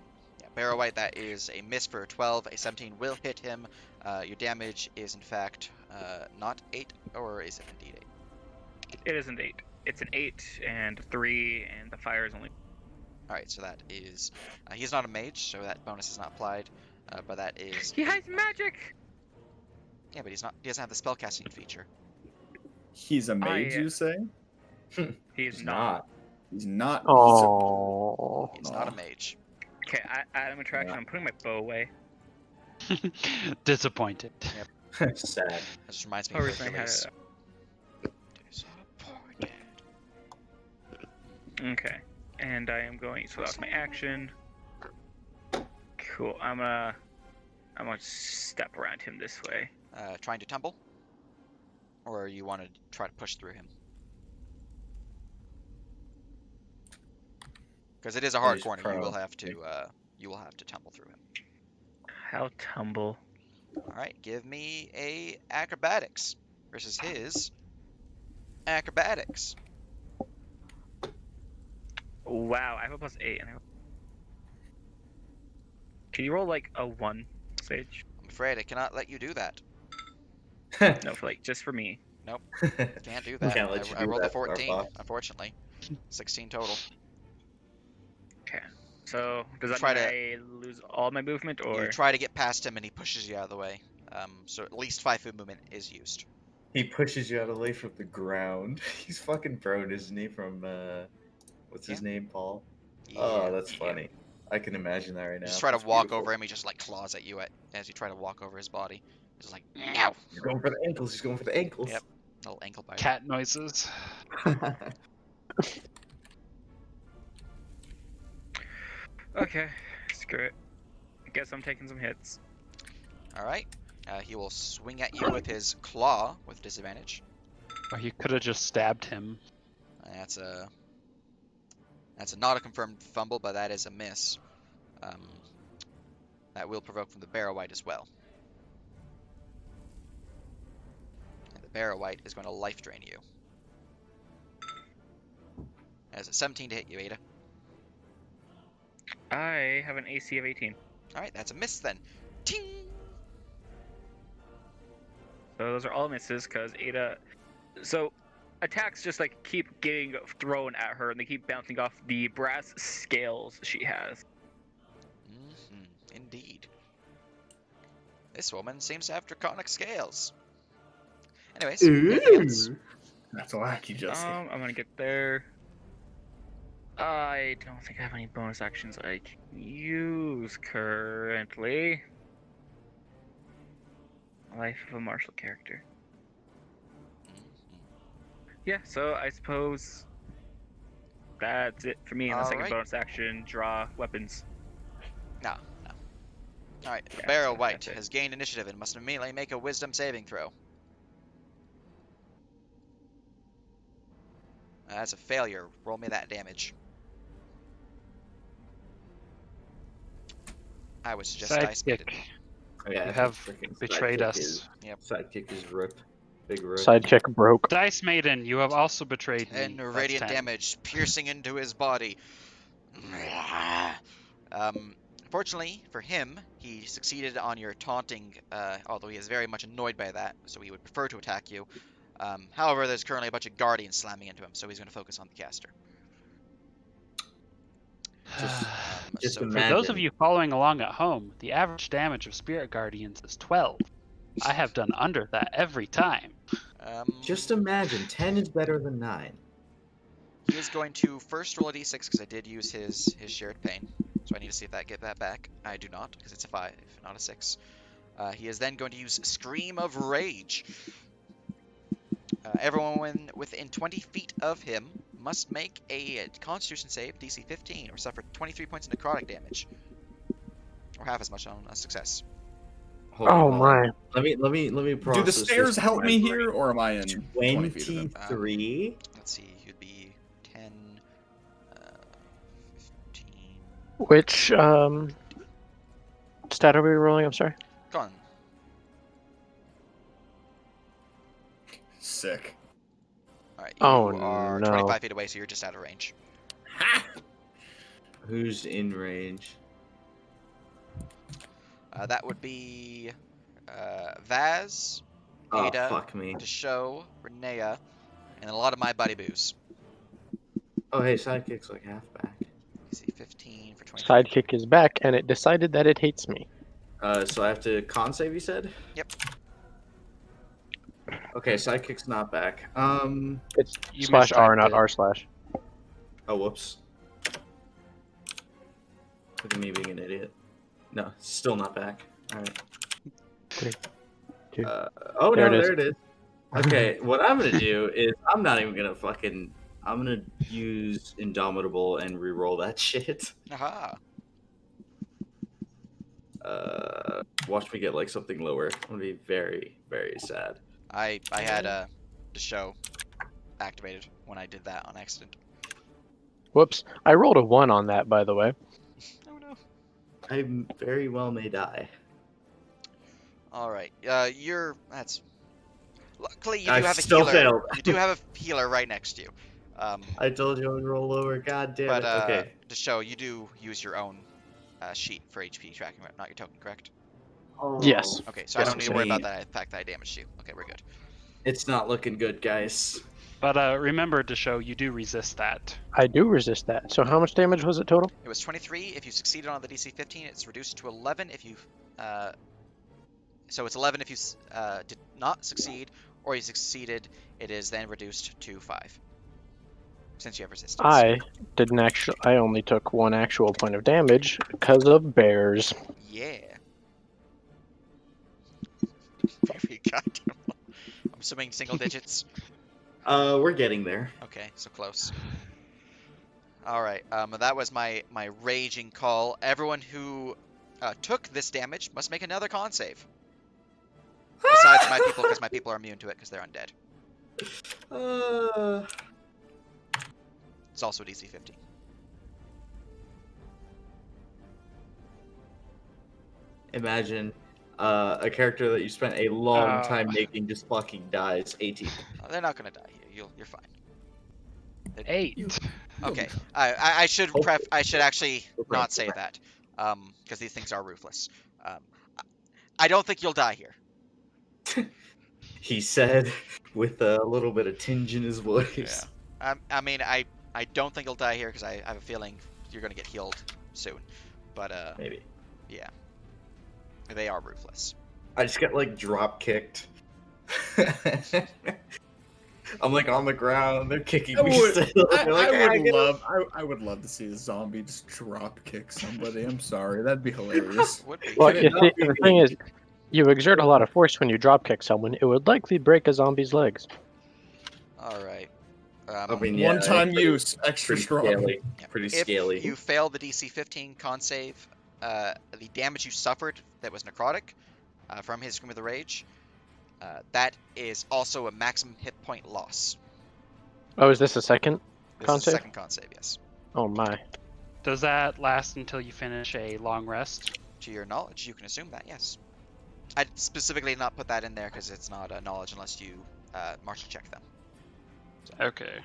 [SPEAKER 3] barrow white. That is a miss for 12. A 17 will hit him. Your damage is in fact not 8, or is it indeed 8?
[SPEAKER 6] It isn't 8. It's an 8 and 3, and the fire is only.
[SPEAKER 3] All right, so that is. He's not a mage, so that bonus is not applied. But that is.
[SPEAKER 6] He hides magic.
[SPEAKER 3] Yeah, but he's not. He doesn't have the spellcasting feature.
[SPEAKER 1] He's a mage, you say?
[SPEAKER 6] He's not.
[SPEAKER 1] He's not.
[SPEAKER 4] Oh.
[SPEAKER 3] He's not a mage.
[SPEAKER 6] Okay, item attraction. I'm putting my bow away.
[SPEAKER 2] Disappointed.
[SPEAKER 7] Sad.
[SPEAKER 3] That just reminds me
[SPEAKER 6] Oh,
[SPEAKER 3] of
[SPEAKER 6] recently had
[SPEAKER 3] Hercules.
[SPEAKER 6] it.
[SPEAKER 3] Disappointed.
[SPEAKER 6] Okay, and I am going. So that's my action. Cool. I'm gonna step around him this way.
[SPEAKER 3] Trying to tumble, or you want to try to push through him? Because it is a hard
[SPEAKER 7] he's
[SPEAKER 3] corner.
[SPEAKER 7] prone.
[SPEAKER 3] You will have to tumble through him.
[SPEAKER 6] How tumble?
[SPEAKER 3] All right, give me a acrobatics versus his acrobatics.
[SPEAKER 6] Wow, I have a +8. Can you roll like a 1, Sage?
[SPEAKER 3] I'm afraid I cannot let you do that.
[SPEAKER 6] No, for like just for me.
[SPEAKER 3] Nope, can't do
[SPEAKER 7] We
[SPEAKER 3] that.
[SPEAKER 7] can't let you
[SPEAKER 3] I
[SPEAKER 7] do
[SPEAKER 3] rolled a
[SPEAKER 7] that,
[SPEAKER 3] 14,
[SPEAKER 7] Starfox.
[SPEAKER 3] unfortunately. 16 total.
[SPEAKER 6] Okay. So does that
[SPEAKER 3] Try
[SPEAKER 6] mean
[SPEAKER 3] to-
[SPEAKER 6] I lose all my movement, or
[SPEAKER 3] You try to get past him and he pushes you out of the way. So at least 5-foot movement is used.
[SPEAKER 7] He pushes you out of the way from the ground. He's fucking prone, isn't he? From what's his name, Paul? Oh,
[SPEAKER 3] Yeah.
[SPEAKER 7] that's funny. I can imagine that right
[SPEAKER 3] You
[SPEAKER 7] now.
[SPEAKER 3] just try to
[SPEAKER 7] That's
[SPEAKER 3] walk
[SPEAKER 7] beautiful.
[SPEAKER 3] over him. He just like claws at you as you try to walk over his body. He's like, no.
[SPEAKER 7] He's going for the ankles. He's going for the ankles.
[SPEAKER 3] Yep. Little ankle bite.
[SPEAKER 2] Cat noises.
[SPEAKER 6] okay, screw it. I guess I'm taking some hits.
[SPEAKER 3] All right. He will swing at you with his claw with disadvantage.
[SPEAKER 2] Or he could have just stabbed him.
[SPEAKER 3] That's not a confirmed fumble, but that is a miss. That will provoke from the Barrow White as well. And the Barrow White is going to life drain you. As a 17 to hit you, Ada.
[SPEAKER 6] I have an AC of 18.
[SPEAKER 3] All right, that's a miss then. Ting!
[SPEAKER 6] So those are all misses because Ada. So attacks just like keep getting thrown at her and they keep bouncing off the brass scales she has.
[SPEAKER 3] Indeed. This woman seems to have draconic scales. Anyways, anything else?
[SPEAKER 1] That's wacky, Jessica.
[SPEAKER 6] I'm gonna get there. I don't think I have any bonus actions I can use currently. Life of a martial character. Yeah, so I suppose that's it for me. Unless I can
[SPEAKER 3] Alright.
[SPEAKER 6] bonus action, draw weapons.
[SPEAKER 3] No. Alright,
[SPEAKER 6] Yeah,
[SPEAKER 3] Barrow
[SPEAKER 6] that's
[SPEAKER 3] White
[SPEAKER 6] it.
[SPEAKER 3] has gained initiative and must immediately make a wisdom saving throw. That's a failure. Roll me that damage. I would suggest dice made it.
[SPEAKER 2] Sidekick.
[SPEAKER 7] Yeah,
[SPEAKER 2] You have
[SPEAKER 7] freaking
[SPEAKER 2] betrayed
[SPEAKER 7] sidekick
[SPEAKER 2] us.
[SPEAKER 7] Is,
[SPEAKER 3] Yep.
[SPEAKER 7] Sidekick is rip. Big rip.
[SPEAKER 4] Sidekick broke.
[SPEAKER 2] Dice Maiden, you have also betrayed me.
[SPEAKER 3] And
[SPEAKER 2] That's
[SPEAKER 3] radiant
[SPEAKER 2] 10.
[SPEAKER 3] damage piercing into his body. Fortunately for him, he succeeded on your taunting, although he is very much annoyed by that, so he would prefer to attack you. However, there's currently a bunch of guardians slamming into him, so he's going to focus on the caster.
[SPEAKER 7] Just
[SPEAKER 3] So
[SPEAKER 2] For those of
[SPEAKER 7] imagine.
[SPEAKER 2] you following along at home, the average damage of Spirit Guardians is 12. I have done under that every time.
[SPEAKER 7] Just imagine. 10 is better than 9.
[SPEAKER 3] He is going to first roll a d6 because I did use his shared pain. So I need to see if I get that back. I do not because it's a 5, not a 6. He is then going to use Scream of Rage. Everyone within 20 feet of him must make a Constitution save, DC 15, or suffer 23 points of necrotic damage, or half as much on a success.
[SPEAKER 7] Hold on,
[SPEAKER 4] Oh
[SPEAKER 7] hold on.
[SPEAKER 4] my.
[SPEAKER 7] Let me process
[SPEAKER 1] Do the
[SPEAKER 7] this
[SPEAKER 1] stairs
[SPEAKER 7] in
[SPEAKER 1] help
[SPEAKER 7] my
[SPEAKER 1] me
[SPEAKER 7] brain.
[SPEAKER 1] here, or am I in 20 feet of them?
[SPEAKER 7] 23?
[SPEAKER 3] Let's see, you'd be 10, 15.
[SPEAKER 4] Which stat are we rolling? I'm sorry.
[SPEAKER 3] Go on.
[SPEAKER 1] Sick.
[SPEAKER 3] All right, you
[SPEAKER 4] Oh,
[SPEAKER 3] are
[SPEAKER 4] no.
[SPEAKER 3] 25 feet away, so you're just out of range.
[SPEAKER 7] Who's in range?
[SPEAKER 3] That would be Vaz,
[SPEAKER 7] Oh,
[SPEAKER 3] Ada,
[SPEAKER 7] fuck me.
[SPEAKER 3] Desho, Renea, and a lot of my buddy boos.
[SPEAKER 7] Oh, hey, sidekick's like half back.
[SPEAKER 3] See, 15 for 20.
[SPEAKER 4] Sidekick is back, and it decided that it hates me.
[SPEAKER 7] So I have to con save, you said?
[SPEAKER 3] Yep.
[SPEAKER 7] Okay, sidekick's not back.
[SPEAKER 4] It's
[SPEAKER 2] You
[SPEAKER 4] slash R, not
[SPEAKER 2] mistyped it.
[SPEAKER 4] R slash.
[SPEAKER 7] Oh, whoops. Look at me being an idiot. No, still not back. Alright.
[SPEAKER 4] 3, 2.
[SPEAKER 7] Oh,
[SPEAKER 4] There
[SPEAKER 7] no,
[SPEAKER 4] it is.
[SPEAKER 7] there it is. Okay, what I'm gonna do is I'm not even gonna fucking... I'm gonna use Indomitable and re-roll that shit.
[SPEAKER 3] Aha.
[SPEAKER 7] Watch me get like something lower. I'm gonna be very, very sad.
[SPEAKER 3] I had Desho activated when I did that on accident.
[SPEAKER 4] Whoops. I rolled a 1 on that, by the way.
[SPEAKER 3] Oh no.
[SPEAKER 7] I very well may die.
[SPEAKER 3] All right. That's. Luckily, you do
[SPEAKER 7] I
[SPEAKER 3] have a
[SPEAKER 7] still
[SPEAKER 3] healer.
[SPEAKER 7] failed.
[SPEAKER 3] You do have a healer right next to you.
[SPEAKER 7] I told you I would roll lower. God damn
[SPEAKER 3] But
[SPEAKER 7] it. Okay.
[SPEAKER 3] to show, you do use your own sheet for HP tracking, not your token, correct?
[SPEAKER 4] Yes.
[SPEAKER 3] Okay, so I
[SPEAKER 4] Yes,
[SPEAKER 3] don't need to
[SPEAKER 4] sir.
[SPEAKER 3] worry about that fact that I damaged you. Okay, we're good.
[SPEAKER 7] It's not looking good, guys.
[SPEAKER 2] But remember to show you do resist that.
[SPEAKER 4] I do resist that. So how much damage was it total?
[SPEAKER 3] It was 23. If you succeeded on the DC 15, it's reduced to 11 if you. So it's 11 if you did not succeed, or you succeeded. It is then reduced to 5. Since you have resistance.
[SPEAKER 4] I didn't actually. I only took 1 actual point of damage because of bears.
[SPEAKER 3] Yeah. Very goddamn. I'm assuming single digits.
[SPEAKER 7] We're getting there.
[SPEAKER 3] Okay, so close. All right. That was my raging call. Everyone who took this damage must make another con save. Besides my people, because my people are immune to it because they're undead. It's also DC 15.
[SPEAKER 7] Imagine a character that you spent a long time making just fucking dies. 18.
[SPEAKER 3] They're not gonna die here. You're fine.
[SPEAKER 2] 8.
[SPEAKER 3] Okay. I should
[SPEAKER 7] Hopefully.
[SPEAKER 3] I should actually
[SPEAKER 7] Right.
[SPEAKER 3] not say that. Because these things are ruthless. I don't think you'll die here.
[SPEAKER 7] He said with a little bit of tinge in his voice.
[SPEAKER 3] I mean, I don't think you'll die here because I have a feeling you're gonna get healed soon. But
[SPEAKER 7] Maybe.
[SPEAKER 3] yeah, they are ruthless.
[SPEAKER 7] I just got like drop kicked. I'm like on the ground. They're kicking
[SPEAKER 1] I
[SPEAKER 7] me
[SPEAKER 1] would,
[SPEAKER 7] still. They're like,
[SPEAKER 1] I would love to see a zombie just drop kick somebody. I'm sorry, that'd be hilarious.
[SPEAKER 3] Would be.
[SPEAKER 4] Well,
[SPEAKER 7] Could
[SPEAKER 4] you
[SPEAKER 7] it
[SPEAKER 4] see,
[SPEAKER 7] not be
[SPEAKER 4] the thing is, you exert a lot of force when you drop kick someone. It would likely break a zombie's legs.
[SPEAKER 3] All right.
[SPEAKER 7] I mean, yeah,
[SPEAKER 1] One-time
[SPEAKER 7] pretty-
[SPEAKER 1] use, extra
[SPEAKER 7] pretty
[SPEAKER 1] strong.
[SPEAKER 7] scaly.
[SPEAKER 3] Yeah.
[SPEAKER 7] Pretty
[SPEAKER 3] If
[SPEAKER 7] scaly.
[SPEAKER 3] you fail the DC 15 con save, the damage you suffered that was necrotic from his Scream of the Rage, that is also a maximum hit point loss.
[SPEAKER 4] Oh, is this a second?
[SPEAKER 3] This
[SPEAKER 4] Con
[SPEAKER 3] is the
[SPEAKER 4] save?
[SPEAKER 3] second con save, yes.
[SPEAKER 4] Oh my.
[SPEAKER 2] Does that last until you finish a long rest?
[SPEAKER 3] To your knowledge, you can assume that, yes. I'd specifically not put that in there because it's not a knowledge unless you martial check them.
[SPEAKER 2] Okay.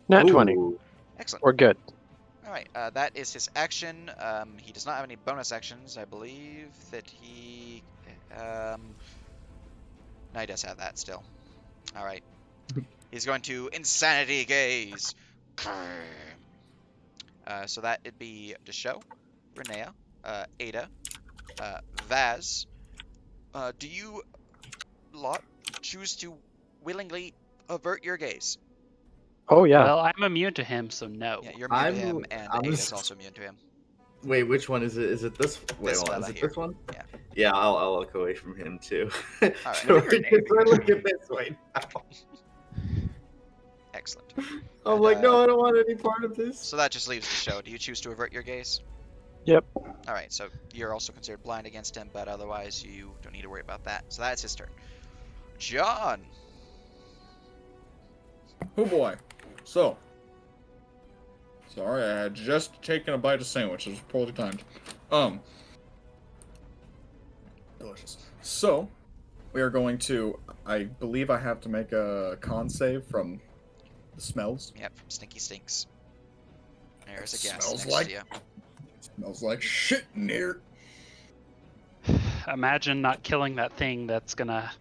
[SPEAKER 4] Nat 20.
[SPEAKER 7] Ooh.
[SPEAKER 3] Excellent.
[SPEAKER 4] We're good.
[SPEAKER 3] Alright, that is his action. He does not have any bonus actions. I believe that he... no, he does have that still. Alright. He's going to Insanity Gaze. So that would be Desho, Renea, Ada, Vaz. Do you lot choose to willingly avert your gaze?
[SPEAKER 4] Oh yeah.
[SPEAKER 2] Well, I'm immune to him, so no.
[SPEAKER 3] Yeah, you're immune to
[SPEAKER 7] I'm-
[SPEAKER 3] him, and
[SPEAKER 7] I'm
[SPEAKER 3] Ada's
[SPEAKER 7] s-
[SPEAKER 3] also immune to him.
[SPEAKER 7] Wait, which one is it? Is it this? Wait,
[SPEAKER 3] This
[SPEAKER 7] hold on,
[SPEAKER 3] fella
[SPEAKER 7] is it
[SPEAKER 3] here.
[SPEAKER 7] this one?
[SPEAKER 3] Yeah.
[SPEAKER 7] Yeah, I'll look away from him too.
[SPEAKER 3] Alright.
[SPEAKER 7] So we're looking this way now.
[SPEAKER 3] Excellent.
[SPEAKER 7] I'm
[SPEAKER 3] And,
[SPEAKER 7] like, no, I don't want any part of this.
[SPEAKER 3] So that just leaves the show. Do you choose to avert your gaze?
[SPEAKER 4] Yep.
[SPEAKER 3] Alright, so you're also considered blind against him, but otherwise you don't need to worry about that. So that's his turn. John!
[SPEAKER 1] Oh boy. So. Sorry, I had just taken a bite of sandwich. It was poorly timed. Delicious. So, we are going to. I believe I have to make a con save from the smells.
[SPEAKER 3] Yep, from Stinky Stinks. There's a gas
[SPEAKER 1] Smells
[SPEAKER 3] next
[SPEAKER 1] like-
[SPEAKER 3] to you.
[SPEAKER 1] Smells like shit in here.
[SPEAKER 2] Imagine not killing that thing that's gonna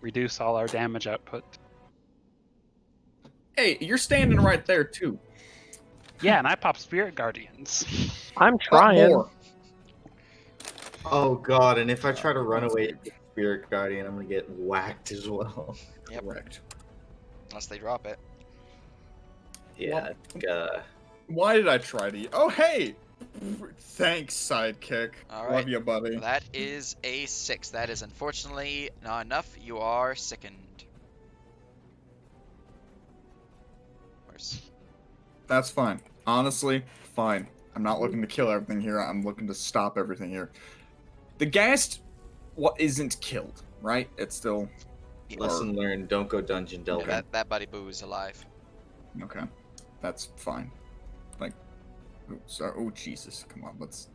[SPEAKER 2] reduce all our damage output.
[SPEAKER 1] Hey, you're standing right there too.
[SPEAKER 2] Yeah, and I pop Spirit Guardians.
[SPEAKER 4] I'm
[SPEAKER 1] Not
[SPEAKER 4] trying.
[SPEAKER 1] more.
[SPEAKER 7] Oh god, and if I try to run away with Spirit Guardian, I'm gonna get whacked as well.
[SPEAKER 3] Yep.
[SPEAKER 1] Correct.
[SPEAKER 3] Unless they drop it.
[SPEAKER 7] Yeah, I think,
[SPEAKER 1] Why did I try to? Oh hey! Thanks, sidekick.
[SPEAKER 3] All
[SPEAKER 1] Love
[SPEAKER 3] right.
[SPEAKER 1] you, buddy.
[SPEAKER 3] That is a 6. That is unfortunately not enough. You are sickened. Worse.
[SPEAKER 1] That's fine. Honestly, fine. I'm not looking to kill everything here. I'm looking to stop everything here. The ghast, what isn't killed, right? It's still
[SPEAKER 7] lesson learned, don't go dungeon
[SPEAKER 3] Yeah,
[SPEAKER 7] delving.
[SPEAKER 3] that buddy boo is alive.
[SPEAKER 1] okay. That's fine. Like, oh, sorry. Oh Jesus! Come on, let's.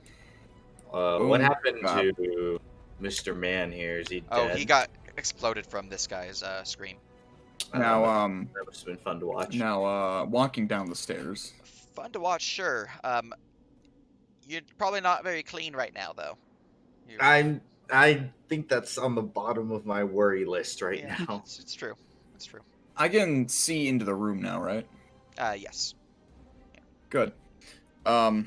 [SPEAKER 7] What happened
[SPEAKER 1] God.
[SPEAKER 7] to Mr. Man here? Is he dead?
[SPEAKER 3] Oh, he got exploded from this guy's scream.
[SPEAKER 1] Now,
[SPEAKER 7] that must have been fun to watch.
[SPEAKER 1] now, walking down the stairs.
[SPEAKER 3] Fun to watch, sure. You're probably not very clean right now, though.
[SPEAKER 7] I think that's on the bottom of my worry list right
[SPEAKER 3] Yeah,
[SPEAKER 7] now.
[SPEAKER 3] it's true. It's true.
[SPEAKER 1] I can see into the room now, right?
[SPEAKER 3] Yes.
[SPEAKER 1] Good. Oh,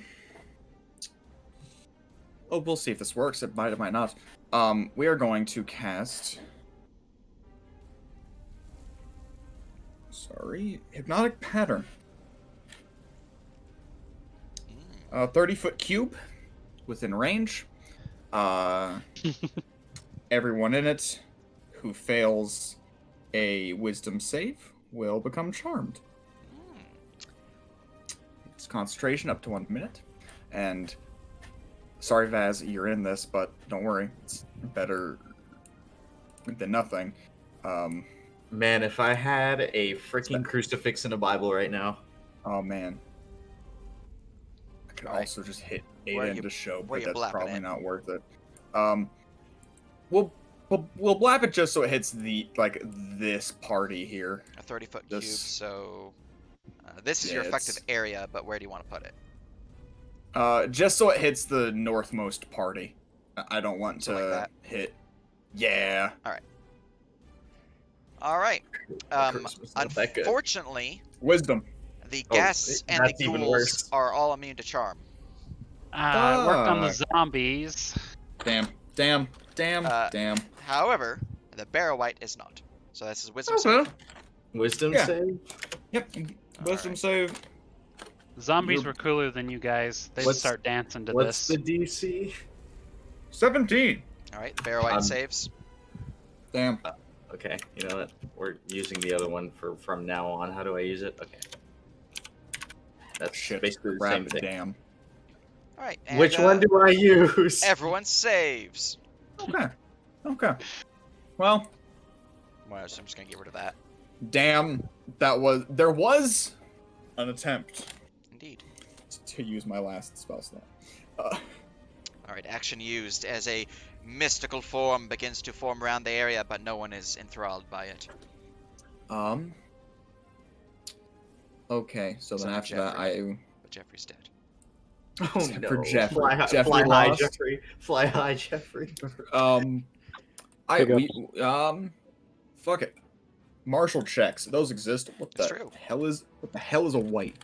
[SPEAKER 1] we'll see if this works. It might not. We are going to cast. Sorry, hypnotic pattern. 30-foot cube within range. Everyone in it who fails a wisdom save will become charmed. It's concentration up to 1 minute. And sorry, Vaz, you're in this, but don't worry. It's better than nothing.
[SPEAKER 7] Man, if I had a freaking crucifix and a Bible right now.
[SPEAKER 1] Oh, man. I could also just hit
[SPEAKER 3] Where
[SPEAKER 1] 8
[SPEAKER 3] you-
[SPEAKER 1] into show,
[SPEAKER 3] where
[SPEAKER 1] but
[SPEAKER 3] you
[SPEAKER 1] that's
[SPEAKER 3] blapping
[SPEAKER 1] probably
[SPEAKER 3] it?
[SPEAKER 1] not worth it. We'll blap it just so it hits this party here.
[SPEAKER 3] A 30-foot cube,
[SPEAKER 1] This-
[SPEAKER 3] so this is
[SPEAKER 1] Yeah,
[SPEAKER 3] your effective
[SPEAKER 1] it's-
[SPEAKER 3] area, but where do you want to put it?
[SPEAKER 1] Just so it hits the northmost party. I don't want
[SPEAKER 3] So like
[SPEAKER 1] to
[SPEAKER 3] that?
[SPEAKER 1] hit. Yeah.
[SPEAKER 3] All right.
[SPEAKER 7] Christmas not that good.
[SPEAKER 3] Unfortunately,
[SPEAKER 1] Wisdom.
[SPEAKER 3] the
[SPEAKER 7] Oh,
[SPEAKER 3] guests and the
[SPEAKER 7] that's even
[SPEAKER 3] ghouls
[SPEAKER 7] worse.
[SPEAKER 3] are all immune to charm.
[SPEAKER 2] I worked on the
[SPEAKER 1] Fuck.
[SPEAKER 2] zombies.
[SPEAKER 1] Damn. Damn.
[SPEAKER 3] However, the Barrow White is not. So this is wisdom
[SPEAKER 1] Okay.
[SPEAKER 3] save.
[SPEAKER 7] Wisdom
[SPEAKER 1] Yeah.
[SPEAKER 7] save?
[SPEAKER 1] Yep. Wisdom
[SPEAKER 3] Alright.
[SPEAKER 1] save.
[SPEAKER 2] Zombies
[SPEAKER 1] You're-
[SPEAKER 2] were cooler than you guys. They'd
[SPEAKER 7] What's-
[SPEAKER 2] start dancing to
[SPEAKER 7] What's
[SPEAKER 2] this.
[SPEAKER 7] the DC?
[SPEAKER 1] 17.
[SPEAKER 3] All right, the Barrow White
[SPEAKER 7] Um,
[SPEAKER 3] saves.
[SPEAKER 1] Damn.
[SPEAKER 7] Okay, you know what? We're using the other one from now on. How do I use it? Okay. That's
[SPEAKER 1] Shit.
[SPEAKER 7] basically the
[SPEAKER 1] Crap.
[SPEAKER 7] same thing.
[SPEAKER 1] Damn.
[SPEAKER 3] All right. And,
[SPEAKER 7] Which one do I use?
[SPEAKER 3] Everyone saves.
[SPEAKER 1] Okay. Well,
[SPEAKER 3] Well, so I'm just gonna get rid of that.
[SPEAKER 1] damn. There was an attempt
[SPEAKER 3] Indeed.
[SPEAKER 1] to use my last spell slot.
[SPEAKER 3] All right. Action used as a mystical form begins to form around the area, but no one is enthralled by it.
[SPEAKER 1] Okay, so then
[SPEAKER 3] Except
[SPEAKER 1] after that,
[SPEAKER 3] Jeffrey. But Jeffrey's dead.
[SPEAKER 7] Oh
[SPEAKER 1] Except
[SPEAKER 7] no.
[SPEAKER 1] for Jeffrey.
[SPEAKER 7] Fly high,
[SPEAKER 1] Jeffrey
[SPEAKER 7] fly high,
[SPEAKER 1] lost.
[SPEAKER 7] Jeffrey. Fly high, Jeffrey.
[SPEAKER 1] Fuck it. Martial checks. Those exist. What
[SPEAKER 3] It's
[SPEAKER 1] the
[SPEAKER 3] true.
[SPEAKER 1] hell is a white?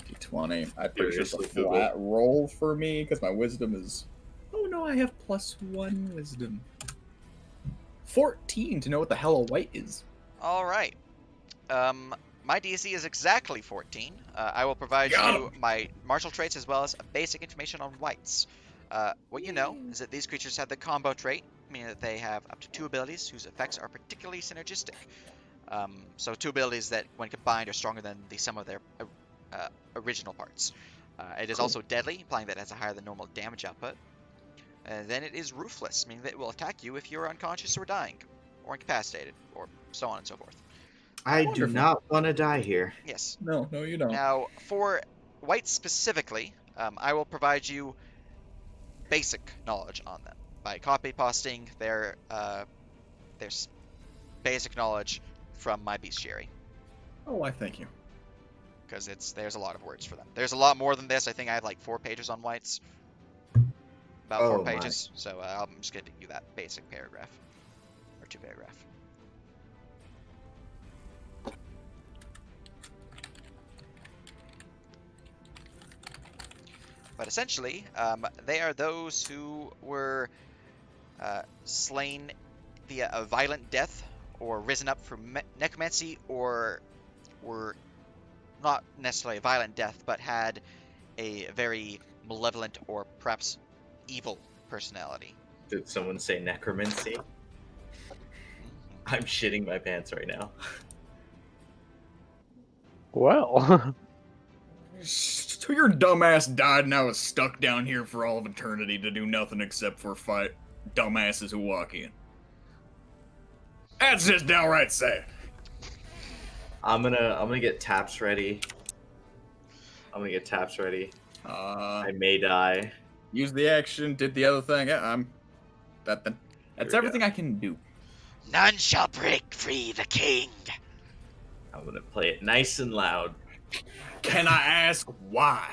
[SPEAKER 1] D20. I pretty sure it's a
[SPEAKER 7] Seriously, Google.
[SPEAKER 1] flat roll for me because my wisdom is. Oh no, I have +1 wisdom. 14 to know what the hell a white is.
[SPEAKER 3] All right. My DC is exactly 14. I will provide
[SPEAKER 1] Got
[SPEAKER 3] you my martial traits as well as basic information on whites. What you know is that these creatures have the combo trait, meaning that they have up to 2 abilities whose effects are particularly synergistic. So 2 abilities that, when combined, are stronger than the sum of their original parts. It is also deadly, implying that it has a higher than normal damage output. Then it is ruthless, meaning that it will attack you if you're unconscious or dying, or incapacitated, or so on and so forth.
[SPEAKER 7] I do
[SPEAKER 1] Wonderful.
[SPEAKER 7] not want to die here.
[SPEAKER 3] Yes.
[SPEAKER 1] No, you don't.
[SPEAKER 3] Now, for whites specifically, I will provide you basic knowledge on them by copy pasting their basic knowledge from my bestiary,
[SPEAKER 1] Oh, why thank you.
[SPEAKER 3] because there's a lot of words for them. There's a lot more than this. I think I have like 4 pages on whites, about
[SPEAKER 7] Oh
[SPEAKER 3] 4
[SPEAKER 7] my.
[SPEAKER 3] pages. So I'm just gonna give you that basic paragraph or 2 paragraph. But essentially, they are those who were slain via a violent death, or risen up from necromancy, or were not necessarily a violent death, but had a very malevolent or perhaps evil personality.
[SPEAKER 7] Did someone say necromancy? I'm shitting my pants right now.
[SPEAKER 4] Well,
[SPEAKER 1] So your dumbass died and now is stuck down here for all of eternity to do nothing except for fight dumbasses who walk in. That's just downright sad.
[SPEAKER 7] I'm gonna get taps ready. I may die.
[SPEAKER 1] Use the action, did the other thing. Yeah, that's
[SPEAKER 7] we
[SPEAKER 1] everything I can do.
[SPEAKER 3] None shall break free the king.
[SPEAKER 7] I'm gonna play it nice and loud.
[SPEAKER 1] Can I ask why?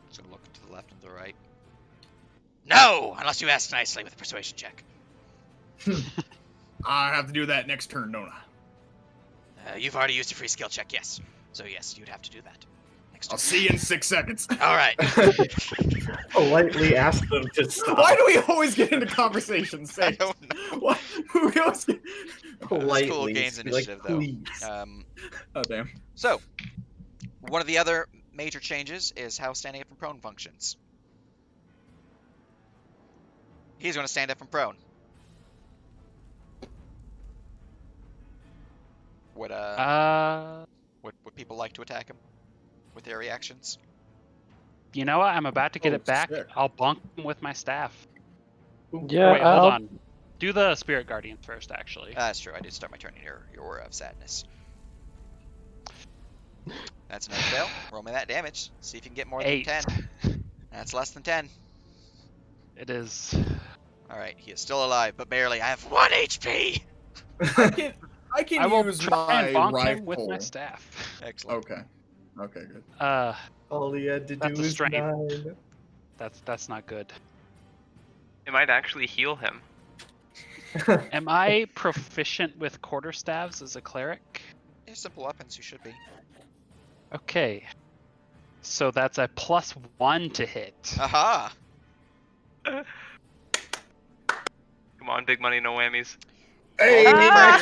[SPEAKER 3] Just gonna look to the left and the right. No, unless you ask nicely with a persuasion check.
[SPEAKER 1] I have to do that next turn, don't I?
[SPEAKER 3] You've already used a free skill check, yes. So yes, you'd have to do that. Next
[SPEAKER 1] I'll
[SPEAKER 3] turn.
[SPEAKER 1] see you in 6 seconds.
[SPEAKER 3] All right.
[SPEAKER 7] Politely ask them to stop.
[SPEAKER 1] Why do we always get into conversations?
[SPEAKER 3] I
[SPEAKER 1] Say,
[SPEAKER 3] don't know.
[SPEAKER 1] what? We always get...
[SPEAKER 7] Politely.
[SPEAKER 3] This cool gains
[SPEAKER 7] be like,
[SPEAKER 3] initiative, though.
[SPEAKER 7] please.
[SPEAKER 1] Oh, damn.
[SPEAKER 3] So, one of the other major changes is how standing up and prone functions. He's going to stand up and prone. Would people like to attack him with their reactions?
[SPEAKER 2] You know what? I'm about to get
[SPEAKER 1] Oh,
[SPEAKER 2] it back.
[SPEAKER 1] sick.
[SPEAKER 2] I'll bonk him with my staff.
[SPEAKER 4] Yeah,
[SPEAKER 2] Or wait, hold on. Do the Spirit Guardian first, actually.
[SPEAKER 3] That's true. I did start my turn in your Aura of Sadness. That's another fail. Roll me that damage. See if you can get more
[SPEAKER 2] 8.
[SPEAKER 3] than 10. That's less than 10.
[SPEAKER 2] It is.
[SPEAKER 3] Alright, he is still alive, but barely. I have 1 HP!
[SPEAKER 1] I can
[SPEAKER 2] I will
[SPEAKER 1] use
[SPEAKER 2] try and
[SPEAKER 1] my
[SPEAKER 2] bonk
[SPEAKER 1] rifle.
[SPEAKER 2] him with my staff.
[SPEAKER 3] Excellent.
[SPEAKER 1] Okay. Okay, good.
[SPEAKER 7] All he had to
[SPEAKER 2] That's
[SPEAKER 7] do
[SPEAKER 2] a
[SPEAKER 7] was
[SPEAKER 2] strength.
[SPEAKER 7] 9.
[SPEAKER 2] That's not good.
[SPEAKER 5] It might actually heal him.
[SPEAKER 2] Am I proficient with quarterstaves as a cleric?
[SPEAKER 3] Yeah, simple weapons, you should be.
[SPEAKER 2] Okay. So that's a +1 to hit.
[SPEAKER 3] Aha!
[SPEAKER 5] Come on, big money, no whammies.
[SPEAKER 7] Hey,
[SPEAKER 3] Ah!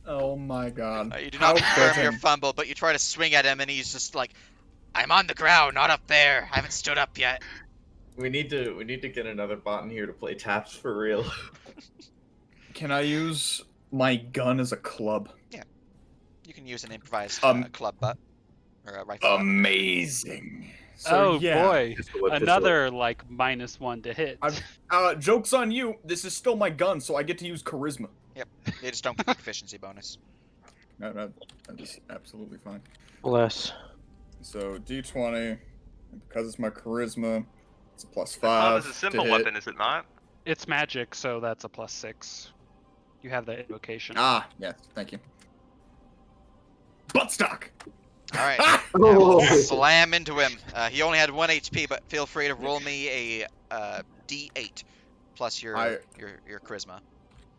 [SPEAKER 1] Oh my god.
[SPEAKER 3] You do
[SPEAKER 1] How
[SPEAKER 3] not confirm your
[SPEAKER 1] fitting.
[SPEAKER 3] fumble, but you try to swing at him, and he's just like, "I'm on the ground, not up there. I haven't stood up yet."
[SPEAKER 7] We need to get another bot in here to play taps for real.
[SPEAKER 1] Can I use my gun as a club?
[SPEAKER 3] You can use an improvised club butt or a rifle. butt.
[SPEAKER 1] Amazing. So,
[SPEAKER 2] Oh
[SPEAKER 1] yeah.
[SPEAKER 2] boy.
[SPEAKER 4] Pistol whip,
[SPEAKER 2] Another like -1 to hit.
[SPEAKER 1] Joke's on you. This is still my gun, so I get to use charisma.
[SPEAKER 3] They just don't get the proficiency bonus.
[SPEAKER 1] No, that is absolutely fine.
[SPEAKER 4] Bless.
[SPEAKER 1] So D20, and because it's my charisma, it's a +5.
[SPEAKER 5] Club is a
[SPEAKER 1] to
[SPEAKER 5] simple
[SPEAKER 1] hit.
[SPEAKER 5] weapon, is it not?
[SPEAKER 2] It's magic, so that's a +6. You have that invocation.
[SPEAKER 1] Ah, yes, thank you. Buttstock.
[SPEAKER 3] All right,
[SPEAKER 1] Ah!
[SPEAKER 3] I will slam into him. He only had 1 HP, but feel free to roll me a D8 plus your charisma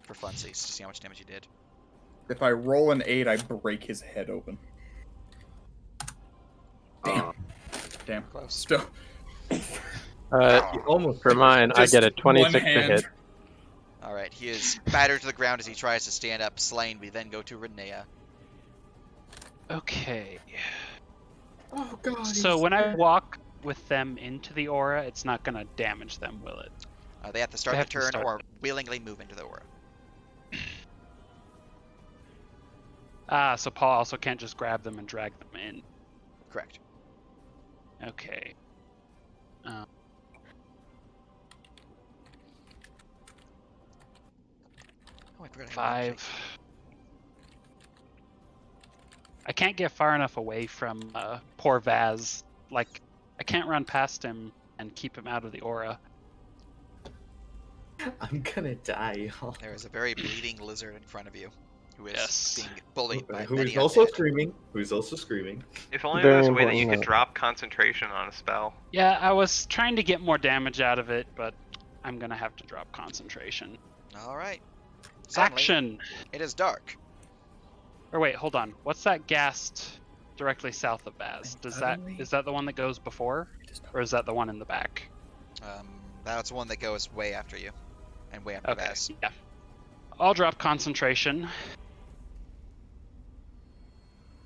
[SPEAKER 3] for funsies to see how much damage you did.
[SPEAKER 1] If I roll an 8, I break his head open. Damn. Damn.
[SPEAKER 3] Close.
[SPEAKER 1] Still.
[SPEAKER 7] Almost
[SPEAKER 4] For mine, I
[SPEAKER 1] Just
[SPEAKER 4] get a 26
[SPEAKER 1] one
[SPEAKER 4] to
[SPEAKER 1] hand.
[SPEAKER 4] hit.
[SPEAKER 3] All right, he is battered to the ground as he tries to stand up, slain. We then go to Renea.
[SPEAKER 2] Okay.
[SPEAKER 7] Oh god.
[SPEAKER 2] So when I walk with them into the aura, it's not gonna damage them, will it?
[SPEAKER 3] They have to start
[SPEAKER 2] They have
[SPEAKER 3] the
[SPEAKER 2] to
[SPEAKER 3] turn
[SPEAKER 2] start.
[SPEAKER 3] or willingly move into the aura.
[SPEAKER 2] Ah, so Paul also can't just grab them and drag them in.
[SPEAKER 3] Correct.
[SPEAKER 2] Okay.
[SPEAKER 3] Oh, I forgot I had
[SPEAKER 2] 5. I can't get far enough away from poor Vaz. Like, I can't run past him and keep him out of the aura.
[SPEAKER 7] I'm gonna die, y'all.
[SPEAKER 3] There is a very bleeding lizard in front of you, who is
[SPEAKER 2] Yes.
[SPEAKER 3] being bullied by
[SPEAKER 7] Who
[SPEAKER 3] many
[SPEAKER 7] is also
[SPEAKER 3] undead.
[SPEAKER 7] screaming. Who's also screaming.
[SPEAKER 5] If only
[SPEAKER 4] Very
[SPEAKER 5] there was a way that you
[SPEAKER 4] important
[SPEAKER 5] could
[SPEAKER 4] note.
[SPEAKER 5] drop concentration on a spell.
[SPEAKER 2] Yeah, I was trying to get more damage out of it, but I'm gonna have to drop concentration.
[SPEAKER 3] All right. Suddenly,
[SPEAKER 2] Action!
[SPEAKER 3] it is dark.
[SPEAKER 2] Or wait, hold on. What's that ghast directly south of Vaz? Is that the one that goes before? Or is that the one in the back?
[SPEAKER 3] That's the one that goes way after you, and way after
[SPEAKER 2] Okay,
[SPEAKER 3] Vaz.
[SPEAKER 2] yeah. I'll drop concentration.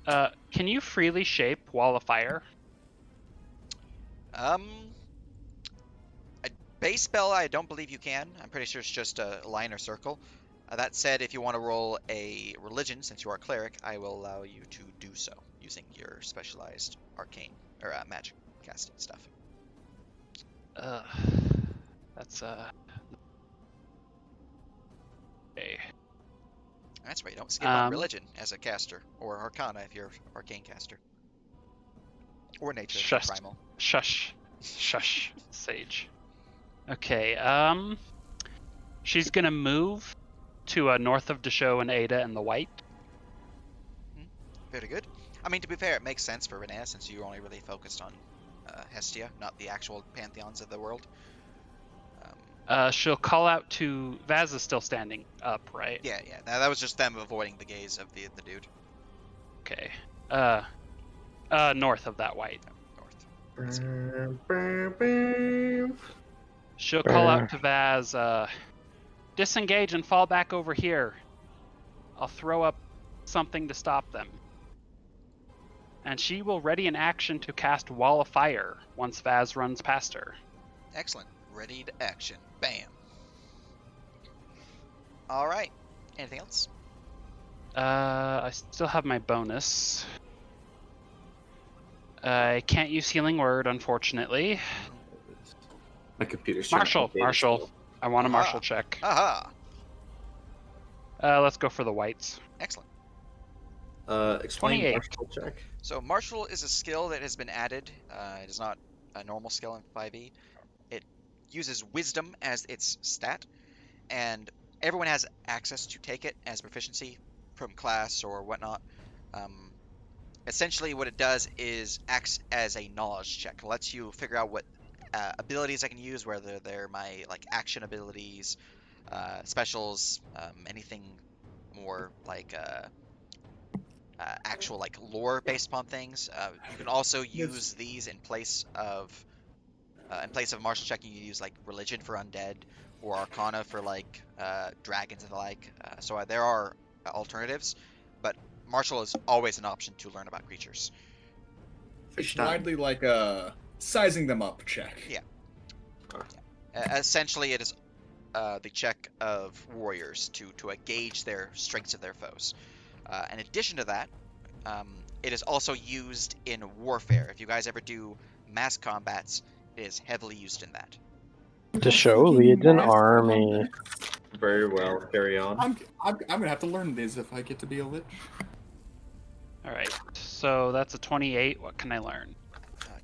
[SPEAKER 2] Can you freely shape Wall of Fire?
[SPEAKER 3] A base spell, I don't believe you can. I'm pretty sure it's just a line or circle. That said, if you want to roll a religion, since you are a cleric, I will allow you to do so using your specialized arcane or magic casting stuff.
[SPEAKER 2] That's okay.
[SPEAKER 3] That's right. You don't skip on religion as a caster, or arcana if you're arcane caster, or nature if you're
[SPEAKER 2] Shush.
[SPEAKER 3] primal.
[SPEAKER 2] Shush, sage. Okay. She's gonna move to north of Desho and Ada and the White.
[SPEAKER 3] Very good. I mean, to be fair, it makes sense for Renea since you're only really focused on Hestia, not the actual pantheons of the world.
[SPEAKER 2] She'll call out to Vaz is still standing up, right?
[SPEAKER 3] Yeah. Now, that was just them avoiding the gaze of the dude.
[SPEAKER 2] Okay. North of that White.
[SPEAKER 3] North.
[SPEAKER 2] She'll call out to Vaz, disengage and fall back over here. I'll throw up something to stop them. And she will ready an action to cast Wall of Fire once Vaz runs past her.
[SPEAKER 3] Excellent. Ready to action. Bam. All right. Anything else?
[SPEAKER 2] I still have my bonus. I can't use Healing Word, unfortunately.
[SPEAKER 7] My computer's trying to update
[SPEAKER 2] Marshal.
[SPEAKER 7] itself.
[SPEAKER 2] I want a
[SPEAKER 3] Aha.
[SPEAKER 2] martial check.
[SPEAKER 3] Aha.
[SPEAKER 2] Let's go for the Whites.
[SPEAKER 3] Excellent.
[SPEAKER 7] Explain
[SPEAKER 2] 28.
[SPEAKER 7] martial check.
[SPEAKER 3] So Martial is a skill that has been added. It is not a normal skill in 5e. It uses Wisdom as its stat, and everyone has access to take it as proficiency from class or whatnot. Essentially, what it does is acts as a knowledge check. It lets you figure out what abilities I can use, whether they're my action abilities, specials, anything more actual lore based upon things. You can also use these in place of martial check. You can use religion for undead or arcana for dragons and the like. So there are alternatives, but martial is always an option to learn about creatures.
[SPEAKER 1] It's widely like a sizing them up check.
[SPEAKER 3] Yeah. Essentially, it is the check of warriors to gauge their strengths of their foes. In addition to that, it is also used in warfare. If you guys ever do mass combats, it is heavily used in that.
[SPEAKER 4] Desho leads an army.
[SPEAKER 7] Very well. Carry on.
[SPEAKER 1] I'm gonna have to learn this if I get to be a lich.
[SPEAKER 2] All right. So that's a 28. What can I learn?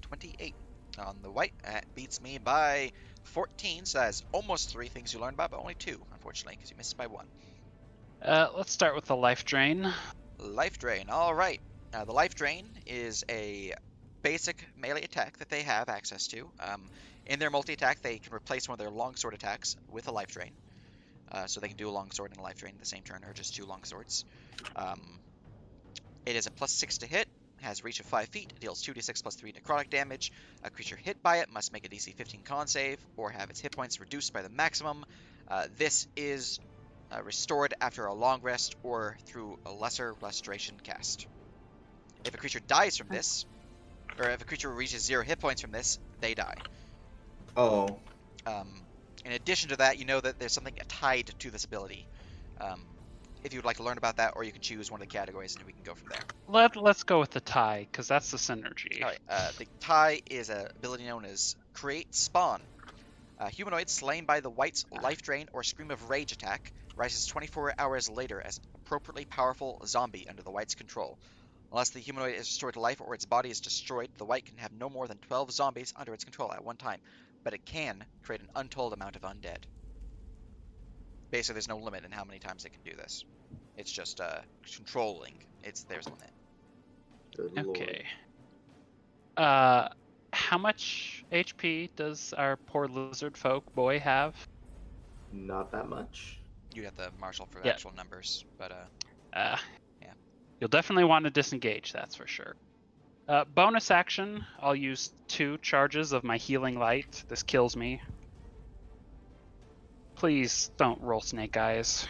[SPEAKER 3] 28 on the White. That beats me by 14, so that's almost 3 things you learned about, but only 2, unfortunately, because you missed by 1.
[SPEAKER 2] Let's start with the Life Drain.
[SPEAKER 3] Life Drain. All right. The Life Drain is a basic melee attack that they have access to. In their multi-attack, they can replace one of their longsword attacks with a Life Drain. So they can do a longsword and a Life Drain in the same turn, or just 2 longswords. It is a +6 to hit, has reach of 5 feet, deals 2d6 plus 3 necrotic damage. A creature hit by it must make a DC 15 con save, or have its hit points reduced by the maximum. This is restored after a long rest or through a lesser restoration cast. If a creature dies from this, or if a creature reaches 0 hit points from this, they die.
[SPEAKER 7] Oh.
[SPEAKER 3] In addition to that, you know that there's something tied to this ability. If you would like to learn about that, or you can choose one of the categories and we can go from there.
[SPEAKER 2] Let's go with the tie, because that's the synergy.
[SPEAKER 3] Alright, the tie is an ability known as Create Spawn. A humanoid slain by the White's Life Drain or Scream of Rage attack rises 24 hours later as an appropriately powerful zombie under the White's control. Unless the humanoid is restored to life or its body is destroyed, the White can have no more than 12 zombies under its control at one time, but it can create an untold amount of undead. Basically, there's no limit in how many times it can do this. It's just controlling. There's a limit.
[SPEAKER 7] Good
[SPEAKER 2] Okay. How much HP does our poor lizard folk boy have?
[SPEAKER 7] Not that much.
[SPEAKER 3] You'd have to marshal for
[SPEAKER 2] Yeah.
[SPEAKER 3] actual numbers, but
[SPEAKER 2] Yeah.
[SPEAKER 3] Yeah.
[SPEAKER 2] You'll definitely want to disengage, that's for sure. Bonus action, I'll use 2 charges of my Healing Light. This kills me. Please don't roll Snake Eyes.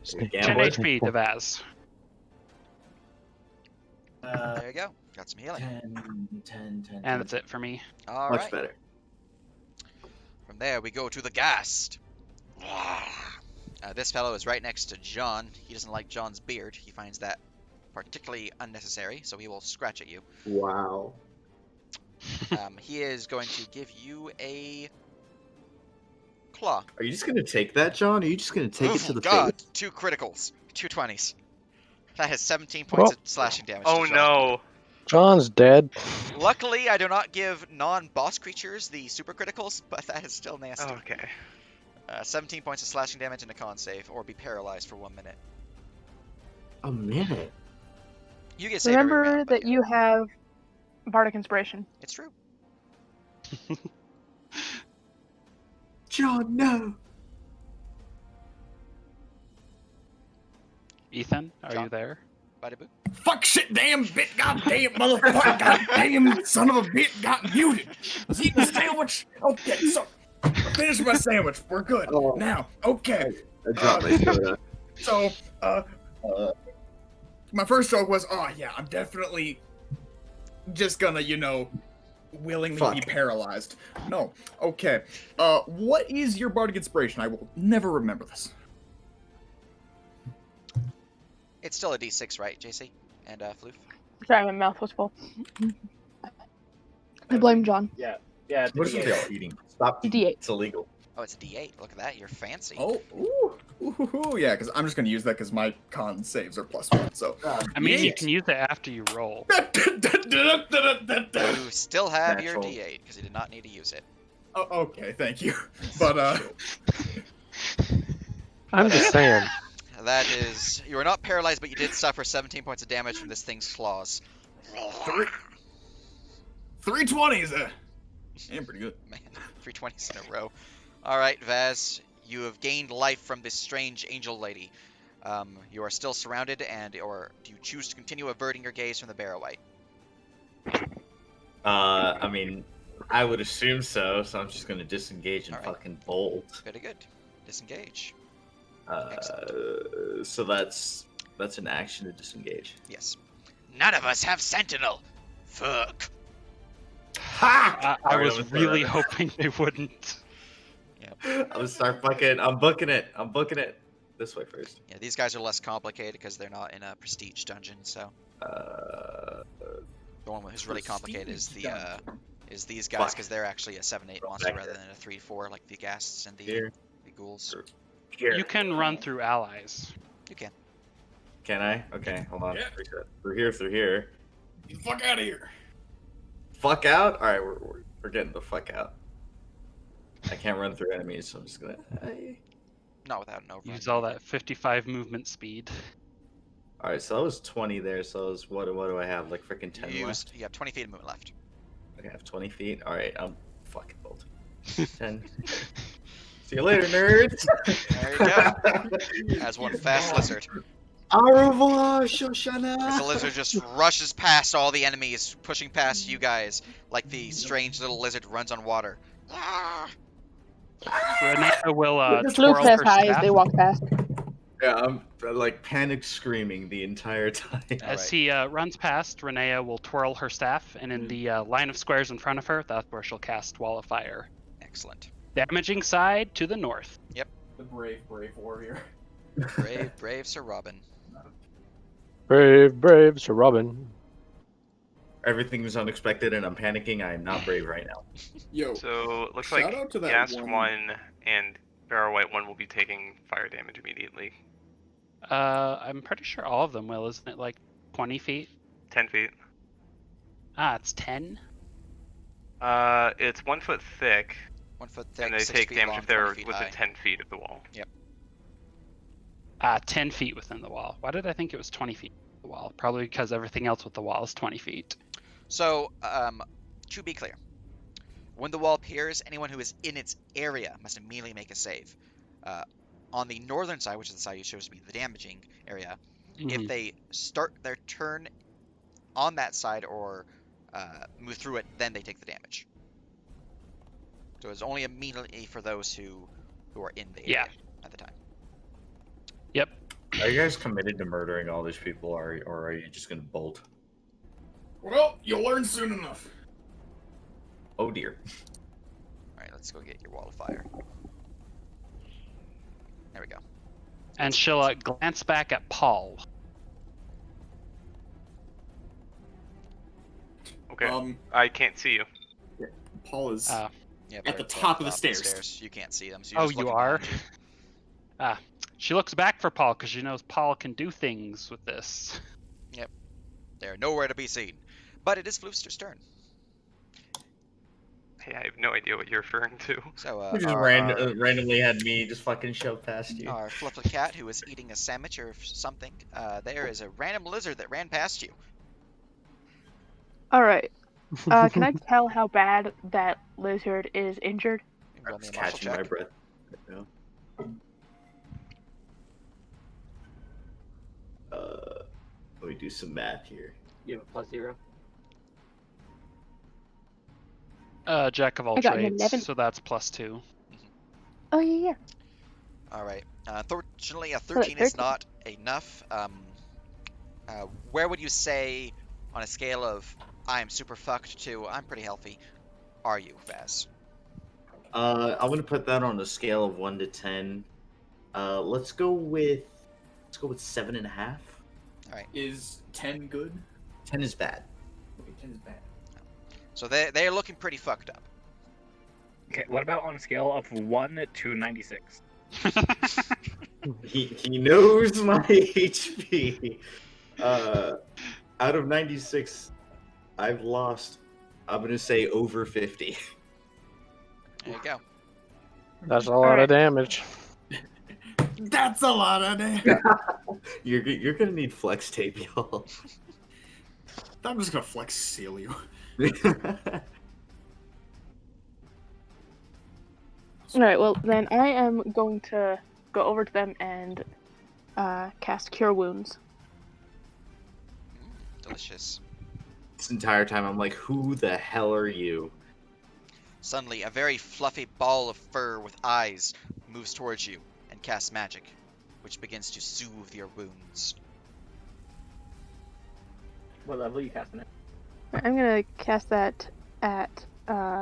[SPEAKER 4] Snake
[SPEAKER 2] 10
[SPEAKER 7] boy.
[SPEAKER 2] HP to Vaz.
[SPEAKER 3] there you go. Got some healing.
[SPEAKER 7] 10.
[SPEAKER 2] And that's it for me.
[SPEAKER 3] All
[SPEAKER 7] Much
[SPEAKER 3] right.
[SPEAKER 7] better.
[SPEAKER 3] From there, we go to the Ghast. This fellow is right next to John. He doesn't like John's beard. He finds that particularly unnecessary, so he will scratch at you.
[SPEAKER 7] Wow.
[SPEAKER 3] He is going to give you a claw.
[SPEAKER 7] Are you just gonna take that, John? Are you just gonna take it to the
[SPEAKER 3] God,
[SPEAKER 7] face?
[SPEAKER 3] 2 criticals, 2 20s. That has 17 points of slashing damage.
[SPEAKER 5] Oh
[SPEAKER 3] to John.
[SPEAKER 5] no.
[SPEAKER 4] John's dead.
[SPEAKER 3] Luckily, I do not give non-boss creatures the super criticals, but that is still nasty.
[SPEAKER 5] Okay.
[SPEAKER 3] 17 points of slashing damage and a con save, or be paralyzed for 1 minute.
[SPEAKER 7] A minute.
[SPEAKER 3] You get save every
[SPEAKER 8] Remember
[SPEAKER 3] round, but
[SPEAKER 8] that you have Bardic Inspiration.
[SPEAKER 3] it's true.
[SPEAKER 7] John, no.
[SPEAKER 2] Ethan, are
[SPEAKER 3] John?
[SPEAKER 2] you there?
[SPEAKER 3] Bada boo.
[SPEAKER 1] Fuck shit, damn bit, goddamn motherfucker, goddamn son of a bit got muted. I was eating a sandwich. Okay, so I finished my sandwich. We're good
[SPEAKER 7] Oh.
[SPEAKER 1] now. Okay,
[SPEAKER 7] I dropped my soda.
[SPEAKER 1] so my first joke was, oh yeah, I'm definitely just gonna, willingly be
[SPEAKER 7] Fuck.
[SPEAKER 1] paralyzed. No, okay. What is your bardic inspiration? I will never remember this.
[SPEAKER 3] It's still a d6, right, JC? And Floof?
[SPEAKER 8] Sorry, my mouth was full.
[SPEAKER 9] I blame John.
[SPEAKER 11] Yeah,
[SPEAKER 7] What is it y'all eating? Stop
[SPEAKER 9] D8.
[SPEAKER 7] eating. It's illegal.
[SPEAKER 3] Oh, it's a d8. Look at that. You're fancy.
[SPEAKER 1] Oh, ooh, yeah, because I'm just gonna use that because my con saves are +1. So
[SPEAKER 2] I mean, you
[SPEAKER 1] Yeet.
[SPEAKER 2] can use it after you roll.
[SPEAKER 3] You still have your
[SPEAKER 7] Natural.
[SPEAKER 3] d8, because you did not need to use it.
[SPEAKER 1] Oh, okay, thank you. But
[SPEAKER 4] I'm just saying.
[SPEAKER 3] That is... You are not paralyzed, but you did suffer 17 points of damage from this thing's claws.
[SPEAKER 1] 320s. Yeah, pretty good.
[SPEAKER 3] Man, 320s in a row. Alright, Vaz, you have gained life from this strange angel lady. You are still surrounded, or do you choose to continue averting your gaze from the Barrowite?
[SPEAKER 7] I mean, I would assume so, so I'm just gonna disengage and
[SPEAKER 3] Alright.
[SPEAKER 7] fucking bolt.
[SPEAKER 3] Very good. Disengage.
[SPEAKER 7] So that's an action to disengage.
[SPEAKER 3] Yes. None of us have Sentinel! Fuck.
[SPEAKER 1] Ha!
[SPEAKER 2] I
[SPEAKER 7] Alright,
[SPEAKER 2] was
[SPEAKER 7] I'm gonna
[SPEAKER 2] really
[SPEAKER 7] start.
[SPEAKER 2] hoping they wouldn't.
[SPEAKER 7] I'm gonna start fucking. I'm booking it. I'm booking it. This way first.
[SPEAKER 3] Yeah, these guys are less complicated because they're not in a prestige dungeon, so... The one who's really complicated is these guys,
[SPEAKER 7] Fuck.
[SPEAKER 3] because they're actually a 7/8
[SPEAKER 7] Go
[SPEAKER 3] monster
[SPEAKER 7] back
[SPEAKER 3] rather
[SPEAKER 7] there.
[SPEAKER 3] than a 3/4 like the ghasts and the
[SPEAKER 7] Here.
[SPEAKER 3] ghouls.
[SPEAKER 7] Here.
[SPEAKER 2] You can run through allies.
[SPEAKER 3] You can.
[SPEAKER 7] Can I? Okay, hold on.
[SPEAKER 1] Yeah.
[SPEAKER 7] Reset. Through here.
[SPEAKER 1] Get the fuck out of here.
[SPEAKER 7] Fuck out. All right, we're getting the fuck out. I can't run through enemies, so I'm just gonna.
[SPEAKER 3] Not without an overrun.
[SPEAKER 2] Use all that 55 movement speed.
[SPEAKER 7] All right, so that was 20 there. So that was, what do I have? Like freaking 10
[SPEAKER 3] You
[SPEAKER 7] left.
[SPEAKER 3] have 20 feet of movement left.
[SPEAKER 7] Okay, I have 20 feet. All right, I'm fucking bolting. 10. See you later, nerds.
[SPEAKER 3] There you go. As one fast lizard.
[SPEAKER 7] Au revoir,
[SPEAKER 3] As the
[SPEAKER 7] Shoshana.
[SPEAKER 3] lizard just rushes past all the enemies, pushing past you guys like the strange little lizard runs on water. Ah!
[SPEAKER 2] Renata will
[SPEAKER 9] Flew
[SPEAKER 2] twirl
[SPEAKER 9] past
[SPEAKER 2] her
[SPEAKER 9] high as
[SPEAKER 2] staff
[SPEAKER 9] they walk past.
[SPEAKER 7] Yeah, I'm like panic screaming the entire time.
[SPEAKER 2] as
[SPEAKER 3] Alright.
[SPEAKER 2] he runs past. Renea will twirl her staff, and in the line of squares in front of her, that's where she'll cast Wall of Fire.
[SPEAKER 3] Excellent.
[SPEAKER 2] Damaging side to the north.
[SPEAKER 1] The brave warrior.
[SPEAKER 3] Brave Sir Robin.
[SPEAKER 4] Brave Sir Robin.
[SPEAKER 7] Everything is unexpected and I'm panicking. I am not brave right now.
[SPEAKER 1] Yo,
[SPEAKER 5] So it looks
[SPEAKER 1] Shout
[SPEAKER 5] like
[SPEAKER 1] out to that
[SPEAKER 5] Ghast
[SPEAKER 1] one-
[SPEAKER 5] 1 and Barrowite 1 will be taking fire damage immediately.
[SPEAKER 2] I'm pretty sure all of them will, isn't it? Like 20 feet?
[SPEAKER 5] 10 feet.
[SPEAKER 2] It's 10.
[SPEAKER 5] It's 1 foot thick,
[SPEAKER 3] 1 foot thick,
[SPEAKER 5] and they
[SPEAKER 3] 6
[SPEAKER 5] take
[SPEAKER 3] feet
[SPEAKER 5] damage
[SPEAKER 3] long,
[SPEAKER 5] if they're
[SPEAKER 3] 20 feet
[SPEAKER 5] within
[SPEAKER 3] high.
[SPEAKER 5] 10 feet of the wall.
[SPEAKER 2] 10 feet within the wall. Why did I think it was 20 feet of the wall? Probably because everything else with the wall is 20 feet.
[SPEAKER 3] So, to be clear, when the wall appears, anyone who is in its area must immediately make a save. On the northern side, which is the side you chose to be the damaging area, if
[SPEAKER 2] Mhm.
[SPEAKER 3] they start their turn on that side or move through it, then they take the damage. So it's only immediately for those who are in the area at the time.
[SPEAKER 2] Yep.
[SPEAKER 7] Are you guys committed to murdering all these people, or are you just gonna bolt?
[SPEAKER 1] well, you'll learn soon enough.
[SPEAKER 7] Oh dear.
[SPEAKER 3] Alright, let's go get your wall of fire. There we go.
[SPEAKER 2] And she'll glance back at Paul.
[SPEAKER 5] Okay. I can't see you.
[SPEAKER 1] Paul is.
[SPEAKER 2] Uh,
[SPEAKER 3] Yeah,
[SPEAKER 1] At the
[SPEAKER 3] they're
[SPEAKER 1] top of the stairs.
[SPEAKER 3] You can't see them. So
[SPEAKER 2] Oh,
[SPEAKER 3] just
[SPEAKER 2] you
[SPEAKER 3] looking
[SPEAKER 2] are?
[SPEAKER 3] behind you.
[SPEAKER 2] She looks back for Paul because she knows Paul can do things with this.
[SPEAKER 3] They're nowhere to be seen. But it is Floofster's turn.
[SPEAKER 5] Hey, I have no idea what you're referring to.
[SPEAKER 3] So
[SPEAKER 7] We just randomly had me just fucking shove past you.
[SPEAKER 3] our fluffy cat who was eating a sandwich or something. There is a random lizard that ran past you.
[SPEAKER 8] All right. Can I tell how bad that lizard is injured?
[SPEAKER 3] You can roll
[SPEAKER 7] I'm
[SPEAKER 3] me a
[SPEAKER 7] just
[SPEAKER 3] martial
[SPEAKER 7] catching my
[SPEAKER 3] check.
[SPEAKER 7] breath. Right now. Let me do some math here.
[SPEAKER 11] You have a +0.
[SPEAKER 2] Jack of all
[SPEAKER 9] I got an
[SPEAKER 2] trades,
[SPEAKER 9] 11.
[SPEAKER 2] so that's +2.
[SPEAKER 9] Oh yeah.
[SPEAKER 3] All right. Unfortunately, a
[SPEAKER 9] like
[SPEAKER 3] 13 is
[SPEAKER 9] 13.
[SPEAKER 3] not enough. Where would you say, on a scale of I'm super fucked to I'm pretty healthy, are you, Vaz?
[SPEAKER 7] I'm gonna put that on a scale of 1 to 10. Let's go with 7.5.
[SPEAKER 1] Is 10 good?
[SPEAKER 7] 10 is bad.
[SPEAKER 1] Okay, 10 is bad.
[SPEAKER 3] So they are looking pretty fucked up.
[SPEAKER 6] Okay, what about on a scale of 1 to 96?
[SPEAKER 7] He knows my HP. Out of 96, I've lost. I'm gonna say over 50.
[SPEAKER 3] There you go.
[SPEAKER 4] That's a lot of damage.
[SPEAKER 1] That's a lot of damage.
[SPEAKER 7] You're gonna need flex tape, y'all.
[SPEAKER 1] I'm just gonna flex seal you.
[SPEAKER 8] All right. Well, then I am going to go over to them and cast Cure Wounds.
[SPEAKER 3] Delicious.
[SPEAKER 7] This entire time, I'm like, who the hell are you?
[SPEAKER 3] Suddenly, a very fluffy ball of fur with eyes moves towards you and casts magic, which begins to soothe your wounds.
[SPEAKER 11] What level are you casting it?
[SPEAKER 8] I'm gonna cast that at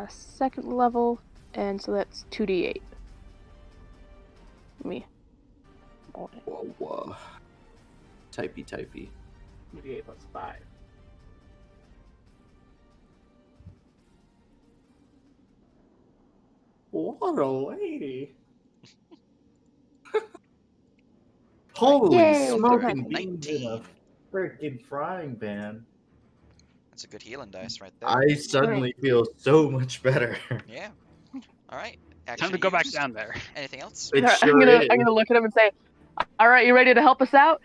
[SPEAKER 8] second level, and so that's 2d8. Me.
[SPEAKER 7] Whoa. Typey.
[SPEAKER 11] 2d8 + 5.
[SPEAKER 7] What a lady. Holy
[SPEAKER 8] Yay,
[SPEAKER 7] smoking
[SPEAKER 3] 19.
[SPEAKER 7] beans in a freaking frying pan.
[SPEAKER 3] That's a good healing dice right there.
[SPEAKER 7] I suddenly feel so much better.
[SPEAKER 3] Yeah. All right.
[SPEAKER 2] Time
[SPEAKER 3] Action
[SPEAKER 2] to go back
[SPEAKER 3] used.
[SPEAKER 2] down there.
[SPEAKER 3] Anything else?
[SPEAKER 7] It
[SPEAKER 8] Alright,
[SPEAKER 7] sure is.
[SPEAKER 8] I'm gonna look at him and say, "All right, you ready to help us out?"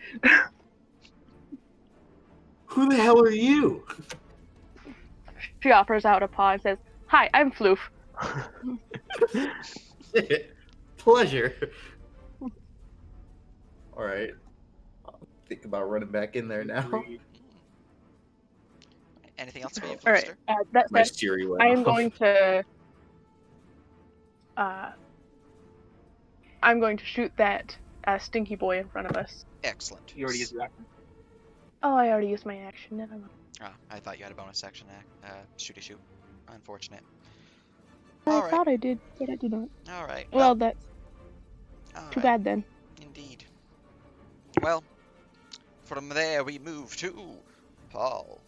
[SPEAKER 7] Who the hell are you?
[SPEAKER 8] She offers out a paw and says, "Hi, I'm Floof."
[SPEAKER 7] Pleasure. All right. I'll think about running back in there now.
[SPEAKER 3] Anything else for you,
[SPEAKER 8] All right.
[SPEAKER 3] Floofster?
[SPEAKER 8] That
[SPEAKER 7] My
[SPEAKER 8] said,
[SPEAKER 7] Siri went
[SPEAKER 8] I am
[SPEAKER 7] off.
[SPEAKER 8] going to. I'm going to shoot that stinky boy in front of us.
[SPEAKER 3] Excellent.
[SPEAKER 11] You already used your action.
[SPEAKER 8] Oh, I already used my action. Never mind.
[SPEAKER 3] Ah, I thought you had a bonus action. Shooty shoot. Unfortunate.
[SPEAKER 9] I
[SPEAKER 3] All right.
[SPEAKER 9] thought I did, but I did not.
[SPEAKER 3] All right.
[SPEAKER 9] Well, that's
[SPEAKER 3] all
[SPEAKER 9] too
[SPEAKER 3] right.
[SPEAKER 9] bad then.
[SPEAKER 3] Indeed. Well, from there we move to Paul.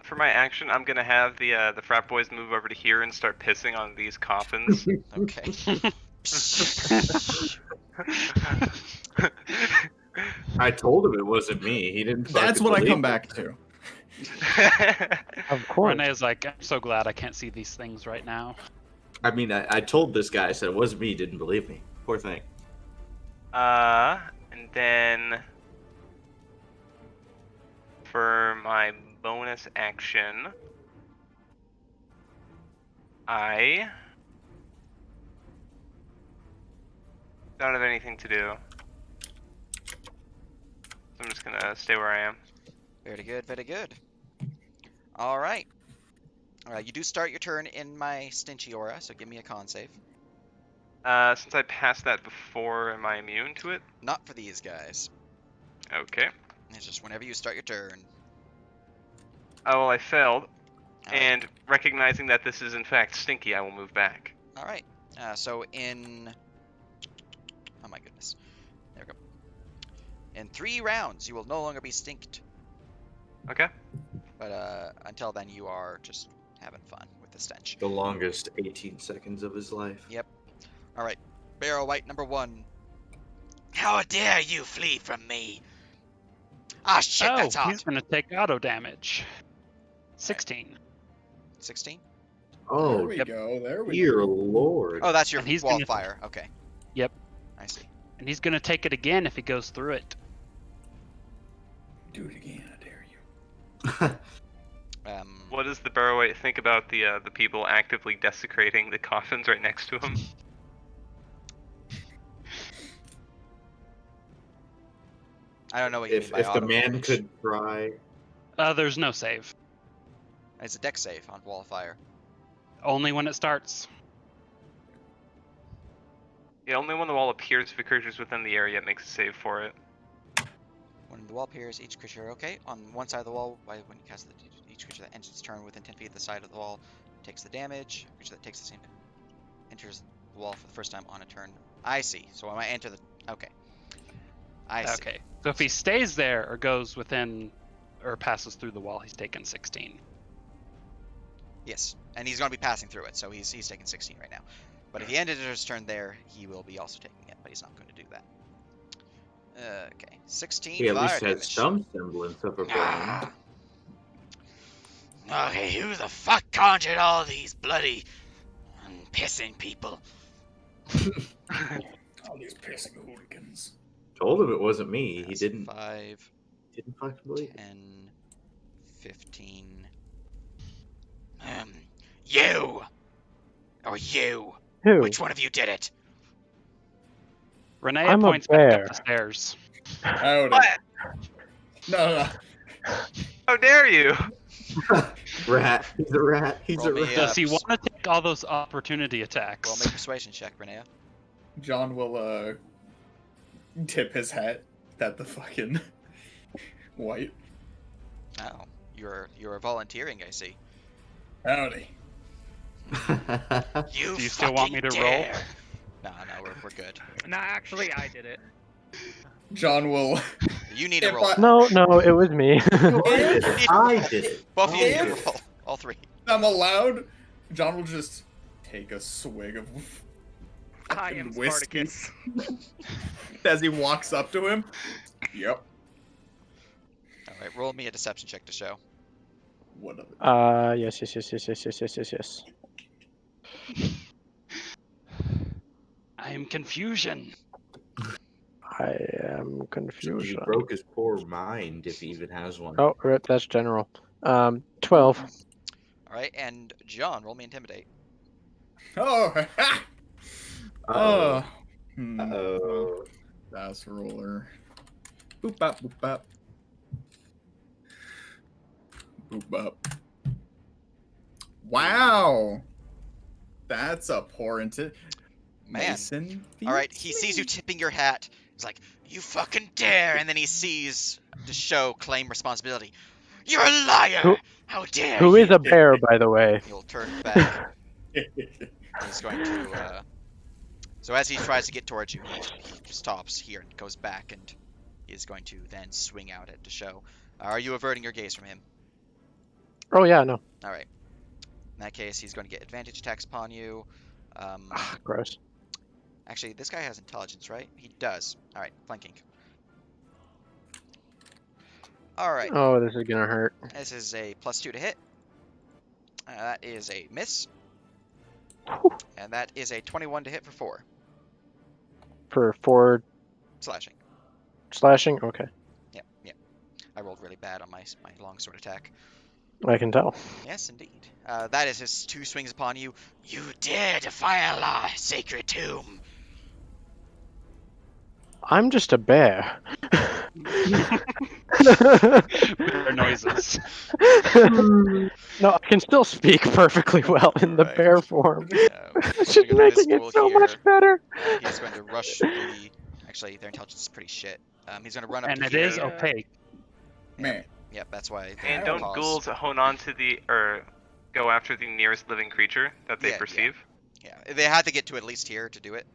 [SPEAKER 5] For my action, I'm gonna have the frat boys move over to here and start pissing on these coffins.
[SPEAKER 3] Okay.
[SPEAKER 7] I told him it wasn't me. He didn't.
[SPEAKER 1] That's
[SPEAKER 7] fucking
[SPEAKER 1] what I
[SPEAKER 7] believe
[SPEAKER 1] come
[SPEAKER 7] me.
[SPEAKER 1] back to.
[SPEAKER 4] Of course.
[SPEAKER 2] Renee is like, I'm so glad I can't see these things right now.
[SPEAKER 7] I mean, I told this guy. I said it wasn't me. He didn't believe me. Poor thing.
[SPEAKER 5] And then for my bonus action, I don't have anything to do. So I'm just gonna stay where I am.
[SPEAKER 3] Very good, very good. All right. You do start your turn in my Stinchy aura, so give me a con save.
[SPEAKER 5] Since I passed that before, am I immune to it?
[SPEAKER 3] Not for these guys.
[SPEAKER 5] Okay.
[SPEAKER 3] It's just whenever you start your turn.
[SPEAKER 5] Oh, well, I failed.
[SPEAKER 3] All right.
[SPEAKER 5] And recognizing that this is in fact stinky, I will move back.
[SPEAKER 3] All right. So in... Oh my goodness. There we go. In 3 rounds, you will no longer be stinked.
[SPEAKER 5] Okay.
[SPEAKER 3] But until then, you are just having fun with the stench.
[SPEAKER 7] The longest 18 seconds of his life.
[SPEAKER 3] Yep. All right. Barrow White number 1. How dare you flee from me? Ah, shit,
[SPEAKER 2] Oh,
[SPEAKER 3] that's hot.
[SPEAKER 2] he's going to take auto damage. 16.
[SPEAKER 3] 16?
[SPEAKER 1] There
[SPEAKER 7] Oh,
[SPEAKER 1] we
[SPEAKER 2] Yep.
[SPEAKER 1] go. There we
[SPEAKER 7] dear
[SPEAKER 1] go.
[SPEAKER 7] lord.
[SPEAKER 3] Oh, that's your
[SPEAKER 2] And he's
[SPEAKER 3] wall
[SPEAKER 2] gonna-
[SPEAKER 3] of fire. Okay.
[SPEAKER 2] Yep.
[SPEAKER 3] I see.
[SPEAKER 2] And he's going to take it again if he goes through it.
[SPEAKER 1] Do it again, I dare you.
[SPEAKER 5] What does the Barrowite think about the people actively desecrating the coffins right next to him?
[SPEAKER 3] I don't know what you
[SPEAKER 7] if
[SPEAKER 3] mean by
[SPEAKER 7] if the
[SPEAKER 3] auto
[SPEAKER 7] man
[SPEAKER 3] damage.
[SPEAKER 7] could try.
[SPEAKER 2] There's no save.
[SPEAKER 3] It's a deck save on wall of fire.
[SPEAKER 2] Only when it starts.
[SPEAKER 5] Yeah, only when the wall appears if a creature is within the area it makes a save for it.
[SPEAKER 3] When the wall appears, each creature, okay, on one side of the wall, when you cast each creature that enters its turn within 10 feet of the side of the wall takes the damage. A creature that takes the same enters the wall for the first time on a turn. I see. So when I enter the... Okay. I see.
[SPEAKER 2] Okay. So if he stays there or goes within or passes through the wall, he's taken 16.
[SPEAKER 3] Yes. And he's going to be passing through it, so he's taking 16 right now. But if he ended his turn there, he will be also taking it, but he's not going to do that. Okay. 16
[SPEAKER 7] He at
[SPEAKER 3] fire
[SPEAKER 7] least has
[SPEAKER 3] damage.
[SPEAKER 7] some semblance of a brain.
[SPEAKER 3] Ah. Okay, who the fuck conjured all these bloody pissing people?
[SPEAKER 1] All these pissing hooligans.
[SPEAKER 7] Told him it wasn't me. He
[SPEAKER 3] That's
[SPEAKER 7] didn't
[SPEAKER 3] 5,
[SPEAKER 7] didn't fucking believe it.
[SPEAKER 3] 10, 15. You! Or you!
[SPEAKER 4] Who?
[SPEAKER 3] Which one of you did it?
[SPEAKER 2] Renee
[SPEAKER 4] I'm a
[SPEAKER 2] points back
[SPEAKER 4] bear.
[SPEAKER 2] up the stairs.
[SPEAKER 1] Howdy.
[SPEAKER 5] What?
[SPEAKER 1] No.
[SPEAKER 5] How dare you?
[SPEAKER 7] Rat. He's a rat. He's
[SPEAKER 3] Roll
[SPEAKER 7] a
[SPEAKER 3] me
[SPEAKER 7] rat.
[SPEAKER 2] Does he want to take all those opportunity attacks?
[SPEAKER 3] Roll me a persuasion check, Renea.
[SPEAKER 1] John will tip his hat at the fucking white.
[SPEAKER 3] Oh, you're volunteering, I see.
[SPEAKER 1] Howdy.
[SPEAKER 3] You
[SPEAKER 2] Do you still want me to roll?
[SPEAKER 3] No, we're good.
[SPEAKER 6] No, actually, I did it.
[SPEAKER 1] John will.
[SPEAKER 3] You need to
[SPEAKER 1] If
[SPEAKER 3] roll.
[SPEAKER 1] I-
[SPEAKER 4] No, it was me.
[SPEAKER 1] If
[SPEAKER 7] I did it.
[SPEAKER 3] Both of you need to
[SPEAKER 1] If-
[SPEAKER 3] roll. All three.
[SPEAKER 1] I'm allowed, John will just take a swig of
[SPEAKER 6] I am
[SPEAKER 1] whiskey
[SPEAKER 6] Spartacus.
[SPEAKER 1] as he walks up to him. Yep.
[SPEAKER 3] All right, roll me a deception check to show.
[SPEAKER 1] What of it?
[SPEAKER 4] Yes.
[SPEAKER 2] I am confusion.
[SPEAKER 4] I am
[SPEAKER 7] He
[SPEAKER 4] confusion.
[SPEAKER 7] broke his poor mind, if he even has one.
[SPEAKER 4] Oh, rip, that's general. 12.
[SPEAKER 3] All right, and John, roll me intimidate.
[SPEAKER 1] Oh.
[SPEAKER 7] Uh-oh.
[SPEAKER 1] Well, dice roller. Boop bop boop bop. Boop bop. Wow. That's a poor into
[SPEAKER 3] Man.
[SPEAKER 1] Mason.
[SPEAKER 3] All right, he sees you tipping your hat. He's like, "You fucking dare!" And then he sees the show claim responsibility. You're a liar! How dare
[SPEAKER 4] Who
[SPEAKER 3] you!
[SPEAKER 4] is a bear, by the way?
[SPEAKER 3] He'll turn back. He's going to. So as he tries to get towards you, he just stops here and goes back, and he is going to then swing out at the show. Are you averting your gaze from him?
[SPEAKER 4] Oh, yeah, no.
[SPEAKER 3] All right. In that case, he's going to get advantage attacks upon you.
[SPEAKER 4] Gross.
[SPEAKER 3] Actually, this guy has intelligence, right? He does. All right, flanking. All right.
[SPEAKER 4] Oh, this is gonna hurt.
[SPEAKER 3] This is a +2 to hit. That is a miss. And that is a 21 to hit for 4.
[SPEAKER 4] For 4
[SPEAKER 3] Slashing.
[SPEAKER 4] slashing? Okay.
[SPEAKER 3] Yep. I rolled really bad on my longsword attack.
[SPEAKER 4] I can tell.
[SPEAKER 3] Yes, indeed. That is his 2 swings upon you. You dare defile our sacred tomb.
[SPEAKER 4] I'm just a bear.
[SPEAKER 2] Bear noises.
[SPEAKER 4] No, I can still speak perfectly well in the
[SPEAKER 3] Right.
[SPEAKER 4] bear form. It's
[SPEAKER 3] He's
[SPEAKER 4] just
[SPEAKER 3] gonna go to this
[SPEAKER 4] making it
[SPEAKER 3] fool
[SPEAKER 4] so
[SPEAKER 3] here.
[SPEAKER 4] much better.
[SPEAKER 3] He's going to rush the... Actually, their intelligence is pretty shit. He's going to run up
[SPEAKER 2] And
[SPEAKER 3] to
[SPEAKER 2] it
[SPEAKER 3] here.
[SPEAKER 2] is opaque.
[SPEAKER 1] Man.
[SPEAKER 3] Yep, that's why.
[SPEAKER 5] And
[SPEAKER 3] they
[SPEAKER 5] don't
[SPEAKER 3] pause.
[SPEAKER 5] ghouls hone on to or go after the nearest living creature that they
[SPEAKER 3] Yeah,
[SPEAKER 5] perceive?
[SPEAKER 3] Yeah, they had to get to at least here to do it,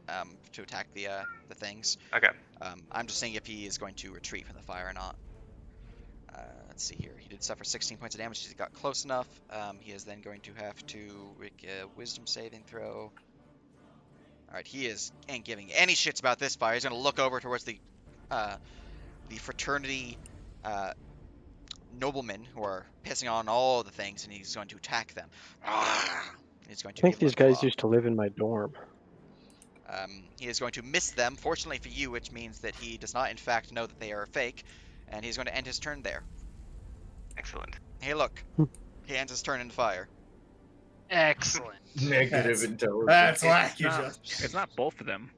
[SPEAKER 3] to attack the things.
[SPEAKER 5] Okay.
[SPEAKER 3] I'm just saying if he is going to retreat from the fire or not. Let's see here. He did suffer 16 points of damage. He got close enough. He is then going to have to make a wisdom saving throw. Alright, he ain't giving any shits about this fire. He's going to look over towards the fraternity noblemen who are pissing on all the things, and he's going to attack them. He's going
[SPEAKER 4] I
[SPEAKER 3] to
[SPEAKER 4] think
[SPEAKER 3] give them
[SPEAKER 4] these
[SPEAKER 3] a
[SPEAKER 4] guys
[SPEAKER 3] claw.
[SPEAKER 4] used to live in my dorm.
[SPEAKER 3] He is going to miss them, fortunately for you, which means that he does not in fact know that they are fake, and he's going to end his turn there.
[SPEAKER 5] Excellent.
[SPEAKER 3] Hey, look. He ends his turn in fire.
[SPEAKER 2] Excellent.
[SPEAKER 7] Negative
[SPEAKER 1] That's
[SPEAKER 7] intelligence.
[SPEAKER 1] wacky.
[SPEAKER 6] It's not both of them.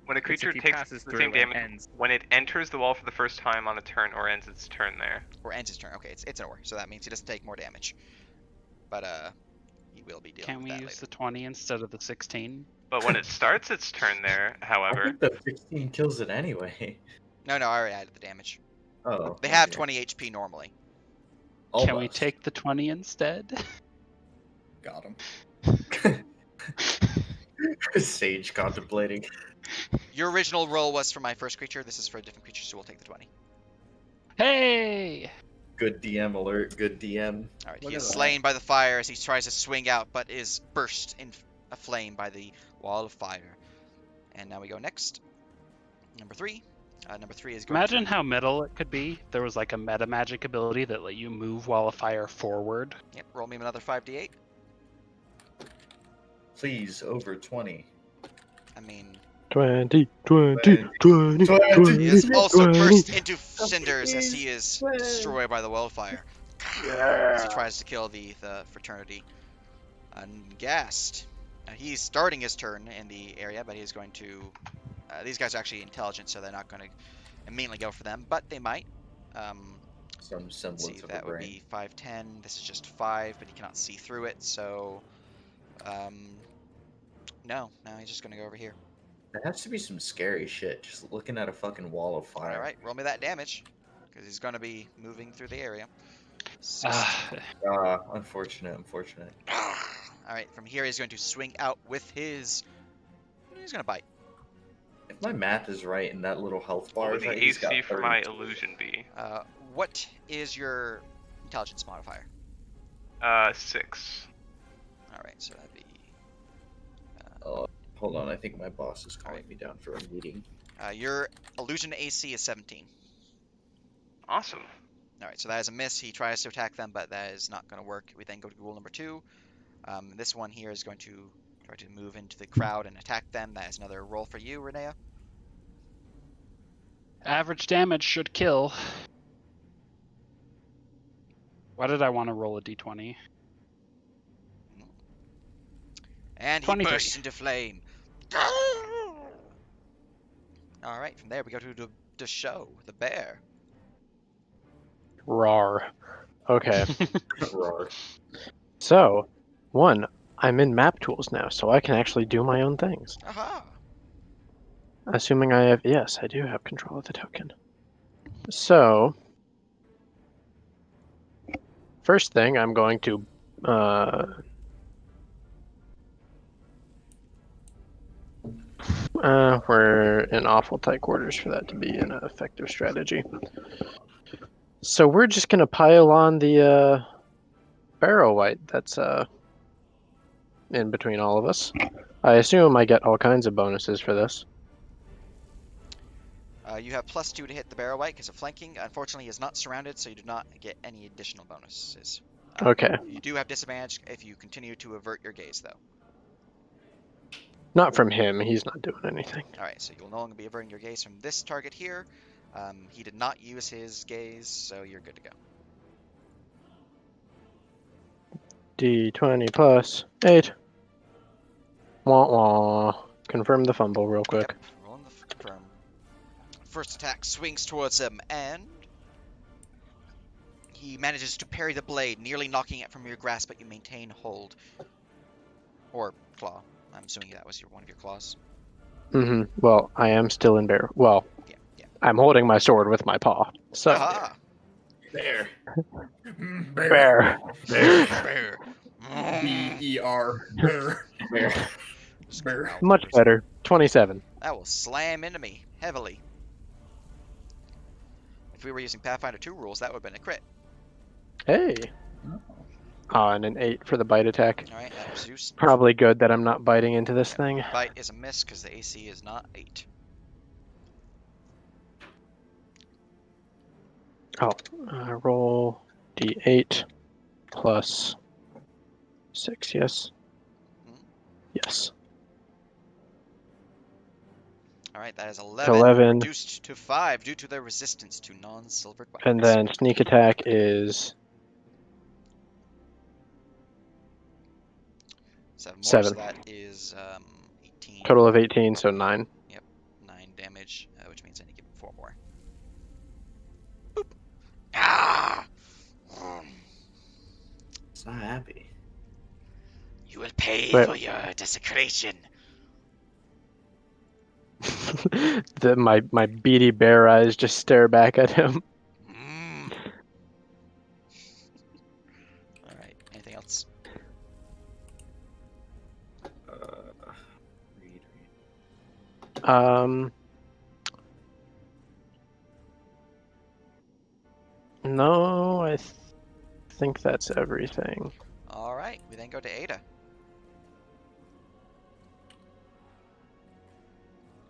[SPEAKER 5] When a
[SPEAKER 6] It's
[SPEAKER 5] creature
[SPEAKER 6] if he
[SPEAKER 5] takes
[SPEAKER 6] passes
[SPEAKER 5] the
[SPEAKER 6] through
[SPEAKER 5] same
[SPEAKER 6] and
[SPEAKER 5] damage
[SPEAKER 6] ends.
[SPEAKER 5] when it enters the wall for the first time on a turn or ends its turn there.
[SPEAKER 3] Or ends his turn. Okay, it's an or, so that means he doesn't take more damage. But he will be dealing
[SPEAKER 2] Can
[SPEAKER 3] with
[SPEAKER 2] we
[SPEAKER 3] that
[SPEAKER 2] use
[SPEAKER 3] later.
[SPEAKER 2] the 20 instead of the 16?
[SPEAKER 5] But when it starts its turn there,
[SPEAKER 7] I
[SPEAKER 5] however,
[SPEAKER 7] think the 16 kills it anyway.
[SPEAKER 3] No, I already added the damage.
[SPEAKER 7] Oh.
[SPEAKER 3] They have
[SPEAKER 7] okay.
[SPEAKER 3] 20 HP normally.
[SPEAKER 2] Can we
[SPEAKER 7] Almost.
[SPEAKER 2] take the 20 instead?
[SPEAKER 1] Got him.
[SPEAKER 7] Oh. Sage contemplating.
[SPEAKER 3] Your original roll was for my first creature. This is for a different creature, so we'll take the 20.
[SPEAKER 2] Hey!
[SPEAKER 7] Good DM alert. Good DM.
[SPEAKER 3] All right,
[SPEAKER 1] Look
[SPEAKER 3] he
[SPEAKER 1] at
[SPEAKER 3] is
[SPEAKER 1] that.
[SPEAKER 3] slain by the fire as he tries to swing out, but is burst in a flame by the wall of fire. And now we go next. Number 3. Number 3 is going
[SPEAKER 2] Imagine
[SPEAKER 3] to...
[SPEAKER 2] how metal it could be. There was like a meta magic ability that let you move while a fire forward.
[SPEAKER 3] Yep, roll me another 5d8.
[SPEAKER 7] Please, over 20.
[SPEAKER 3] I mean,
[SPEAKER 4] 20, 20, 20, 20,
[SPEAKER 3] he is also
[SPEAKER 4] 20.
[SPEAKER 3] burst into cinders as he is destroyed by the wildfire. As he tries to kill the fraternity. Ghast. He's starting his turn in the area, but he's going to... these guys are actually intelligent, so they're not going to immediately go for them, but they might.
[SPEAKER 7] Some
[SPEAKER 3] Let's
[SPEAKER 7] semblance
[SPEAKER 3] see,
[SPEAKER 7] of
[SPEAKER 3] that
[SPEAKER 7] a
[SPEAKER 3] would
[SPEAKER 7] brain.
[SPEAKER 3] be 5'10". This is just 5, but he cannot see through it, so... no, he's just going to go over here.
[SPEAKER 7] There has to be some scary shit just looking at a fucking wall of fire.
[SPEAKER 3] Alright, roll me that damage, because he's going to be moving through the area.
[SPEAKER 7] Unfortunate.
[SPEAKER 3] Alright, from here he's going to swing out with his... He's going to bite.
[SPEAKER 7] If my math is right and that little health
[SPEAKER 5] what
[SPEAKER 7] bar
[SPEAKER 5] would
[SPEAKER 7] is
[SPEAKER 5] the
[SPEAKER 7] right, he's got
[SPEAKER 5] AC for my
[SPEAKER 7] 32.
[SPEAKER 5] illusion be?
[SPEAKER 3] What is your intelligence modifier?
[SPEAKER 5] 6.
[SPEAKER 3] Alright, so that'd be...
[SPEAKER 7] Hold on, I think my boss is calling
[SPEAKER 3] Alright.
[SPEAKER 7] me down for a meeting.
[SPEAKER 3] your illusion AC is 17.
[SPEAKER 5] Awesome.
[SPEAKER 3] Alright, so that is a miss. He tries to attack them, but that is not going to work. We then go to rule number 2. This one here is going to try to move into the crowd and attack them. That is another roll for you, Renea.
[SPEAKER 2] Average damage should kill. Why did I want to roll a d20?
[SPEAKER 3] And he
[SPEAKER 2] 23.
[SPEAKER 3] bursts into flame. Alright, from there we go to the show, the bear.
[SPEAKER 4] Rar. Okay.
[SPEAKER 7] Roar.
[SPEAKER 4] So, one, I'm in map tools now, so I can actually do my own things.
[SPEAKER 3] Aha!
[SPEAKER 4] Assuming I have... Yes, I do have control of the token. So, first thing, I'm going to... we're in awful tight quarters for that to be an effective strategy. So we're just going to pile on the barrow white that's in between all of us. I assume I get all kinds of bonuses for this.
[SPEAKER 3] You have +2 to hit the barrow white because of flanking. Unfortunately, he is not surrounded, so you do not get any additional bonuses.
[SPEAKER 4] Okay.
[SPEAKER 3] You do have disadvantage if you continue to avert your gaze, though.
[SPEAKER 4] Not from him. He's not doing anything.
[SPEAKER 3] Alright, so you'll no longer be averting your gaze from this target here. He did not use his gaze, so you're good to go.
[SPEAKER 4] D20 plus 8. Wah wah. Confirm the fumble real quick.
[SPEAKER 3] Yep, rolling the confirm. First attack swings towards him, and he manages to parry the blade, nearly knocking it from your grasp, but you maintain hold. Or claw. I'm assuming that was one of your claws.
[SPEAKER 4] Mm-hmm. Well, I am still in bear. Well,
[SPEAKER 3] Yeah.
[SPEAKER 4] I'm holding my sword with my paw. So,
[SPEAKER 3] Aha!
[SPEAKER 1] Bear.
[SPEAKER 4] bear.
[SPEAKER 3] Bear.
[SPEAKER 1] B-E-R. Bear.
[SPEAKER 7] Bear.
[SPEAKER 3] Just
[SPEAKER 1] Bear.
[SPEAKER 3] growled
[SPEAKER 4] Much
[SPEAKER 3] over
[SPEAKER 4] better. 27.
[SPEAKER 3] That will slam into me heavily. If we were using Pathfinder 2 rules, that would have been a crit.
[SPEAKER 4] Hey. Oh, and an 8 for the bite attack.
[SPEAKER 3] Alright, that was Zeus.
[SPEAKER 4] Probably good that I'm not biting into this thing.
[SPEAKER 3] Bite is a miss because the AC is not 8.
[SPEAKER 4] Roll d8 plus 6. Yes.
[SPEAKER 3] Hmm?
[SPEAKER 4] Yes.
[SPEAKER 3] All right, that is 11,
[SPEAKER 4] 11.
[SPEAKER 3] reduced to 5 due to their resistance to non-silvered weapons.
[SPEAKER 4] And then sneak attack is
[SPEAKER 3] 7 more,
[SPEAKER 4] 7.
[SPEAKER 3] so that is 18.
[SPEAKER 4] Total of 18, so 9.
[SPEAKER 3] Yep, 9 damage, which means I need to give him 4 more. Boop. Ah!
[SPEAKER 7] It's not happy.
[SPEAKER 3] You will pay
[SPEAKER 4] Wait.
[SPEAKER 3] for your desecration.
[SPEAKER 4] My beady bear eyes just stare back at him.
[SPEAKER 3] Mm. All right. Anything else?
[SPEAKER 7] Read.
[SPEAKER 4] No, I think that's everything.
[SPEAKER 3] All right. We then go to Ada.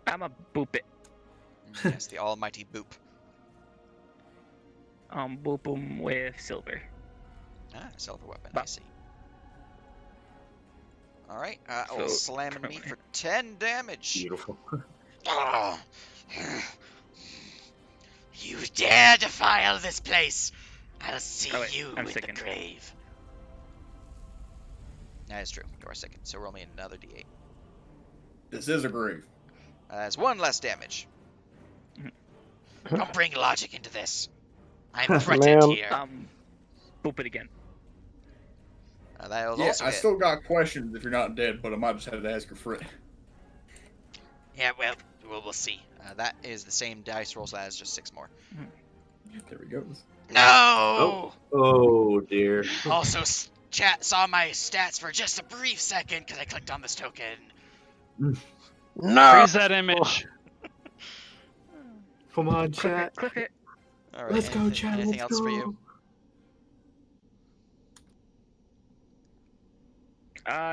[SPEAKER 6] I'ma boop it.
[SPEAKER 3] Yes, the almighty boop.
[SPEAKER 6] Boop him with silver.
[SPEAKER 3] Ah, silver weapon. I
[SPEAKER 6] Bop.
[SPEAKER 3] see. All right. Will
[SPEAKER 6] So,
[SPEAKER 3] slam me for 10 damage.
[SPEAKER 7] Beautiful.
[SPEAKER 3] Ah. You dare defile this place! I'll see
[SPEAKER 6] Oh, wait,
[SPEAKER 3] you
[SPEAKER 6] I'm
[SPEAKER 3] in
[SPEAKER 6] second.
[SPEAKER 3] the grave. That is true. You are second. So roll me another d8.
[SPEAKER 1] This is a grave.
[SPEAKER 3] That's 1 less damage. Don't bring logic into this. I'm
[SPEAKER 4] Ma'am.
[SPEAKER 3] threatened here.
[SPEAKER 6] Boop it again.
[SPEAKER 3] That was
[SPEAKER 1] Yeah,
[SPEAKER 3] also
[SPEAKER 1] I
[SPEAKER 3] hit.
[SPEAKER 1] still got questions if you're not dead, but I might just have to ask her for it.
[SPEAKER 3] Yeah, well, we'll see. That is the same dice rolls as just 6 more.
[SPEAKER 1] There we go.
[SPEAKER 3] No!
[SPEAKER 7] Oh dear.
[SPEAKER 3] Also, chat saw my stats for just a brief second because I clicked on this token.
[SPEAKER 4] No!
[SPEAKER 2] Freeze that image.
[SPEAKER 7] Come on,
[SPEAKER 6] Clip
[SPEAKER 7] chat.
[SPEAKER 6] it. Clip it.
[SPEAKER 3] All right.
[SPEAKER 7] Let's go, chat.
[SPEAKER 3] Anything
[SPEAKER 7] Let's
[SPEAKER 3] else
[SPEAKER 7] go.
[SPEAKER 3] for you?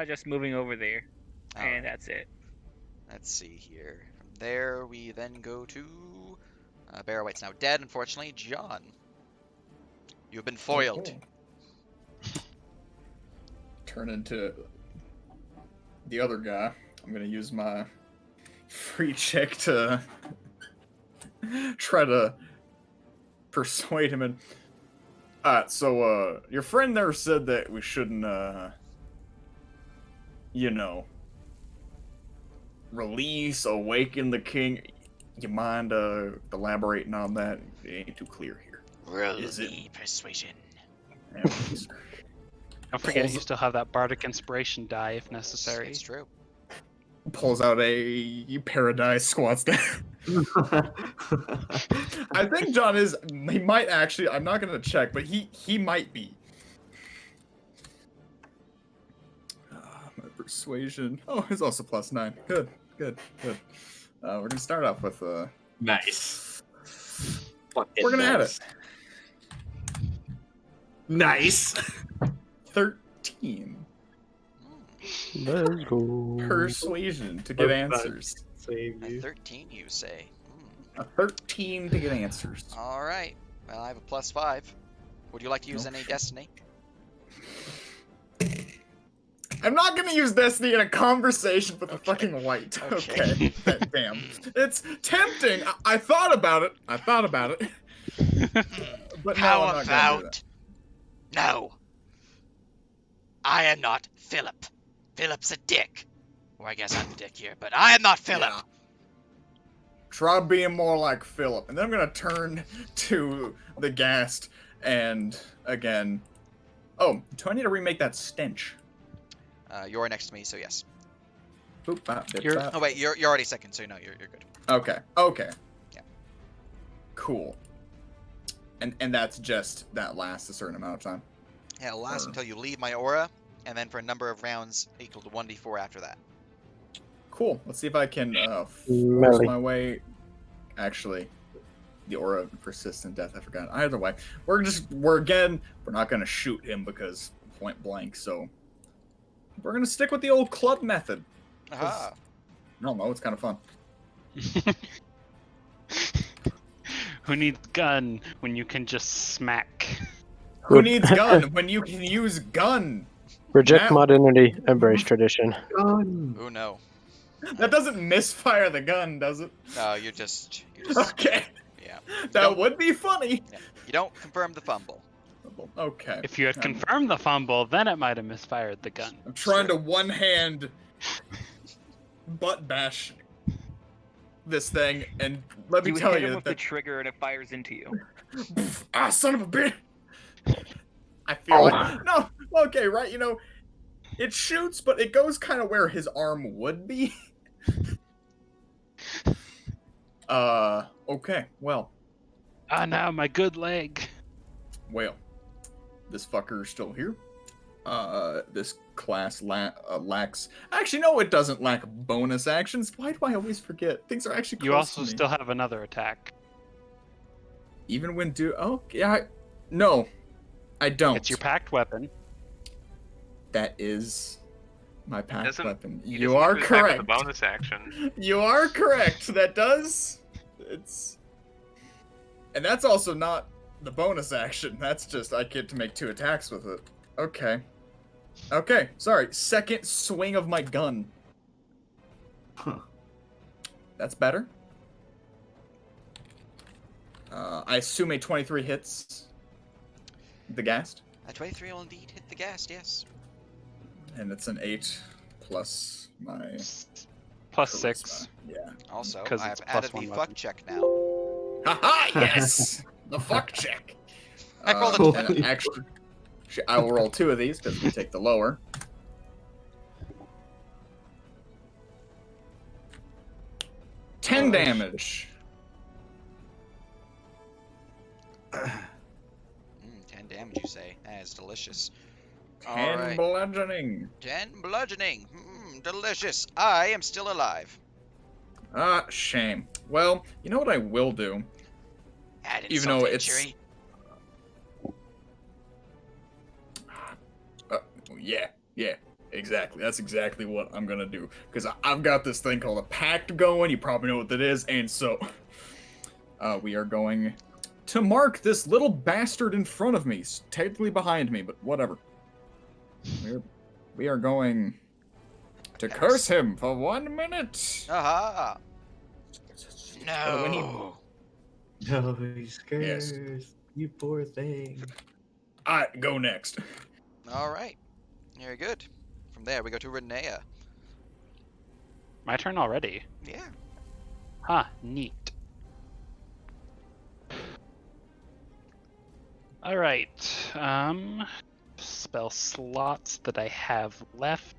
[SPEAKER 6] Just moving over there,
[SPEAKER 3] All
[SPEAKER 6] and
[SPEAKER 3] right.
[SPEAKER 6] that's it.
[SPEAKER 3] Let's see here. From there, we then go to Bear White's now dead, unfortunately. John, you've been foiled.
[SPEAKER 1] Oh. Turn into the other guy. I'm gonna use my free check to try to persuade him. And so your friend there said that we shouldn't, release, awaken the king. You mind elaborating on that? It ain't too clear here.
[SPEAKER 3] Roll
[SPEAKER 1] Is it?
[SPEAKER 3] me persuasion.
[SPEAKER 1] Yeah, please.
[SPEAKER 2] Don't forget,
[SPEAKER 1] Pulls-
[SPEAKER 2] you still have that bardic inspiration die if necessary.
[SPEAKER 3] It's true.
[SPEAKER 1] Pulls out a paradise, squats down. I think John is. He might actually. I'm not gonna check, but he might be. My persuasion. Oh, it's also +9. Good. We're gonna start off with
[SPEAKER 7] Nice.
[SPEAKER 1] We're gonna add it.
[SPEAKER 7] Nice.
[SPEAKER 1] 13
[SPEAKER 4] Let's go.
[SPEAKER 1] persuasion to get answers.
[SPEAKER 7] Save
[SPEAKER 3] A
[SPEAKER 7] you.
[SPEAKER 3] 13, you say.
[SPEAKER 1] A 13 to get answers.
[SPEAKER 3] All right. Well, I have a +5. Would you like to use any destiny?
[SPEAKER 1] I'm not gonna use Destiny in a conversation with a fucking white.
[SPEAKER 3] Okay.
[SPEAKER 1] Okay. Damn. It's tempting. I thought about it. But
[SPEAKER 3] How
[SPEAKER 1] no, I'm not gonna do
[SPEAKER 3] about...
[SPEAKER 1] that.
[SPEAKER 3] No. I am not Philip. Philip's a dick. Or I guess I'm the dick here, but I am not Philip.
[SPEAKER 1] Yeah. Try being more like Philip. And then I'm gonna turn to the Ghast and again. Oh, do I need to remake that stench?
[SPEAKER 3] You're next to me, so yes.
[SPEAKER 1] Boop,
[SPEAKER 2] You're-
[SPEAKER 3] Oh wait, you're already second, so no, you're good.
[SPEAKER 1] Okay.
[SPEAKER 3] Yeah.
[SPEAKER 1] Cool. And that's just that lasts a certain amount of time.
[SPEAKER 3] Yeah, it'll last until you leave my aura, and then for a number of rounds equal to 1d4 after that.
[SPEAKER 1] Cool. Let's see if I can force
[SPEAKER 4] Melee.
[SPEAKER 1] my way. Actually, the aura of persistent death. I forgot. Either way, we're not gonna shoot him because point blank. So we're gonna stick with the old club method.
[SPEAKER 3] Aha.
[SPEAKER 1] I don't know. It's kind of fun.
[SPEAKER 2] Who needs gun when you can just smack?
[SPEAKER 1] Who needs gun when you can use gun?
[SPEAKER 4] Reject
[SPEAKER 1] Matt-
[SPEAKER 4] modernity, embrace tradition.
[SPEAKER 7] Gun.
[SPEAKER 3] Oh no.
[SPEAKER 1] That doesn't misfire the gun, does it?
[SPEAKER 3] No, you're just
[SPEAKER 1] Okay.
[SPEAKER 3] yeah.
[SPEAKER 1] That
[SPEAKER 3] don't-
[SPEAKER 1] would be funny.
[SPEAKER 3] Yeah. You don't confirm the fumble.
[SPEAKER 1] Okay.
[SPEAKER 2] If you had
[SPEAKER 1] I'm-
[SPEAKER 2] confirmed the fumble, then it might have misfired the gun.
[SPEAKER 1] I'm trying to one hand butt bash this thing, and let me
[SPEAKER 6] You
[SPEAKER 1] tell
[SPEAKER 6] hit
[SPEAKER 1] you
[SPEAKER 6] him with the
[SPEAKER 1] that.
[SPEAKER 6] trigger and it fires into you.
[SPEAKER 1] Ah, son of a bitch! I feel like no. Okay, right? You know, it shoots, but it goes kind of where his arm would be. Okay. Well,
[SPEAKER 2] Ah, now my good leg.
[SPEAKER 1] this fucker's still here. This class lacks. Actually, no, it doesn't lack bonus actions. Why do I always forget? Things are actually close
[SPEAKER 2] You also
[SPEAKER 1] to me.
[SPEAKER 2] still have another attack.
[SPEAKER 1] Even when oh yeah, no, I don't.
[SPEAKER 2] It's your packed weapon.
[SPEAKER 1] That is my packed
[SPEAKER 5] Doesn't-
[SPEAKER 1] weapon.
[SPEAKER 5] He
[SPEAKER 1] You
[SPEAKER 5] doesn't
[SPEAKER 1] are
[SPEAKER 5] do attack with
[SPEAKER 1] correct.
[SPEAKER 5] The bonus action.
[SPEAKER 1] You are correct. That does. It's. And that's also not the bonus action. That's just I get to make 2 attacks with it. Okay. Okay, sorry. Second swing of my gun.
[SPEAKER 7] Huh.
[SPEAKER 1] That's better. I assume a 23 hits the ghast.
[SPEAKER 3] A 23 will indeed hit the gas, yes.
[SPEAKER 1] And it's an 8 plus my
[SPEAKER 2] Plus
[SPEAKER 1] charisma.
[SPEAKER 2] 6.
[SPEAKER 1] Yeah.
[SPEAKER 3] Also,
[SPEAKER 2] 'Cause
[SPEAKER 3] I
[SPEAKER 2] it's
[SPEAKER 3] have added
[SPEAKER 2] plus
[SPEAKER 3] the
[SPEAKER 2] 1
[SPEAKER 3] fuck
[SPEAKER 2] weapon.
[SPEAKER 3] check now.
[SPEAKER 1] Haha, yes! The fuck check.
[SPEAKER 3] I rolled a
[SPEAKER 1] and
[SPEAKER 7] 20.
[SPEAKER 1] actually, I will roll 2 of these because we take the lower. Ten damage.
[SPEAKER 3] 10 damage, you say? That is delicious.
[SPEAKER 1] 10
[SPEAKER 3] Alright.
[SPEAKER 1] bludgeoning.
[SPEAKER 3] 10 bludgeoning. Delicious. I am still alive.
[SPEAKER 1] Ah, shame. Well, you know what I will do?
[SPEAKER 3] Add
[SPEAKER 1] Even though
[SPEAKER 3] insult to
[SPEAKER 1] it's-
[SPEAKER 3] injury.
[SPEAKER 1] Yeah, exactly. That's exactly what I'm gonna do. Because I've got this thing called a pact going. You probably know what that is. And so, we are going to mark this little bastard in front of me. Technically behind me, but whatever. We are going to
[SPEAKER 3] Yes.
[SPEAKER 1] curse him for 1 minute.
[SPEAKER 3] Aha!
[SPEAKER 1] When he-
[SPEAKER 3] No.
[SPEAKER 7] No, he's
[SPEAKER 1] Yes.
[SPEAKER 7] cursed. You poor thing.
[SPEAKER 1] Alright, go next.
[SPEAKER 3] Alright. Very good. From there, we go to Renea.
[SPEAKER 2] My turn already.
[SPEAKER 3] Yeah.
[SPEAKER 2] Huh, neat. Alright, spell slots that I have left.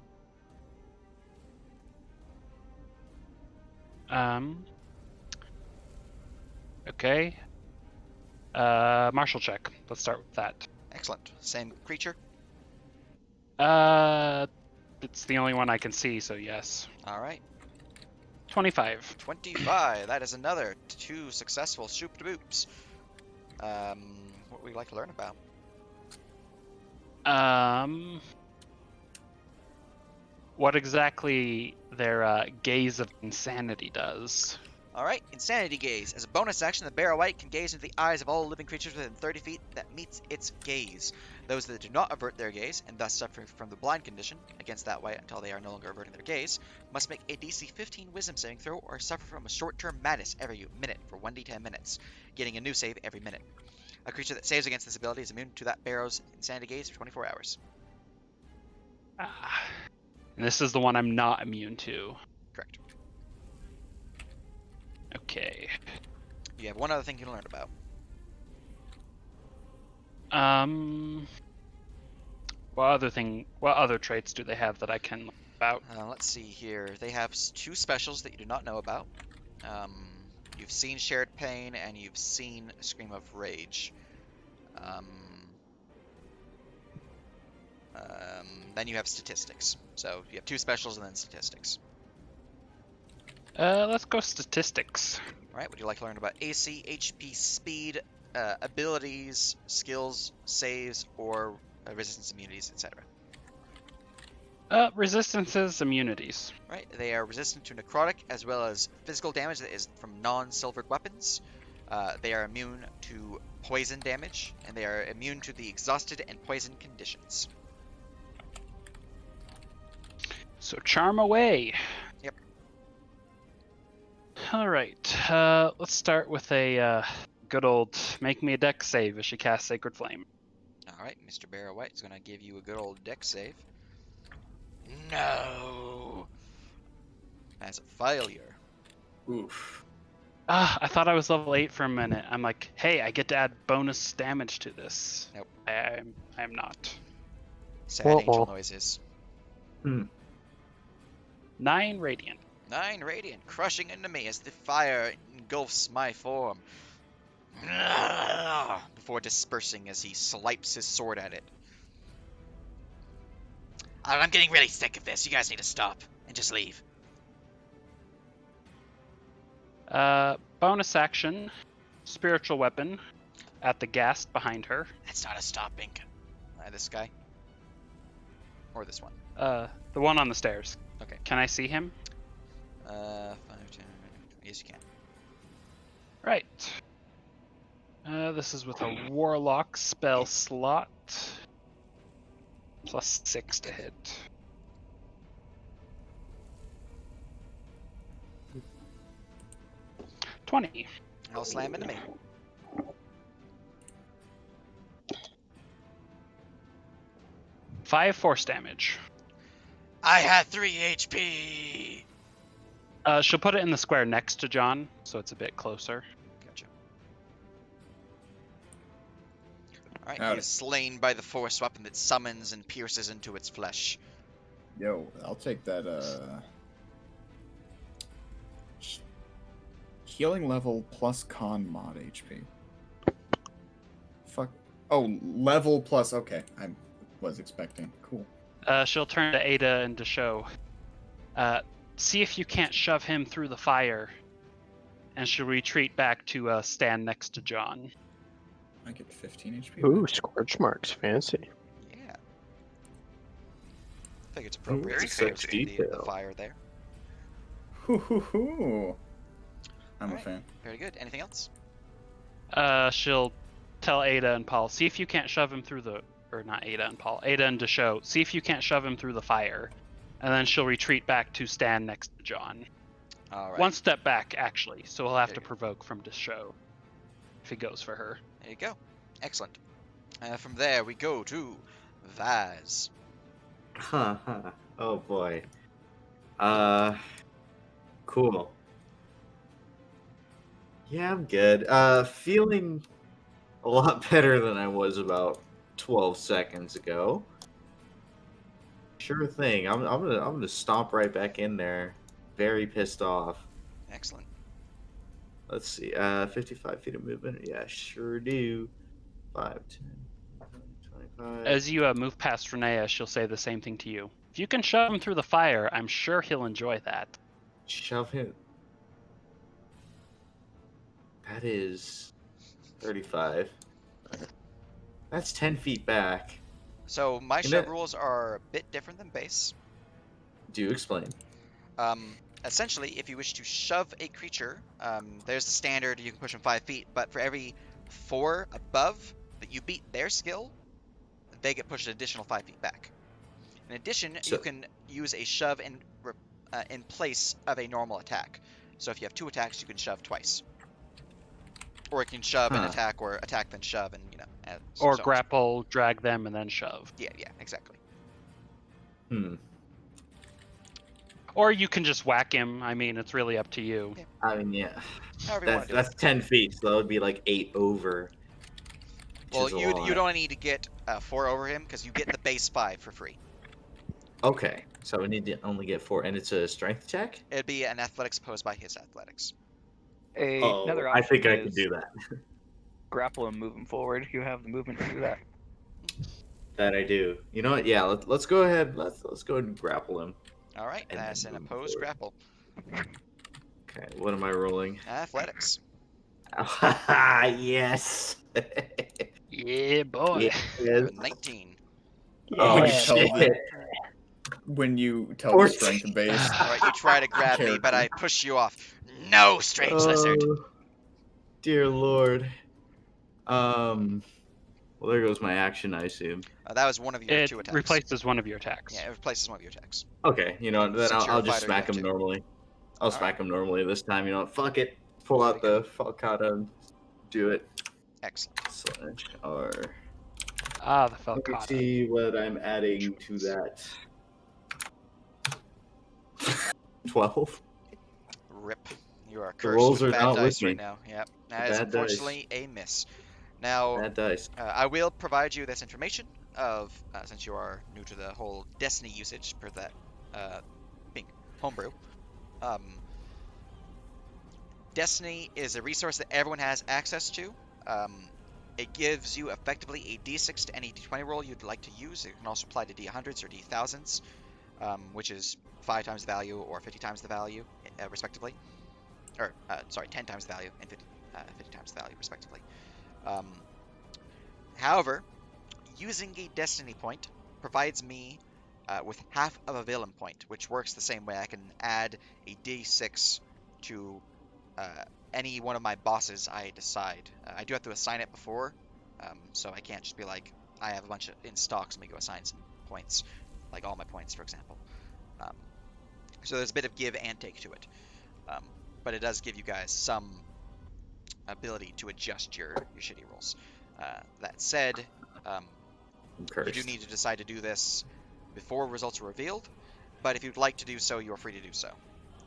[SPEAKER 2] Okay. Martial check. Let's start with that.
[SPEAKER 3] Excellent. Same creature.
[SPEAKER 2] It's the only one I can see, so yes.
[SPEAKER 3] Alright.
[SPEAKER 2] 25.
[SPEAKER 3] 25. That is another 2 successful shoop to boops. What would you like to learn about?
[SPEAKER 2] What exactly their gaze of insanity does?
[SPEAKER 3] Alright, Insanity Gaze. As a bonus action, the Barrow White can gaze into the eyes of all living creatures within 30 feet that meets its gaze. Those that do not avert their gaze, and thus suffer from the blind condition, against that white until they are no longer averting their gaze, must make a DC 15 Wisdom saving throw or suffer from a short-term madness every minute for 1d10 minutes, getting a new save every minute. A creature that saves against this ability is immune to that Barrow's Insanity Gaze for 24 hours.
[SPEAKER 2] And this is the one I'm not immune to.
[SPEAKER 3] Correct.
[SPEAKER 2] Okay.
[SPEAKER 3] You have one other thing you can learn about.
[SPEAKER 2] What other traits do they have that I can learn about?
[SPEAKER 3] Let's see here. They have 2 specials that you do not know about. You've seen Shared Pain and you've seen Scream of Rage. Then you have Statistics. So you have 2 specials and then Statistics.
[SPEAKER 2] Let's go statistics.
[SPEAKER 3] Alright, would you like to learn about AC, HP, speed, abilities, skills, saves, or resistance immunities, etc.?
[SPEAKER 2] Resistances, immunities.
[SPEAKER 3] Right, they are resistant to necrotic as well as physical damage that is from non-silvered weapons. They are immune to poison damage, and they are immune to the exhausted and poisoned conditions.
[SPEAKER 2] So charm away.
[SPEAKER 3] Yep.
[SPEAKER 2] All right. Let's start with a good old make me a dex save as she casts Sacred Flame.
[SPEAKER 3] All right, Mr. Barrow White is going to give you a good old dex save. No. That's a failure.
[SPEAKER 1] Oof.
[SPEAKER 2] I thought I was level 8 for a minute. I'm like, hey, I get to add bonus damage to this.
[SPEAKER 3] Nope.
[SPEAKER 2] I'm not.
[SPEAKER 3] Sad
[SPEAKER 4] Wah,
[SPEAKER 3] angel
[SPEAKER 4] wah.
[SPEAKER 3] noises.
[SPEAKER 2] 9 radiant.
[SPEAKER 3] 9 radiant, crushing into me as the fire engulfs my form. Before dispersing as he swipes his sword at it. I'm getting really sick of this. You guys need to stop and just leave.
[SPEAKER 2] Bonus action, spiritual weapon at the ghast behind her.
[SPEAKER 3] That's not a stopping. This guy? Or this one?
[SPEAKER 2] The one on the stairs.
[SPEAKER 3] Okay.
[SPEAKER 2] Can I see him?
[SPEAKER 3] 5, 10, yes you can.
[SPEAKER 2] Right. This is with a warlock spell slot. Plus 6 to hit. $20.
[SPEAKER 3] I'll slam into me.
[SPEAKER 2] Five force damage.
[SPEAKER 3] I had 3 HP!
[SPEAKER 2] She'll put it in the square next to John, so it's a bit closer.
[SPEAKER 3] Gotcha. Alright,
[SPEAKER 1] Howdy.
[SPEAKER 3] he is slain by the force weapon that summons and pierces into its flesh.
[SPEAKER 1] Yo, I'll take that, healing level plus con mod HP. Fuck. Oh, level plus, okay. I was expecting. Cool.
[SPEAKER 2] She'll turn to Ada and to show. See if you can't shove him through the fire. And she'll retreat back to stand next to John.
[SPEAKER 1] I get 15 HP.
[SPEAKER 4] Ooh, scorch marks, fancy.
[SPEAKER 3] Yeah. I think it's appropriate
[SPEAKER 5] very
[SPEAKER 3] to show
[SPEAKER 5] fancy.
[SPEAKER 3] the fire there.
[SPEAKER 1] Hoo hoo hoo. I'm
[SPEAKER 3] Alright.
[SPEAKER 1] a fan.
[SPEAKER 3] Very good. Anything else?
[SPEAKER 2] She'll tell Ada and Paul, see if you can't shove him through the... Or not Ada and Paul. Ada and Desho, see if you can't shove him through the fire. And then she'll retreat back to stand next to John.
[SPEAKER 3] Alright.
[SPEAKER 2] One step back, actually, so he'll have to
[SPEAKER 3] Okay.
[SPEAKER 2] provoke from Desho. If he goes for her.
[SPEAKER 3] There you go. Excellent. From there, we go to Vaz.
[SPEAKER 7] Oh boy. Cool. Yeah, I'm good. Feeling a lot better than I was about 12 seconds ago. Sure thing. I'm gonna stomp right back in there. Very pissed off.
[SPEAKER 3] Excellent.
[SPEAKER 7] Let's see. 55 feet of movement. Yeah, sure do. 5, 10, 25.
[SPEAKER 2] As you move past Renea, she'll say the same thing to you. If you can shove him through the fire, I'm sure he'll enjoy that.
[SPEAKER 7] Shove him. That is 35. That's 10 feet back.
[SPEAKER 3] So my
[SPEAKER 7] Can
[SPEAKER 3] shove
[SPEAKER 7] I-
[SPEAKER 3] rules are a bit different than base.
[SPEAKER 7] Do explain.
[SPEAKER 3] Essentially, if you wish to shove a creature, there's the standard, you can push them 5 feet, but for every 4 above that you beat their skill, they get pushed an additional 5 feet back. In addition,
[SPEAKER 7] So-
[SPEAKER 3] you can use a shove in place of a normal attack. So if you have 2 attacks, you can shove twice. Or you can shove and
[SPEAKER 7] Huh.
[SPEAKER 3] attack, or attack then shove, and
[SPEAKER 2] Or
[SPEAKER 3] so on.
[SPEAKER 2] grapple, drag them, and then shove.
[SPEAKER 3] Yeah, exactly.
[SPEAKER 2] Or you can just whack him. I mean, it's really up to you.
[SPEAKER 7] I mean, yeah.
[SPEAKER 3] However you want to do it.
[SPEAKER 7] That's 10 feet, so that would be like 8 over. which
[SPEAKER 3] Well,
[SPEAKER 7] is a
[SPEAKER 3] you'd
[SPEAKER 7] lot.
[SPEAKER 3] only need to get 4 over him because you get the base 5 for free.
[SPEAKER 7] Okay, so we need to only get 4, and it's a strength check?
[SPEAKER 3] It'd be an athletics opposed by his athletics.
[SPEAKER 6] Another
[SPEAKER 7] I
[SPEAKER 6] option
[SPEAKER 7] think I
[SPEAKER 6] is
[SPEAKER 7] could do that.
[SPEAKER 6] grapple and move him forward. You have the movement to do that.
[SPEAKER 7] That I do. You know what? Yeah, let's go ahead. Let's go ahead and grapple him.
[SPEAKER 3] All right,
[SPEAKER 7] And
[SPEAKER 3] that's
[SPEAKER 7] then
[SPEAKER 3] an
[SPEAKER 7] move
[SPEAKER 3] opposed
[SPEAKER 7] forward.
[SPEAKER 3] grapple.
[SPEAKER 7] Okay, what am I rolling?
[SPEAKER 3] Athletics.
[SPEAKER 7] Yes.
[SPEAKER 2] Yeah, boy.
[SPEAKER 7] Yes.
[SPEAKER 3] 19.
[SPEAKER 7] Oh
[SPEAKER 1] Yeah.
[SPEAKER 7] shit.
[SPEAKER 1] When you tell the
[SPEAKER 7] 14.
[SPEAKER 1] strength base.
[SPEAKER 3] All right, you try to grab me, but I push you off. No, strange lizard.
[SPEAKER 7] dear lord. Well, there goes my action, I assume.
[SPEAKER 3] That was one of your
[SPEAKER 2] It
[SPEAKER 3] two attacks.
[SPEAKER 2] replaces one of your attacks.
[SPEAKER 3] Yeah, it replaces one of your attacks.
[SPEAKER 7] Okay, you know, then
[SPEAKER 3] Since you're a
[SPEAKER 7] I'll just
[SPEAKER 3] fighter, you
[SPEAKER 7] smack
[SPEAKER 3] have
[SPEAKER 7] him
[SPEAKER 3] to.
[SPEAKER 7] normally. I'll
[SPEAKER 3] All
[SPEAKER 7] smack him normally this time. You know, fuck it. Pull out
[SPEAKER 3] Very
[SPEAKER 7] the Falcata and do it.
[SPEAKER 3] Excellent.
[SPEAKER 7] Slash R.
[SPEAKER 2] Ah, the
[SPEAKER 7] Let me
[SPEAKER 2] Falcata.
[SPEAKER 7] see what I'm adding to that. 12.
[SPEAKER 3] Rip. You are
[SPEAKER 7] The
[SPEAKER 3] cursed
[SPEAKER 7] rolls
[SPEAKER 3] with
[SPEAKER 7] are
[SPEAKER 3] bad
[SPEAKER 7] not with
[SPEAKER 3] dice right
[SPEAKER 7] me.
[SPEAKER 3] now. Yep. That is
[SPEAKER 7] Bad dice.
[SPEAKER 3] unfortunately a miss. Now,
[SPEAKER 7] Bad dice.
[SPEAKER 3] I will provide you this information of, since you are new to the whole Destiny usage, per that being homebrew. Destiny is a resource that everyone has access to. It gives you effectively a d6 to any d20 roll you'd like to use. It can also apply to d100s or d1000s, which is 5 times the value or 50 times the value, respectively. Or, sorry, 10 times the value and 50 times the value, respectively. However, using a Destiny point provides me with half of a villain point, which works the same way. I can add a d6 to any one of my bosses I decide. I do have to assign it before, so I can't just be like, I have a bunch of in stock, so let me go assign some points, like all my points, for example. So there's a bit of give and take to it, but it does give you guys some ability to adjust your shitty rolls. That said, you do need to decide to do this before results are revealed, but if you'd like to do so, you're free to do so.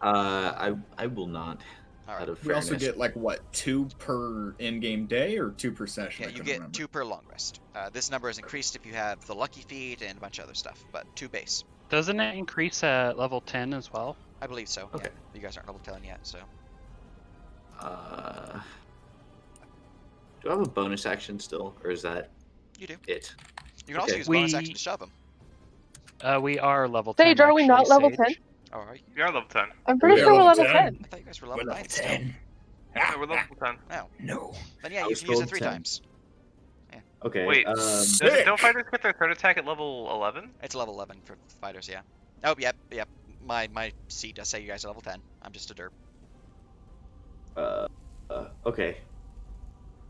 [SPEAKER 7] I will not.
[SPEAKER 3] All right.
[SPEAKER 7] Out of
[SPEAKER 1] We also
[SPEAKER 7] fairness.
[SPEAKER 1] get like what, 2 per in-game day or 2 per session?
[SPEAKER 3] Yeah,
[SPEAKER 1] I
[SPEAKER 3] you
[SPEAKER 1] couldn't
[SPEAKER 3] get
[SPEAKER 1] remember.
[SPEAKER 3] 2 per long rest. This number is increased if you have the lucky feat and a bunch of other stuff, but 2 base.
[SPEAKER 2] Doesn't it increase at level 10 as well?
[SPEAKER 3] I believe so.
[SPEAKER 7] Okay.
[SPEAKER 3] Yeah. You guys aren't level 10 yet, so.
[SPEAKER 7] Do I have a bonus action still, or is that
[SPEAKER 3] You do.
[SPEAKER 7] it?
[SPEAKER 3] You can also
[SPEAKER 7] Okay.
[SPEAKER 3] use bonus action to shove them.
[SPEAKER 2] We are level 10.
[SPEAKER 8] Sage, are we not level 10?
[SPEAKER 3] Oh, are you?
[SPEAKER 5] We are level 10.
[SPEAKER 8] I'm pretty sure we're level 10.
[SPEAKER 3] I thought you guys were level
[SPEAKER 1] We're
[SPEAKER 3] 9
[SPEAKER 1] level
[SPEAKER 3] still.
[SPEAKER 1] 10.
[SPEAKER 5] Yeah, we're level 10.
[SPEAKER 3] Oh.
[SPEAKER 1] No.
[SPEAKER 3] Then yeah,
[SPEAKER 7] I
[SPEAKER 3] you
[SPEAKER 7] was
[SPEAKER 3] can use it
[SPEAKER 7] told
[SPEAKER 3] 3
[SPEAKER 7] 10.
[SPEAKER 3] times.
[SPEAKER 7] Okay.
[SPEAKER 5] Wait,
[SPEAKER 1] Sick.
[SPEAKER 5] don't fighters get their third attack at level 11?
[SPEAKER 3] It's level 11 for fighters, yeah. Oh, yep. My seat does say you guys are level 10. I'm just a derp.
[SPEAKER 7] Okay.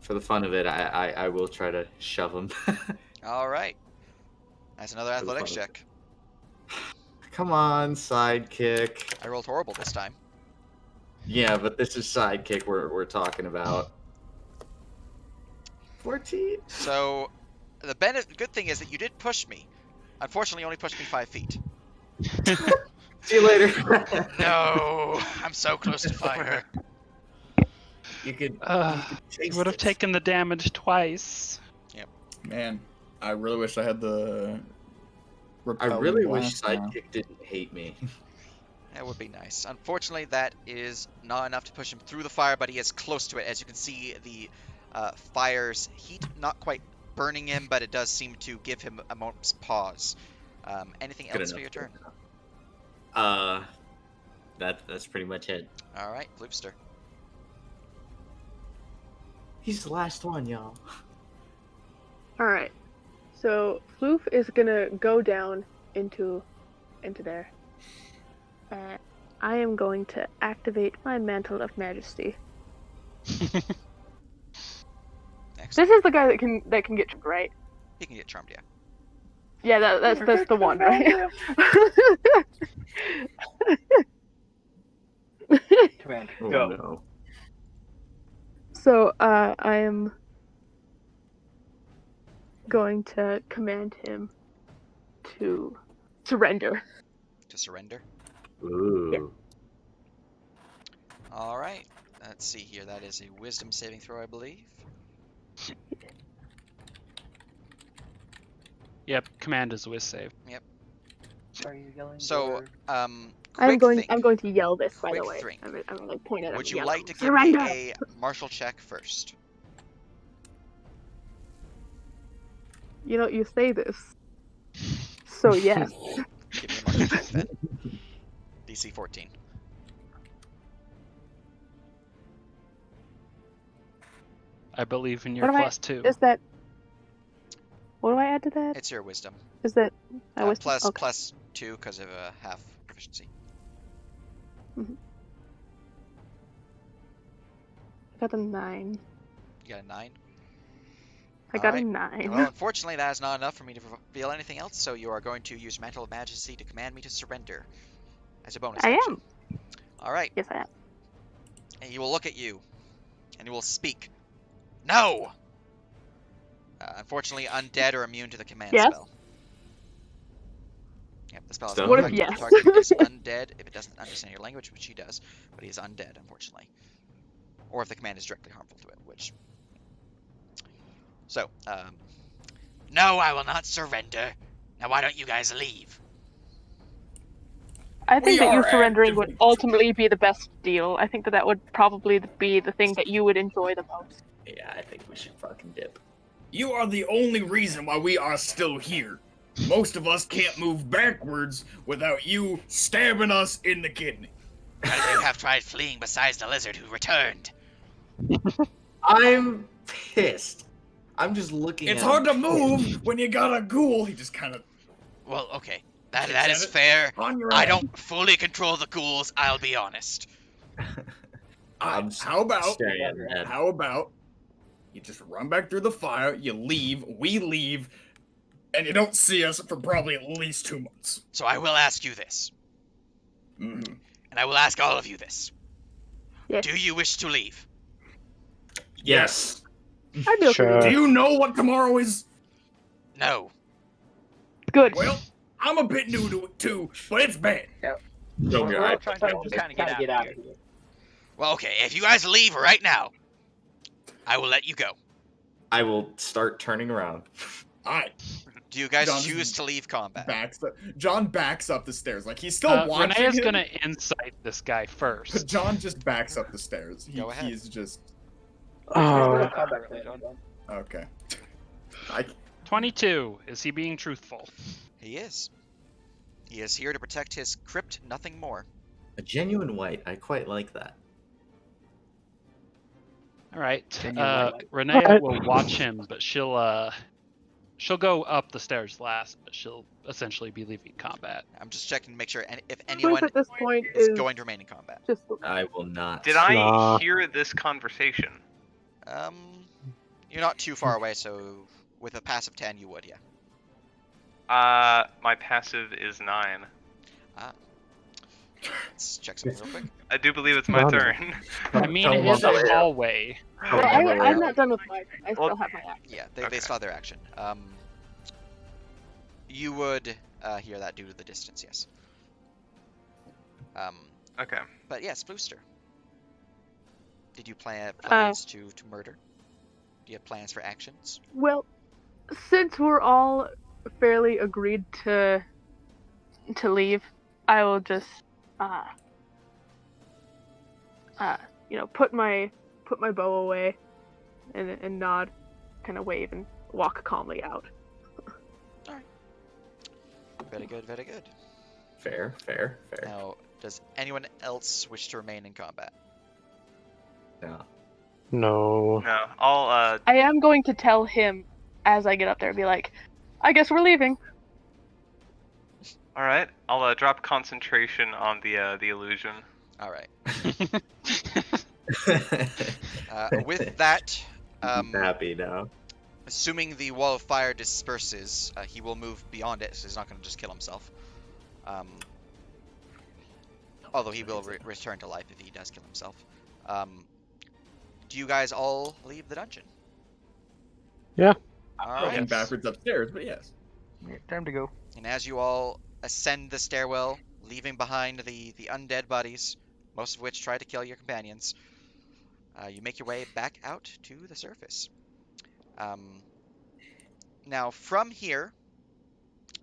[SPEAKER 7] For the fun of it, I will try to shove him.
[SPEAKER 3] All right. That's another
[SPEAKER 7] For the
[SPEAKER 3] athletics
[SPEAKER 7] fun of
[SPEAKER 3] check.
[SPEAKER 7] Come on, sidekick.
[SPEAKER 3] I rolled horrible this time.
[SPEAKER 7] Yeah, but this is sidekick we're talking about. 14.
[SPEAKER 3] So, the good thing is that you did push me. Unfortunately, you only pushed me 5 feet.
[SPEAKER 7] See you later.
[SPEAKER 3] No, I'm so close to fire.
[SPEAKER 7] You could.
[SPEAKER 2] You would have taken the damage twice.
[SPEAKER 1] Man, I really wish I had the.
[SPEAKER 7] I really wish
[SPEAKER 1] blast now.
[SPEAKER 7] sidekick didn't hate me.
[SPEAKER 3] That would be nice. Unfortunately, that is not enough to push him through the fire, but he is close to it. As you can see, the fire's heat not quite burning him, but it does seem to give him a moment's pause. Anything
[SPEAKER 7] Good
[SPEAKER 3] else for
[SPEAKER 7] enough.
[SPEAKER 3] your turn?
[SPEAKER 7] That's pretty much it.
[SPEAKER 3] All right, Floopster.
[SPEAKER 7] He's the last one, y'all.
[SPEAKER 8] Alright. So Floof is gonna go down into there. And I am going to activate my Mantle of Majesty.
[SPEAKER 3] Excellent.
[SPEAKER 8] This is the guy that can get tricked, right?
[SPEAKER 3] He can get charmed, yeah.
[SPEAKER 8] Yeah, that's the one, right?
[SPEAKER 11] Command,
[SPEAKER 7] Oh
[SPEAKER 11] go.
[SPEAKER 7] no.
[SPEAKER 8] So I am going to command him to surrender.
[SPEAKER 3] To surrender.
[SPEAKER 7] Ooh.
[SPEAKER 8] Yeah.
[SPEAKER 3] All right. Let's see here. That is a Wisdom saving throw, I believe.
[SPEAKER 2] Yep, command is a whiz save.
[SPEAKER 11] Are you yelling?
[SPEAKER 3] So,
[SPEAKER 8] I'm
[SPEAKER 3] quick
[SPEAKER 8] going
[SPEAKER 3] think.
[SPEAKER 8] to yell this, by the
[SPEAKER 3] Quick
[SPEAKER 8] way.
[SPEAKER 3] think.
[SPEAKER 8] I'm gonna like point at him.
[SPEAKER 3] Would
[SPEAKER 8] and
[SPEAKER 3] you
[SPEAKER 8] yell
[SPEAKER 3] like
[SPEAKER 8] at
[SPEAKER 3] to
[SPEAKER 8] him,
[SPEAKER 3] give
[SPEAKER 8] surrender!
[SPEAKER 3] me a martial check first?
[SPEAKER 8] You know, you say this. So yes.
[SPEAKER 3] Give me a martial check then. DC 14.
[SPEAKER 2] I believe in your
[SPEAKER 8] What do I-
[SPEAKER 2] +2.
[SPEAKER 8] Is that? What do I add to that?
[SPEAKER 3] It's your wisdom.
[SPEAKER 8] Is that? I was
[SPEAKER 3] Plus
[SPEAKER 8] okay.
[SPEAKER 3] plus 2 because of a half proficiency.
[SPEAKER 8] got a 9.
[SPEAKER 3] You got a 9.
[SPEAKER 8] I got a
[SPEAKER 3] Alright.
[SPEAKER 8] 9.
[SPEAKER 3] Well, unfortunately, that is not enough for me to reveal anything else, so you are going to use Mantle of Majesty to command me to surrender as a bonus
[SPEAKER 8] I
[SPEAKER 3] action.
[SPEAKER 8] am.
[SPEAKER 3] Alright.
[SPEAKER 8] Yes, I am.
[SPEAKER 3] And he will look at you, and he will speak. No! Unfortunately, undead are immune to the command
[SPEAKER 8] Yes?
[SPEAKER 3] spell. Yep, the spell is
[SPEAKER 7] What
[SPEAKER 3] not
[SPEAKER 8] if
[SPEAKER 3] effective.
[SPEAKER 8] yes?
[SPEAKER 3] The target is undead if it doesn't understand your language, which he does, but he is undead, unfortunately. Or if the command is directly harmful to it, which... So, no, I will not surrender. Now why don't you guys leave?
[SPEAKER 8] I think
[SPEAKER 1] We
[SPEAKER 8] that you
[SPEAKER 1] are
[SPEAKER 8] surrendering would
[SPEAKER 1] actively-
[SPEAKER 8] ultimately be the best deal. I think that that would probably be the thing that you would enjoy the most.
[SPEAKER 7] Yeah, I think we should fucking dip.
[SPEAKER 1] You are the only reason why we are still here. Most of us can't move backwards without you stabbing us in the kidney.
[SPEAKER 3] None of you have tried fleeing besides the lizard who returned.
[SPEAKER 7] I'm pissed. I'm just looking
[SPEAKER 1] It's
[SPEAKER 7] at
[SPEAKER 1] hard to
[SPEAKER 7] him.
[SPEAKER 1] move when you got a ghoul. He just kind of
[SPEAKER 3] Well, okay. That
[SPEAKER 1] Kicks
[SPEAKER 3] is
[SPEAKER 1] at it.
[SPEAKER 3] fair.
[SPEAKER 1] on your
[SPEAKER 3] I
[SPEAKER 1] head.
[SPEAKER 3] don't fully control the ghouls, I'll be honest.
[SPEAKER 7] I'm
[SPEAKER 1] How about
[SPEAKER 7] staring at your head.
[SPEAKER 1] How about you just run back through the fire, you leave, we leave, and you don't see us for probably at least 2 months.
[SPEAKER 3] So I will ask you this,
[SPEAKER 1] Mm-hmm.
[SPEAKER 3] and I will ask all of you this.
[SPEAKER 8] Yes.
[SPEAKER 3] Do you wish to leave?
[SPEAKER 1] Yes.
[SPEAKER 8] I'd be okay
[SPEAKER 4] Sure.
[SPEAKER 8] with
[SPEAKER 1] Do
[SPEAKER 8] it.
[SPEAKER 1] you know what tomorrow is?
[SPEAKER 3] No.
[SPEAKER 8] Good.
[SPEAKER 1] Well, I'm a bit new to it too, but it's bad.
[SPEAKER 7] No,
[SPEAKER 6] We're
[SPEAKER 7] you're
[SPEAKER 6] all
[SPEAKER 7] right.
[SPEAKER 6] trying to just kind of get out of here.
[SPEAKER 3] Well, okay, if you guys leave right now, I will let you go.
[SPEAKER 7] I will start turning around.
[SPEAKER 1] Alright,
[SPEAKER 3] Do you guys
[SPEAKER 1] John's-
[SPEAKER 3] choose to leave combat?
[SPEAKER 1] John backs up the stairs. Like, he's still watching
[SPEAKER 2] Renee's
[SPEAKER 1] him,
[SPEAKER 2] gonna insight this guy
[SPEAKER 1] but
[SPEAKER 2] first.
[SPEAKER 1] John just backs up the stairs.
[SPEAKER 3] Go ahead.
[SPEAKER 1] He's just...
[SPEAKER 4] Oh,
[SPEAKER 1] Okay. I,
[SPEAKER 2] 22. Is he being truthful?
[SPEAKER 3] He is. He is here to protect his crypt, nothing more.
[SPEAKER 7] A genuine white. I quite like that.
[SPEAKER 2] All right.
[SPEAKER 6] Genuine
[SPEAKER 2] Renee
[SPEAKER 4] Alright.
[SPEAKER 2] will watch him, but she'll go up the stairs last, but she'll essentially be leaving combat.
[SPEAKER 3] I'm just checking to make sure if
[SPEAKER 8] Belief
[SPEAKER 3] anyone
[SPEAKER 8] at this point
[SPEAKER 3] is
[SPEAKER 8] is
[SPEAKER 3] going to remain in combat.
[SPEAKER 8] just
[SPEAKER 7] I will not.
[SPEAKER 5] Did I
[SPEAKER 4] Nah.
[SPEAKER 5] hear this conversation?
[SPEAKER 3] You're not too far away, so with a passive 10, you would, yeah.
[SPEAKER 5] My passive is 9.
[SPEAKER 3] Let's check something real quick.
[SPEAKER 5] I do believe it's my
[SPEAKER 4] Wow.
[SPEAKER 5] turn.
[SPEAKER 2] I mean,
[SPEAKER 7] Tell
[SPEAKER 2] it
[SPEAKER 7] him
[SPEAKER 2] is
[SPEAKER 7] what
[SPEAKER 2] a
[SPEAKER 7] they-
[SPEAKER 2] hallway.
[SPEAKER 8] Well, I'm not done with mine. I
[SPEAKER 5] Well-
[SPEAKER 8] still have my action.
[SPEAKER 3] Yeah, they
[SPEAKER 5] Okay.
[SPEAKER 3] still have their action. You would hear that due to the distance, yes.
[SPEAKER 5] Okay.
[SPEAKER 3] But yes, Booster. Did you plans to murder? Do you have plans for actions?
[SPEAKER 8] Well, since we're all fairly agreed to leave, I will just put my bow away and nod, kind of wave and walk calmly out.
[SPEAKER 3] Very good, very good.
[SPEAKER 7] Fair, fair, fair.
[SPEAKER 3] Now, does anyone else wish to remain in combat?
[SPEAKER 7] No.
[SPEAKER 4] no.
[SPEAKER 5] No, I'll
[SPEAKER 8] I am going to tell him as I get up there, be like, I guess we're leaving.
[SPEAKER 5] all right. I'll drop concentration on the illusion.
[SPEAKER 3] All right. With that,
[SPEAKER 7] I'm happy now.
[SPEAKER 3] assuming the wall of fire disperses, he will move beyond it, so he's not going to just kill himself. Although he will return to life if he does kill himself. Do you guys all leave the dungeon?
[SPEAKER 4] Yeah.
[SPEAKER 3] All
[SPEAKER 1] Walking
[SPEAKER 3] right.
[SPEAKER 1] backwards upstairs, but yes.
[SPEAKER 6] Time to go.
[SPEAKER 3] And as you all ascend the stairwell, leaving behind the undead buddies, most of which try to kill your companions, you make your way back out to the surface. Now, from here,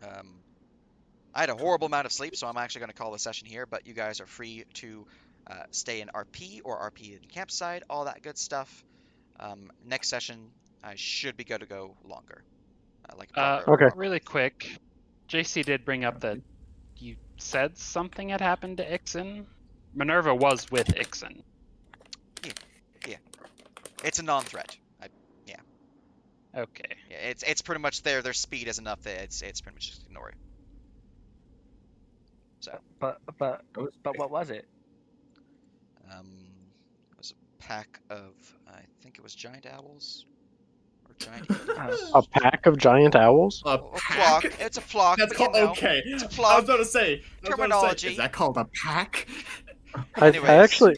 [SPEAKER 3] I had a horrible amount of sleep, so I'm actually going to call the session here, but you guys are free to stay in RP or RP in campsite, all that good stuff. Next session, I should be good to go longer.
[SPEAKER 4] Okay.
[SPEAKER 2] Really quick, JC did bring up that you said something had happened to Ixen. Minerva was with Ixen.
[SPEAKER 3] It's a non-threat.
[SPEAKER 2] Okay.
[SPEAKER 3] Yeah, it's pretty much their speed is enough that it's pretty much just ignore it. So
[SPEAKER 6] But what was it?
[SPEAKER 3] it was pack of, I think it was giant owls or giant eagles.
[SPEAKER 4] A pack of giant owls?
[SPEAKER 1] A
[SPEAKER 3] Well, a
[SPEAKER 1] pack?
[SPEAKER 3] flock. It's a flock.
[SPEAKER 1] That's
[SPEAKER 3] but you
[SPEAKER 1] called
[SPEAKER 3] know,
[SPEAKER 1] okay.
[SPEAKER 3] It's a
[SPEAKER 1] I was
[SPEAKER 3] flock.
[SPEAKER 1] about to say.
[SPEAKER 3] Terminology.
[SPEAKER 1] Is that called a pack?
[SPEAKER 4] I
[SPEAKER 3] Anyways.
[SPEAKER 4] actually,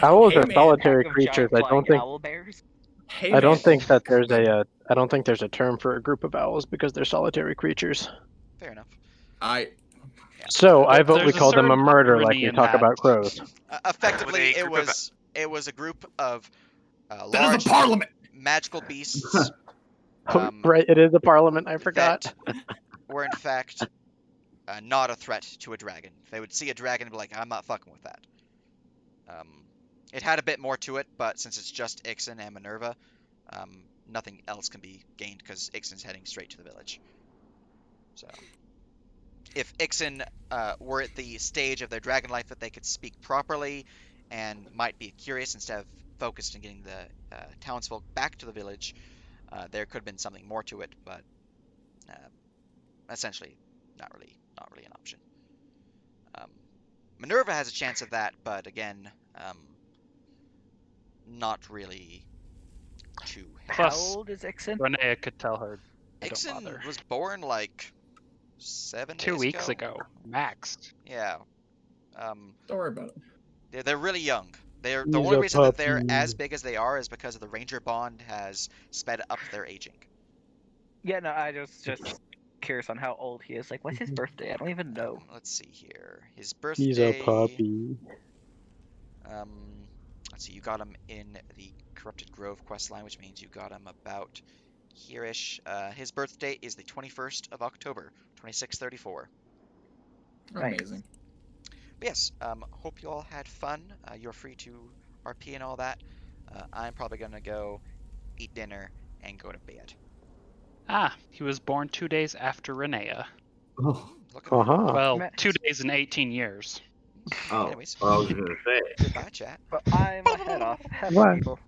[SPEAKER 4] owls
[SPEAKER 1] Hey,
[SPEAKER 4] are
[SPEAKER 1] man.
[SPEAKER 4] solitary
[SPEAKER 6] Pack of
[SPEAKER 4] creatures.
[SPEAKER 6] giant
[SPEAKER 4] I don't
[SPEAKER 6] flying
[SPEAKER 4] think.
[SPEAKER 6] owl bears.
[SPEAKER 1] Hey,
[SPEAKER 4] I don't
[SPEAKER 1] man.
[SPEAKER 4] think that there's a. I don't think there's a term for a group of owls because they're solitary creatures.
[SPEAKER 3] Fair enough.
[SPEAKER 1] I.
[SPEAKER 4] So I vote we
[SPEAKER 2] There's a
[SPEAKER 4] call them a
[SPEAKER 2] certain
[SPEAKER 4] murder like
[SPEAKER 2] irony
[SPEAKER 4] we
[SPEAKER 2] in
[SPEAKER 4] talk
[SPEAKER 2] that.
[SPEAKER 4] about crows.
[SPEAKER 3] Effectively,
[SPEAKER 5] With a group of-
[SPEAKER 3] it was a group of
[SPEAKER 1] That
[SPEAKER 3] large
[SPEAKER 1] is a parliament.
[SPEAKER 3] magical beasts.
[SPEAKER 4] Right, it is a parliament. I forgot.
[SPEAKER 3] That were in fact not a threat to a dragon. They would see a dragon and be like, I'm not fucking with that. It had a bit more to it, but since it's just Ixen and Minerva, nothing else can be gained because Ixen's heading straight to the village. So, if Ixen were at the stage of their dragon life that they could speak properly and might be curious instead of focused on getting the townsfolk back to the village, there could have been something more to it, but essentially not really an option. Minerva has a chance of that, but again, not really too
[SPEAKER 6] How
[SPEAKER 2] Plus,
[SPEAKER 6] old is Ixen?
[SPEAKER 2] Renea could tell her. Don't
[SPEAKER 3] Ixen
[SPEAKER 2] bother.
[SPEAKER 3] was born like 7
[SPEAKER 2] 2
[SPEAKER 3] days
[SPEAKER 2] weeks ago, max.
[SPEAKER 3] Yeah.
[SPEAKER 1] Don't worry about it.
[SPEAKER 3] They're really young. The
[SPEAKER 4] He's
[SPEAKER 3] only
[SPEAKER 4] a
[SPEAKER 3] reason that they're
[SPEAKER 4] puppy.
[SPEAKER 3] as big as they are is because of the Ranger bond has sped up their aging.
[SPEAKER 6] Yeah, no, I just curious on how old he is. Like, what's his birthday? I don't even know.
[SPEAKER 3] Let's see here. His birthday.
[SPEAKER 4] He's a puppy.
[SPEAKER 3] Let's see. You got him in the Corrupted Grove quest line, which means you got him about here-ish. His birthday is the 21st of October, 2634.
[SPEAKER 1] Amazing.
[SPEAKER 3] But yes, hope you all had fun. You're free to RP and all that. I'm probably gonna go eat dinner and go to bed.
[SPEAKER 2] Ah, he was born 2 days after Renea.
[SPEAKER 7] Oh,
[SPEAKER 3] Look at that.
[SPEAKER 4] Uh-huh.
[SPEAKER 2] Well,
[SPEAKER 6] Max.
[SPEAKER 2] 2 days and 18 years.
[SPEAKER 7] oh,
[SPEAKER 3] Anyways,
[SPEAKER 7] well, I was gonna say.
[SPEAKER 3] goodbye, chat.
[SPEAKER 6] But I'm head off. Have
[SPEAKER 4] What?
[SPEAKER 6] fun, people.